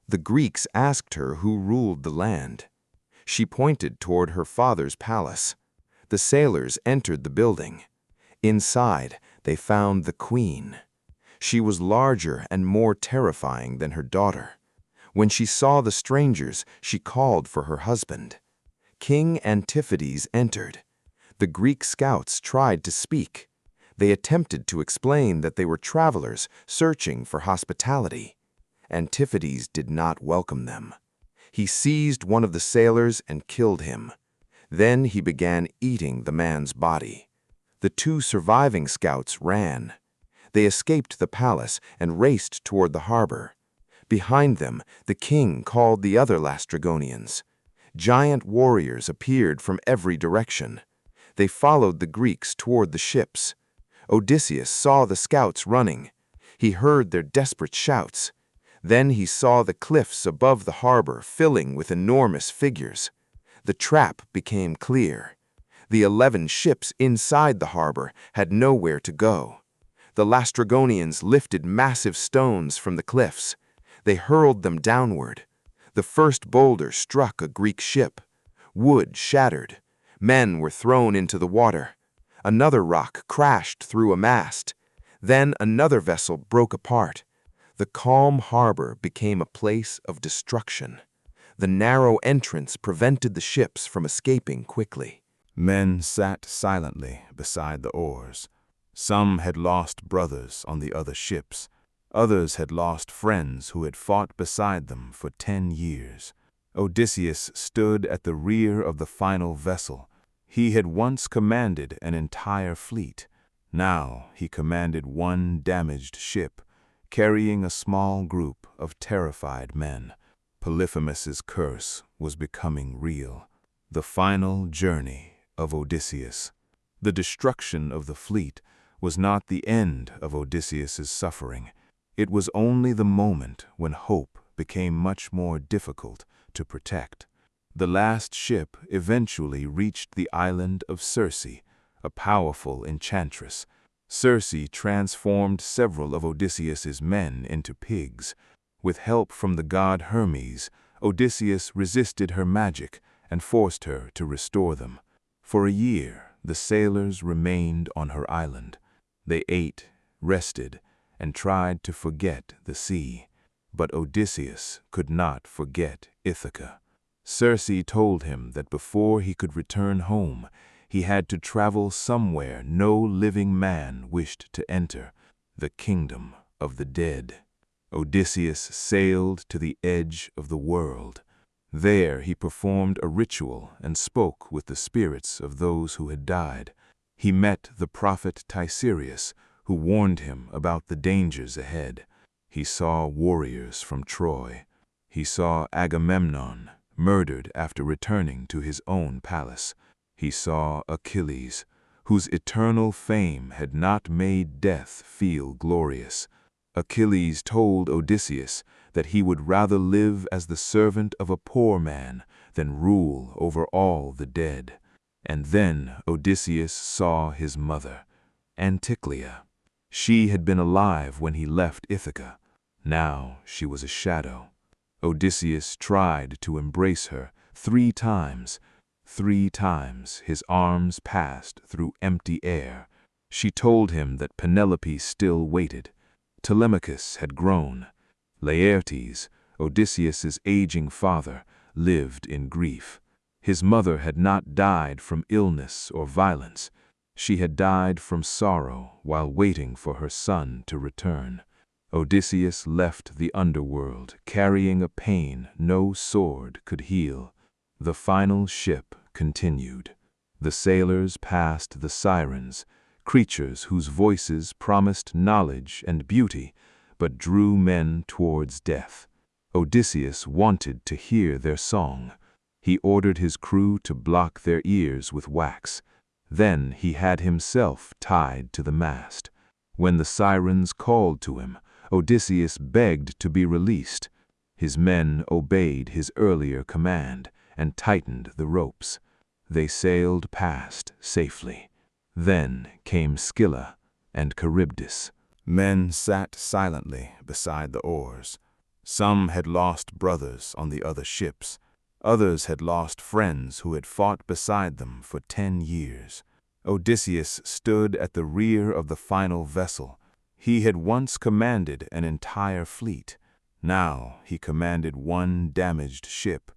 Speaker 3: The Greeks asked her who ruled the land. She pointed toward her father's palace. The sailors entered the building. Inside, they found the queen. She was larger and more terrifying than her daughter. When she saw the strangers, she called for her husband. King Antiphates entered. The Greek scouts tried to speak. They attempted to explain that they were travelers searching for hospitality. Antiphates did not welcome them. He seized one of the sailors and killed him. Then he began eating the man's body. The 2 surviving scouts ran. They escaped the palace and raced toward the harbor. Behind them, the king called the other Laestrygonians. Giant warriors appeared from every direction. They followed the Greeks toward the ships. Odysseus saw the scouts running. He heard their desperate shouts. Then he saw the cliffs above the harbor filling with enormous figures. The trap became clear.
Speaker 4: The 11 ships inside the harbor had nowhere to go. The Laestrygonians lifted massive stones from the cliffs. They hurled them downward. The first boulder struck a Greek ship. Wood shattered. Men were thrown into the water. Another rock crashed through a mast. Then another vessel broke apart. The calm harbor became a place of destruction. The narrow entrance prevented the ships from escaping quickly.
Speaker 2: Men sat silently beside the oars. Some had lost brothers on the other ships. Others had lost friends who had fought beside them for 10 years. Odysseus stood at the rear of the final vessel. He had once commanded an entire fleet. Now he commanded one damaged ship, carrying a small group of terrified men. Polyphemus's curse was becoming real. The final journey of Odysseus. The destruction of the fleet was not the end of Odysseus's suffering. It was only the moment when hope became much more difficult to protect. The last ship eventually reached the island of Circe, a powerful enchantress. Circe transformed several of Odysseus's men into pigs. With help from the god Hermes, Odysseus resisted her magic and forced her to restore them. For a year, the sailors remained on her island. They ate, rested, and tried to forget the sea. But Odysseus could not forget Ithaca. Circe told him that before he could return home, he had to travel somewhere no living man wished to enter, the kingdom of the dead. Odysseus sailed to the edge of the world. There he performed a ritual and spoke with the spirits of those who had died. He met the prophet Tiresias, who warned him about the dangers ahead. He saw warriors from Troy. He saw Agamemnon, murdered after returning to his own palace. He saw Achilles, whose eternal fame had not made death feel glorious. Achilles told Odysseus that he would rather live as the servant of a poor man than rule over all the dead. And then Odysseus saw his mother, Anticlea. She had been alive when he left Ithaca. Now she was a shadow. Odysseus tried to embrace her 3 times. 3 times his arms passed through empty air. She told him that Penelope still waited. Telemachus had grown. Laertes, Odysseus's aging father, lived in grief. His mother had not died from illness or violence. She had died from sorrow while waiting for her son to return. Odysseus left the underworld, carrying a pain no sword could heal. The final ship continued. The sailors passed the Sirens, creatures whose voices promised knowledge and beauty, but drew men towards death. Odysseus wanted to hear their song. He ordered his crew to block their ears with wax. Then he had himself tied to the mast. When the Sirens called to him, Odysseus begged to be released. His men obeyed his earlier command and tightened the ropes. They sailed past safely. Then came Scylla and Charybdis. Men sat silently beside the oars. Some had lost brothers on the other ships. Others had lost friends who had fought beside them for 10 years. Odysseus stood at the rear of the final vessel. He had once commanded an entire fleet. Now he commanded one damaged ship,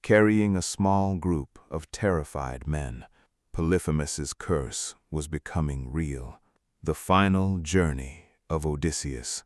Speaker 2: carrying a small group of terrified men. Polyphemus's curse was becoming real. The final journey of Odysseus.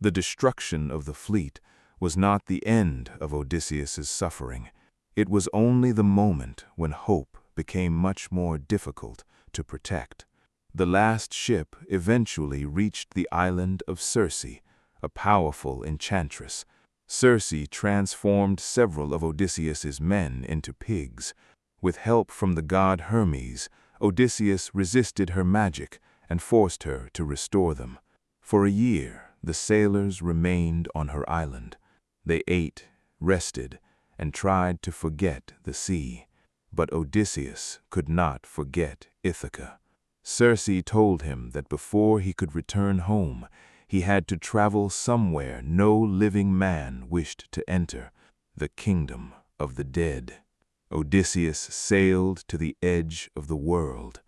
Speaker 2: The destruction of the fleet was not the end of Odysseus's suffering. It was only the moment when hope became much more difficult to protect. The last ship eventually reached the island of Circe, a powerful enchantress. Circe transformed several of Odysseus's men into pigs. With help from the god Hermes, Odysseus resisted her magic and forced her to restore them. For a year, the sailors remained on her island. They ate, rested, and tried to forget the sea.
Speaker 3: But Odysseus could not forget Ithaca. Circe told him that before he could return home, he had to travel somewhere no living man wished to enter, the kingdom of the dead. Odysseus sailed to the edge of the world.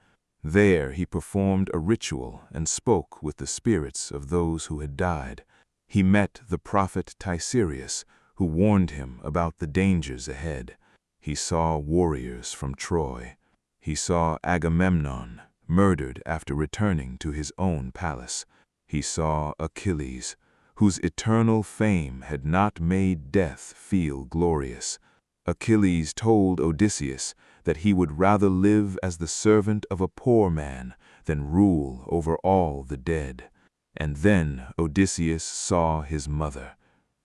Speaker 3: There he performed a ritual and spoke with the spirits of those who had died. He met the prophet Tiresias, who warned him about the dangers ahead. He saw warriors from Troy. He saw Agamemnon, murdered after returning to his own palace. He saw Achilles, whose eternal fame had not made death feel glorious. Achilles told Odysseus that he would rather live as the servant of a poor man than rule over all the dead. And then Odysseus saw his mother,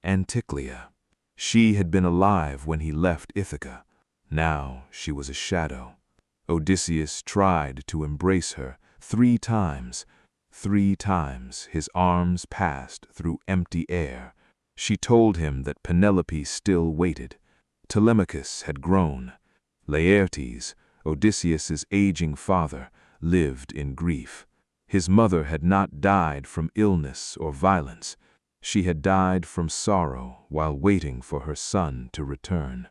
Speaker 3: Anticlea. She had been alive when he left Ithaca. Now she was a shadow. Odysseus tried to embrace her 3 times. 3 times his arms passed through empty air. She told him that Penelope still waited. Telemachus had grown. Laertes, Odysseus's aging father, lived in grief. His mother had not died from illness or violence. She had died from sorrow while waiting for her son to return.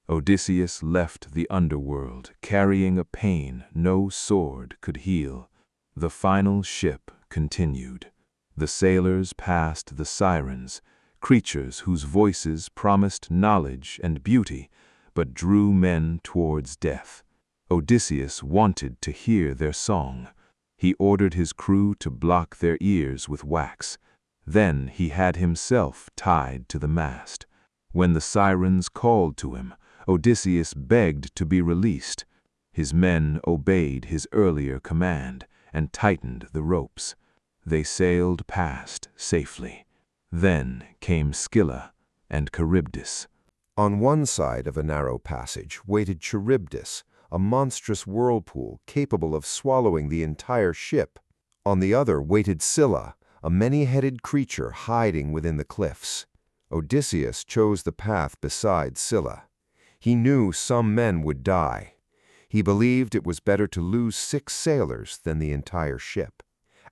Speaker 3: Odysseus left the underworld, carrying a pain no sword could heal. The final ship continued. The sailors passed the Sirens, creatures whose voices promised knowledge and beauty, but drew men towards death. Odysseus wanted to hear their song. He ordered his crew to block their ears with wax. Then he had himself tied to the mast. When the Sirens called to him, Odysseus begged to be released. His men obeyed his earlier command and tightened the ropes. They sailed past safely. Then came Scylla and Charybdis.
Speaker 1: On one side of a narrow passage waited Charybdis, a monstrous whirlpool capable of swallowing the entire ship. On the other waited Scylla, a many-headed creature hiding within the cliffs. Odysseus chose the path beside Scylla. He knew some men would die. He believed it was better to lose 6 sailors than the entire ship.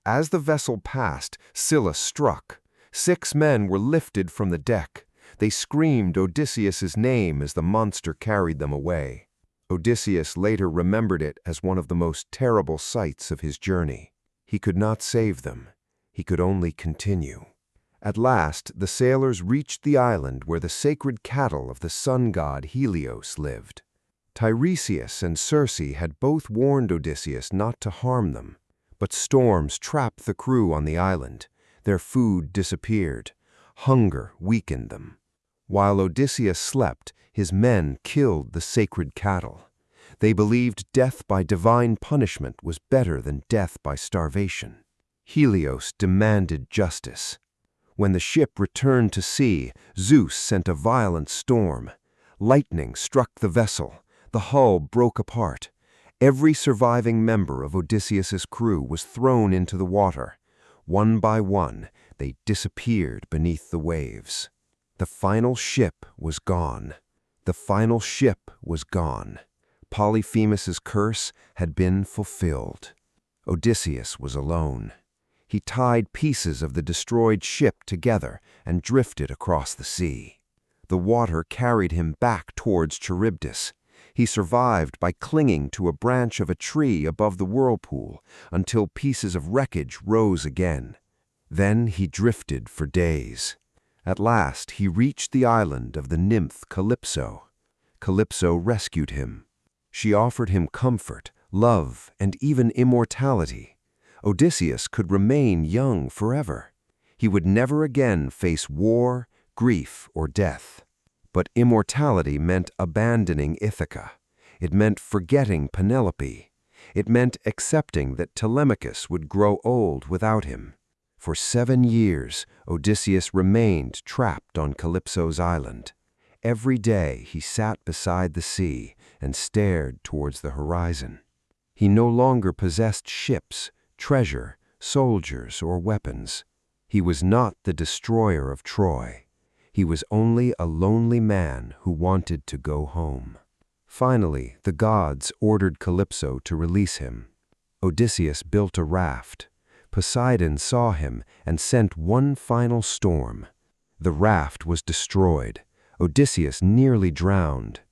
Speaker 1: As the vessel passed, Scylla struck. 6 men were lifted from the deck. They screamed Odysseus's name as the monster carried them away. Odysseus later remembered it as one of the most terrible sights of his journey. He could not save them. He could only continue. At last, the sailors reached the island where the sacred cattle of the sun god Helios lived. Tiresias and Circe had both warned Odysseus not to harm them, but storms trapped the crew on the island. Their food disappeared. Hunger weakened them. While Odysseus slept, his men killed the sacred cattle. They believed death by divine punishment was better than death by starvation. Helios demanded justice. When the ship returned to sea, Zeus sent a violent storm. Lightning struck the vessel. The hull broke apart. Every surviving member of Odysseus's crew was thrown into the water. One by one, they disappeared beneath the waves. The final ship was gone. The final ship was gone. Polyphemus's curse had been fulfilled. Odysseus was alone. He tied pieces of the destroyed ship together and drifted across the sea. The water carried him back towards Charybdis. He survived by clinging to a branch of a tree above the whirlpool until pieces of wreckage rose again. Then he drifted for days. At last he reached the island of the nymph Calypso. Calypso rescued him. She offered him comfort, love, and even immortality. Odysseus could remain young forever. He would never again face war, grief, or death. But immortality meant abandoning Ithaca. It meant forgetting Penelope. It meant accepting that Telemachus would grow old without him. For 7 years, Odysseus remained trapped on Calypso's island. Every day he sat beside the sea and stared towards the horizon. He no longer possessed ships, treasure, soldiers, or weapons. He was not the destroyer of Troy. He was only a lonely man who wanted to go home.
Speaker 2: Finally, the gods ordered Calypso to release him. Odysseus built a raft. Poseidon saw him and sent one final storm. The raft was destroyed. Odysseus nearly drowned.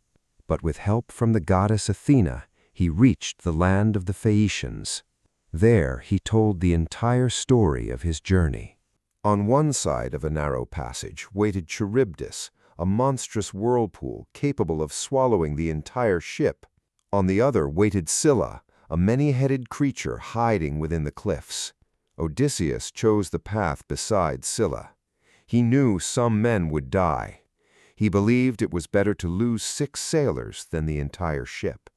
Speaker 2: But with help from the goddess Athena, he reached the land of the Phaeacians. There he told the entire story of his journey.
Speaker 1: On one side of a narrow passage waited Charybdis, a monstrous whirlpool capable of swallowing the entire ship. On the other waited Scylla, a many-headed creature hiding within the cliffs. Odysseus chose the path beside Scylla. He knew some men would die. He believed it was better to lose 6 sailors than the entire ship.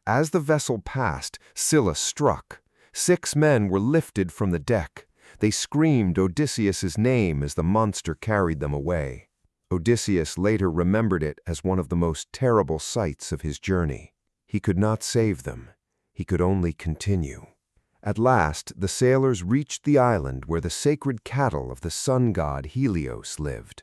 Speaker 1: As the vessel passed, Scylla struck. 6 men were lifted from the deck. They screamed Odysseus's name as the monster carried them away. Odysseus later remembered it as one of the most terrible sights of his journey. He could not save them. He could only continue. At last, the sailors reached the island where the sacred cattle of the sun god Helios lived.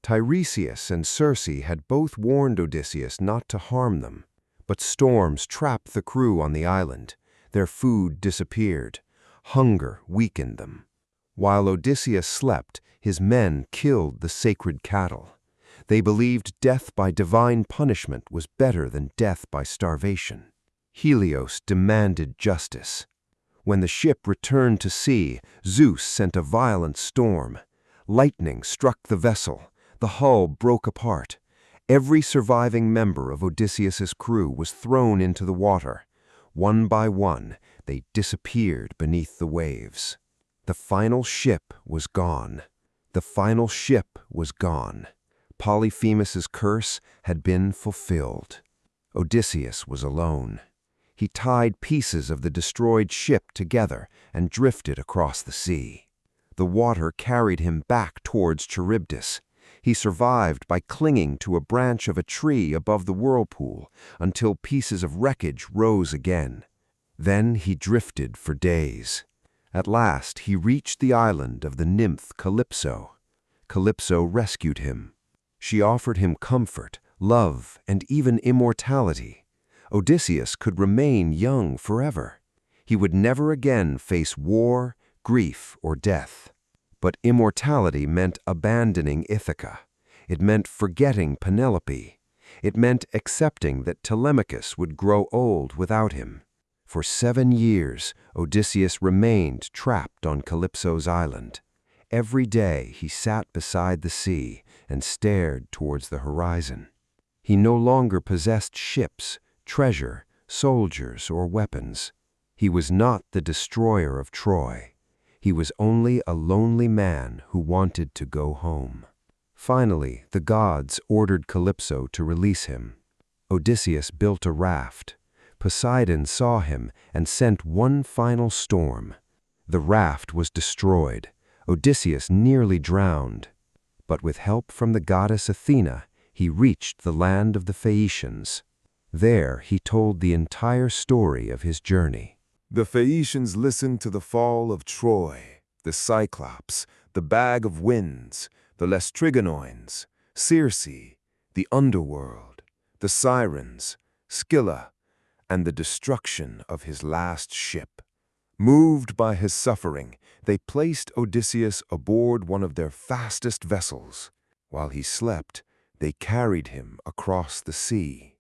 Speaker 1: Tiresias and Circe had both warned Odysseus not to harm them, but storms trapped the crew on the island. Their food disappeared. Hunger weakened them. While Odysseus slept, his men killed the sacred cattle. They believed death by divine punishment was better than death by starvation. Helios demanded justice. When the ship returned to sea, Zeus sent a violent storm. Lightning struck the vessel. The hull broke apart. Every surviving member of Odysseus's crew was thrown into the water. One by one, they disappeared beneath the waves. The final ship was gone. The final ship was gone. Polyphemus's curse had been fulfilled. Odysseus was alone. He tied pieces of the destroyed ship together and drifted across the sea. The water carried him back towards Charybdis. He survived by clinging to a branch of a tree above the whirlpool until pieces of wreckage rose again. Then he drifted for days. At last he reached the island of the nymph Calypso. Calypso rescued him. She offered him comfort, love, and even immortality. Odysseus could remain young forever. He would never again face war, grief, or death. But immortality meant abandoning Ithaca. It meant forgetting Penelope. It meant accepting that Telemachus would grow old without him. For 7 years, Odysseus remained trapped on Calypso's island. Every day he sat beside the sea and stared towards the horizon. He no longer possessed ships, treasure, soldiers, or weapons. He was not the destroyer of Troy. He was only a lonely man who wanted to go home. Finally, the gods ordered Calypso to release him. Odysseus built a raft. Poseidon saw him and sent one final storm. The raft was destroyed. Odysseus nearly drowned. But with help from the goddess Athena, he reached the land of the Phaeacians. There he told the entire story of his journey.
Speaker 3: The Phaeacians listened to the fall of Troy, the Cyclops, the Bag of Winds, the Laestrygonians, Circe, the Underworld, the Sirens, Scylla, and the destruction of his last ship. Moved by his suffering, they placed Odysseus aboard one of their fastest vessels. While he slept, they carried him across the sea.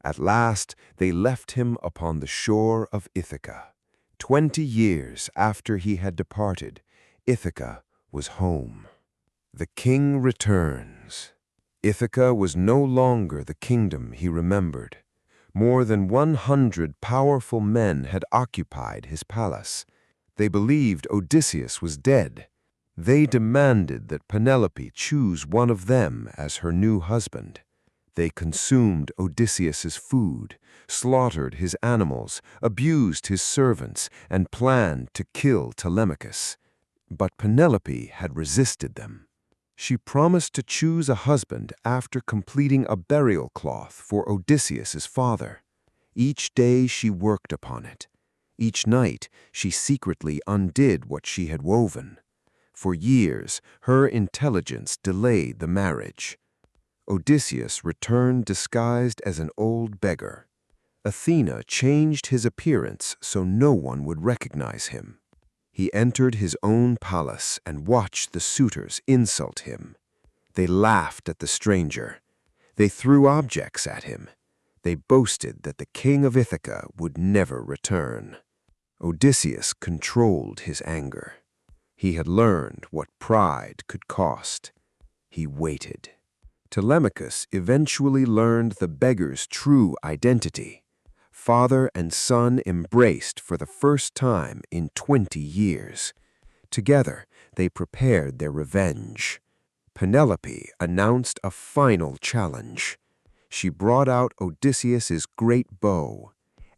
Speaker 3: At last, they left him upon the shore of Ithaca. 20 years after he had departed, Ithaca was home. The king returns. Ithaca was no longer the kingdom he remembered. More than 100 powerful men had occupied his palace. They believed Odysseus was dead. They demanded that Penelope choose one of them as her new husband. They consumed Odysseus's food, slaughtered his animals, abused his servants, and planned to kill Telemachus. But Penelope had resisted them. She promised to choose a husband after completing a burial cloth for Odysseus's father. Each day she worked upon it. Each night she secretly undid what she had woven. For years, her intelligence delayed the marriage.
Speaker 2: Odysseus returned disguised as an old beggar. Athena changed his appearance so no one would recognize him. He entered his own palace and watched the suitors insult him. They laughed at the stranger. They threw objects at him. They boasted that the king of Ithaca would never return. Odysseus controlled his anger. He had learned what pride could cost. He waited. Telemachus eventually learned the beggar's true identity. Father and son embraced for the first time in 20 years. Together, they prepared their revenge. Penelope announced a final challenge. She brought out Odysseus's great bow.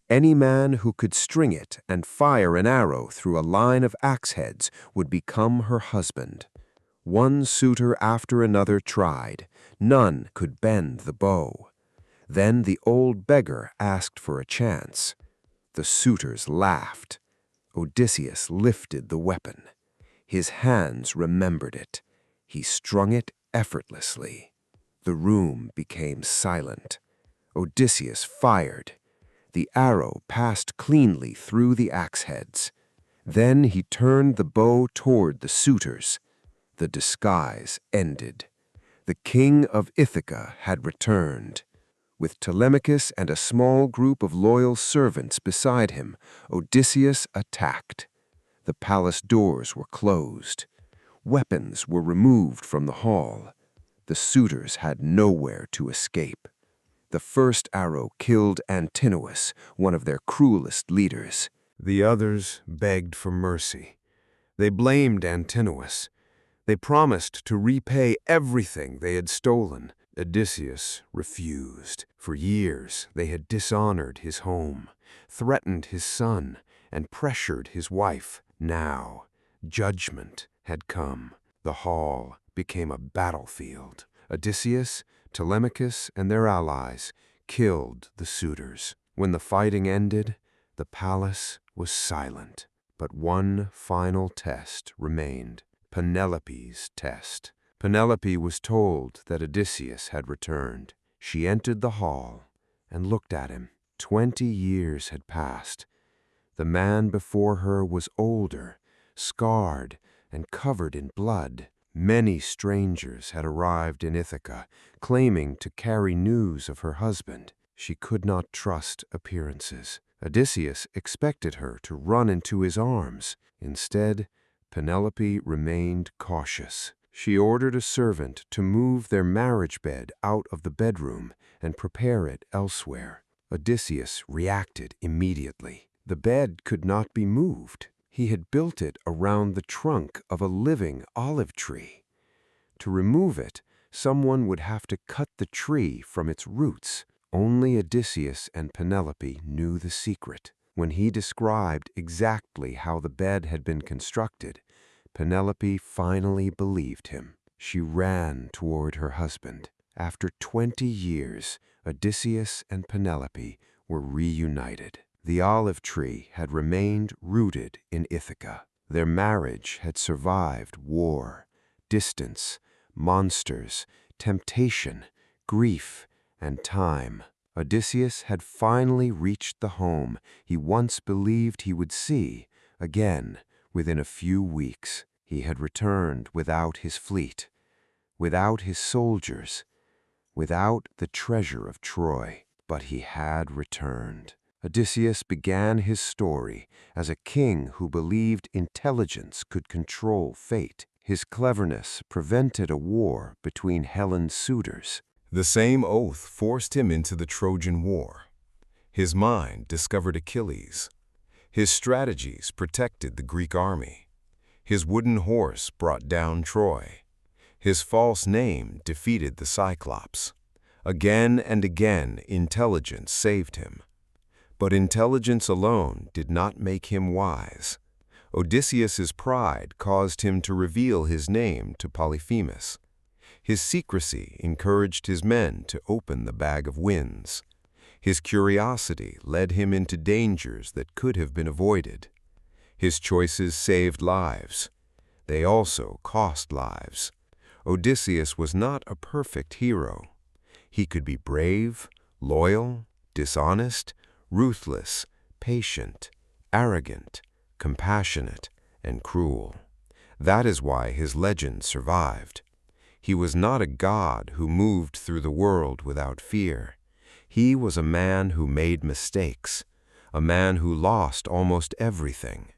Speaker 2: Any man who could string it and fire an arrow through a line of axe heads would become her husband. One suitor after another tried. None could bend the bow. Then the old beggar asked for a chance. The suitors laughed. Odysseus lifted the weapon. His hands remembered it. He strung it effortlessly. The room became silent. Odysseus fired. The arrow passed cleanly through the axe heads. Then he turned the bow toward the suitors. The disguise ended. The king of Ithaca had returned. With Telemachus and a small group of loyal servants beside him, Odysseus attacked. The palace doors were closed. Weapons were removed from the hall. The suitors had nowhere to escape. The first arrow killed Antinous, one of their cruelest leaders.
Speaker 1: The others begged for mercy. They blamed Antinous. They promised to repay everything they had stolen. Odysseus refused. For years they had dishonored his home, threatened his son, and pressured his wife. Now, judgment had come. The hall became a battlefield. Odysseus, Telemachus, and their allies killed the suitors. When the fighting ended, the palace was silent. But one final test remained. Penelope's test. Penelope was told that Odysseus had returned. She entered the hall and looked at him. 20 years had passed. The man before her was older, scarred, and covered in blood. Many strangers had arrived in Ithaca, claiming to carry news of her husband. She could not trust appearances. Odysseus expected her to run into his arms. Instead, Penelope remained cautious. She ordered a servant to move their marriage bed out of the bedroom and prepare it elsewhere. Odysseus reacted immediately. The bed could not be moved. He had built it around the trunk of a living olive tree. To remove it, someone would have to cut the tree from its roots. Only Odysseus and Penelope knew the secret. When he described exactly how the bed had been constructed, Penelope finally believed him. She ran toward her husband. After 20 years, Odysseus and Penelope were reunited. The olive tree had remained rooted in Ithaca. Their marriage had survived war, distance, monsters, temptation, grief, and time. Odysseus had finally reached the home he once believed he would see again within a few weeks. He had returned without his fleet, without his soldiers, without the treasure of Troy. But he had returned. Odysseus began his story as a king who believed intelligence could control fate. His cleverness prevented a war between Helen's suitors.
Speaker 3: The same oath forced him into the Trojan War. His mind discovered Achilles. His strategies protected the Greek army. His wooden horse brought down Troy. His false name defeated the Cyclops. Again and again, intelligence saved him. But intelligence alone did not make him wise. Odysseus's pride caused him to reveal his name to Polyphemus. His secrecy encouraged his men to open the bag of winds. His curiosity led him into dangers that could have been avoided. His choices saved lives. They also cost lives. Odysseus was not a perfect hero.
Speaker 1: He could be brave, loyal, dishonest, ruthless, patient, arrogant, compassionate, and cruel. That is why his legend survived. He was not a god who moved through the world without fear. He was a man who made mistakes, a man who lost almost everything,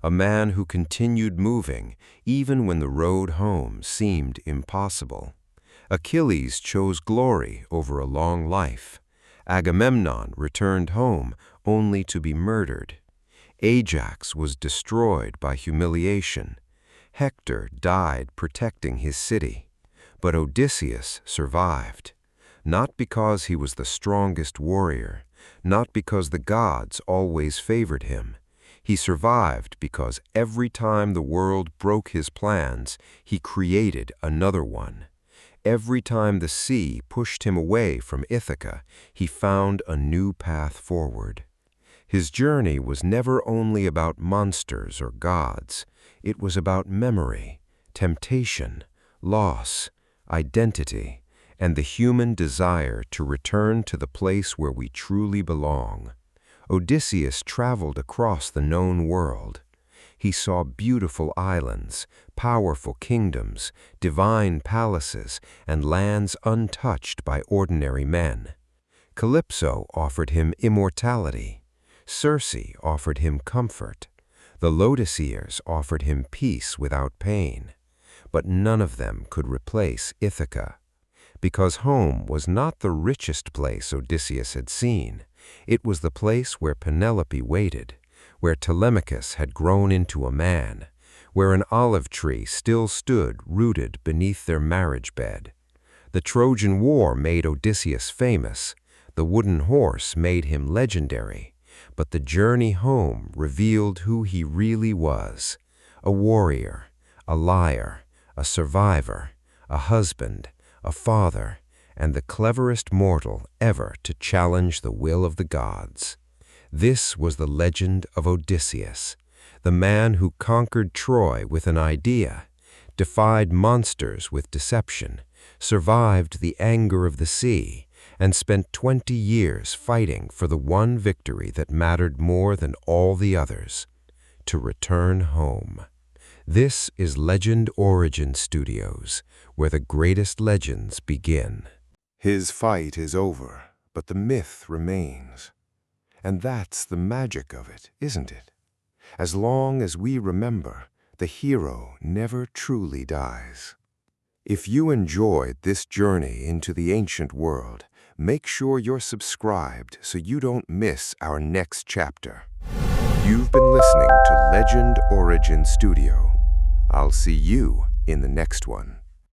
Speaker 1: a man who continued moving even when the road home seemed impossible. Achilles chose glory over a long life. Agamemnon returned home only to be murdered. Ajax was destroyed by humiliation. Hector died protecting his city. But Odysseus survived, not because he was the strongest warrior, not because the gods always favored him. He survived because every time the world broke his plans, he created another one. Every time the sea pushed him away from Ithaca, he found a new path forward. His journey was never only about monsters or gods. It was about memory, temptation, loss, identity, and the human desire to return to the place where we truly belong. Odysseus traveled across the known world. He saw beautiful islands, powerful kingdoms, divine palaces, and lands untouched by ordinary men. Calypso offered him immortality. Circe offered him comfort. The Lotus-Eaters offered him peace without pain. But none of them could replace Ithaca. Because home was not the richest place Odysseus had seen. It was the place where Penelope waited, where Telemachus had grown into a man, where an olive tree still stood rooted beneath their marriage bed. The Trojan War made Odysseus famous. The wooden horse made him legendary. But the journey home revealed who he really was: a warrior, a liar, a survivor, a husband, a father, and the cleverest mortal ever to challenge the will of the gods. This was the legend of Odysseus, the man who conquered Troy with an idea, defied monsters with deception, survived the anger of the sea, and spent 20 years fighting for the one victory that mattered more than all the others: to return home. This is Legend Origin Studios, where the greatest legends begin.
Speaker 2: His fight is over, but the myth remains. And that's the magic of it, isn't it? As long as we remember, the hero never truly dies. If you enjoyed this journey into the ancient world, make sure you're subscribed so you don't miss our next chapter. You've been listening to Legend Origin Studio. I'll see you in the next one.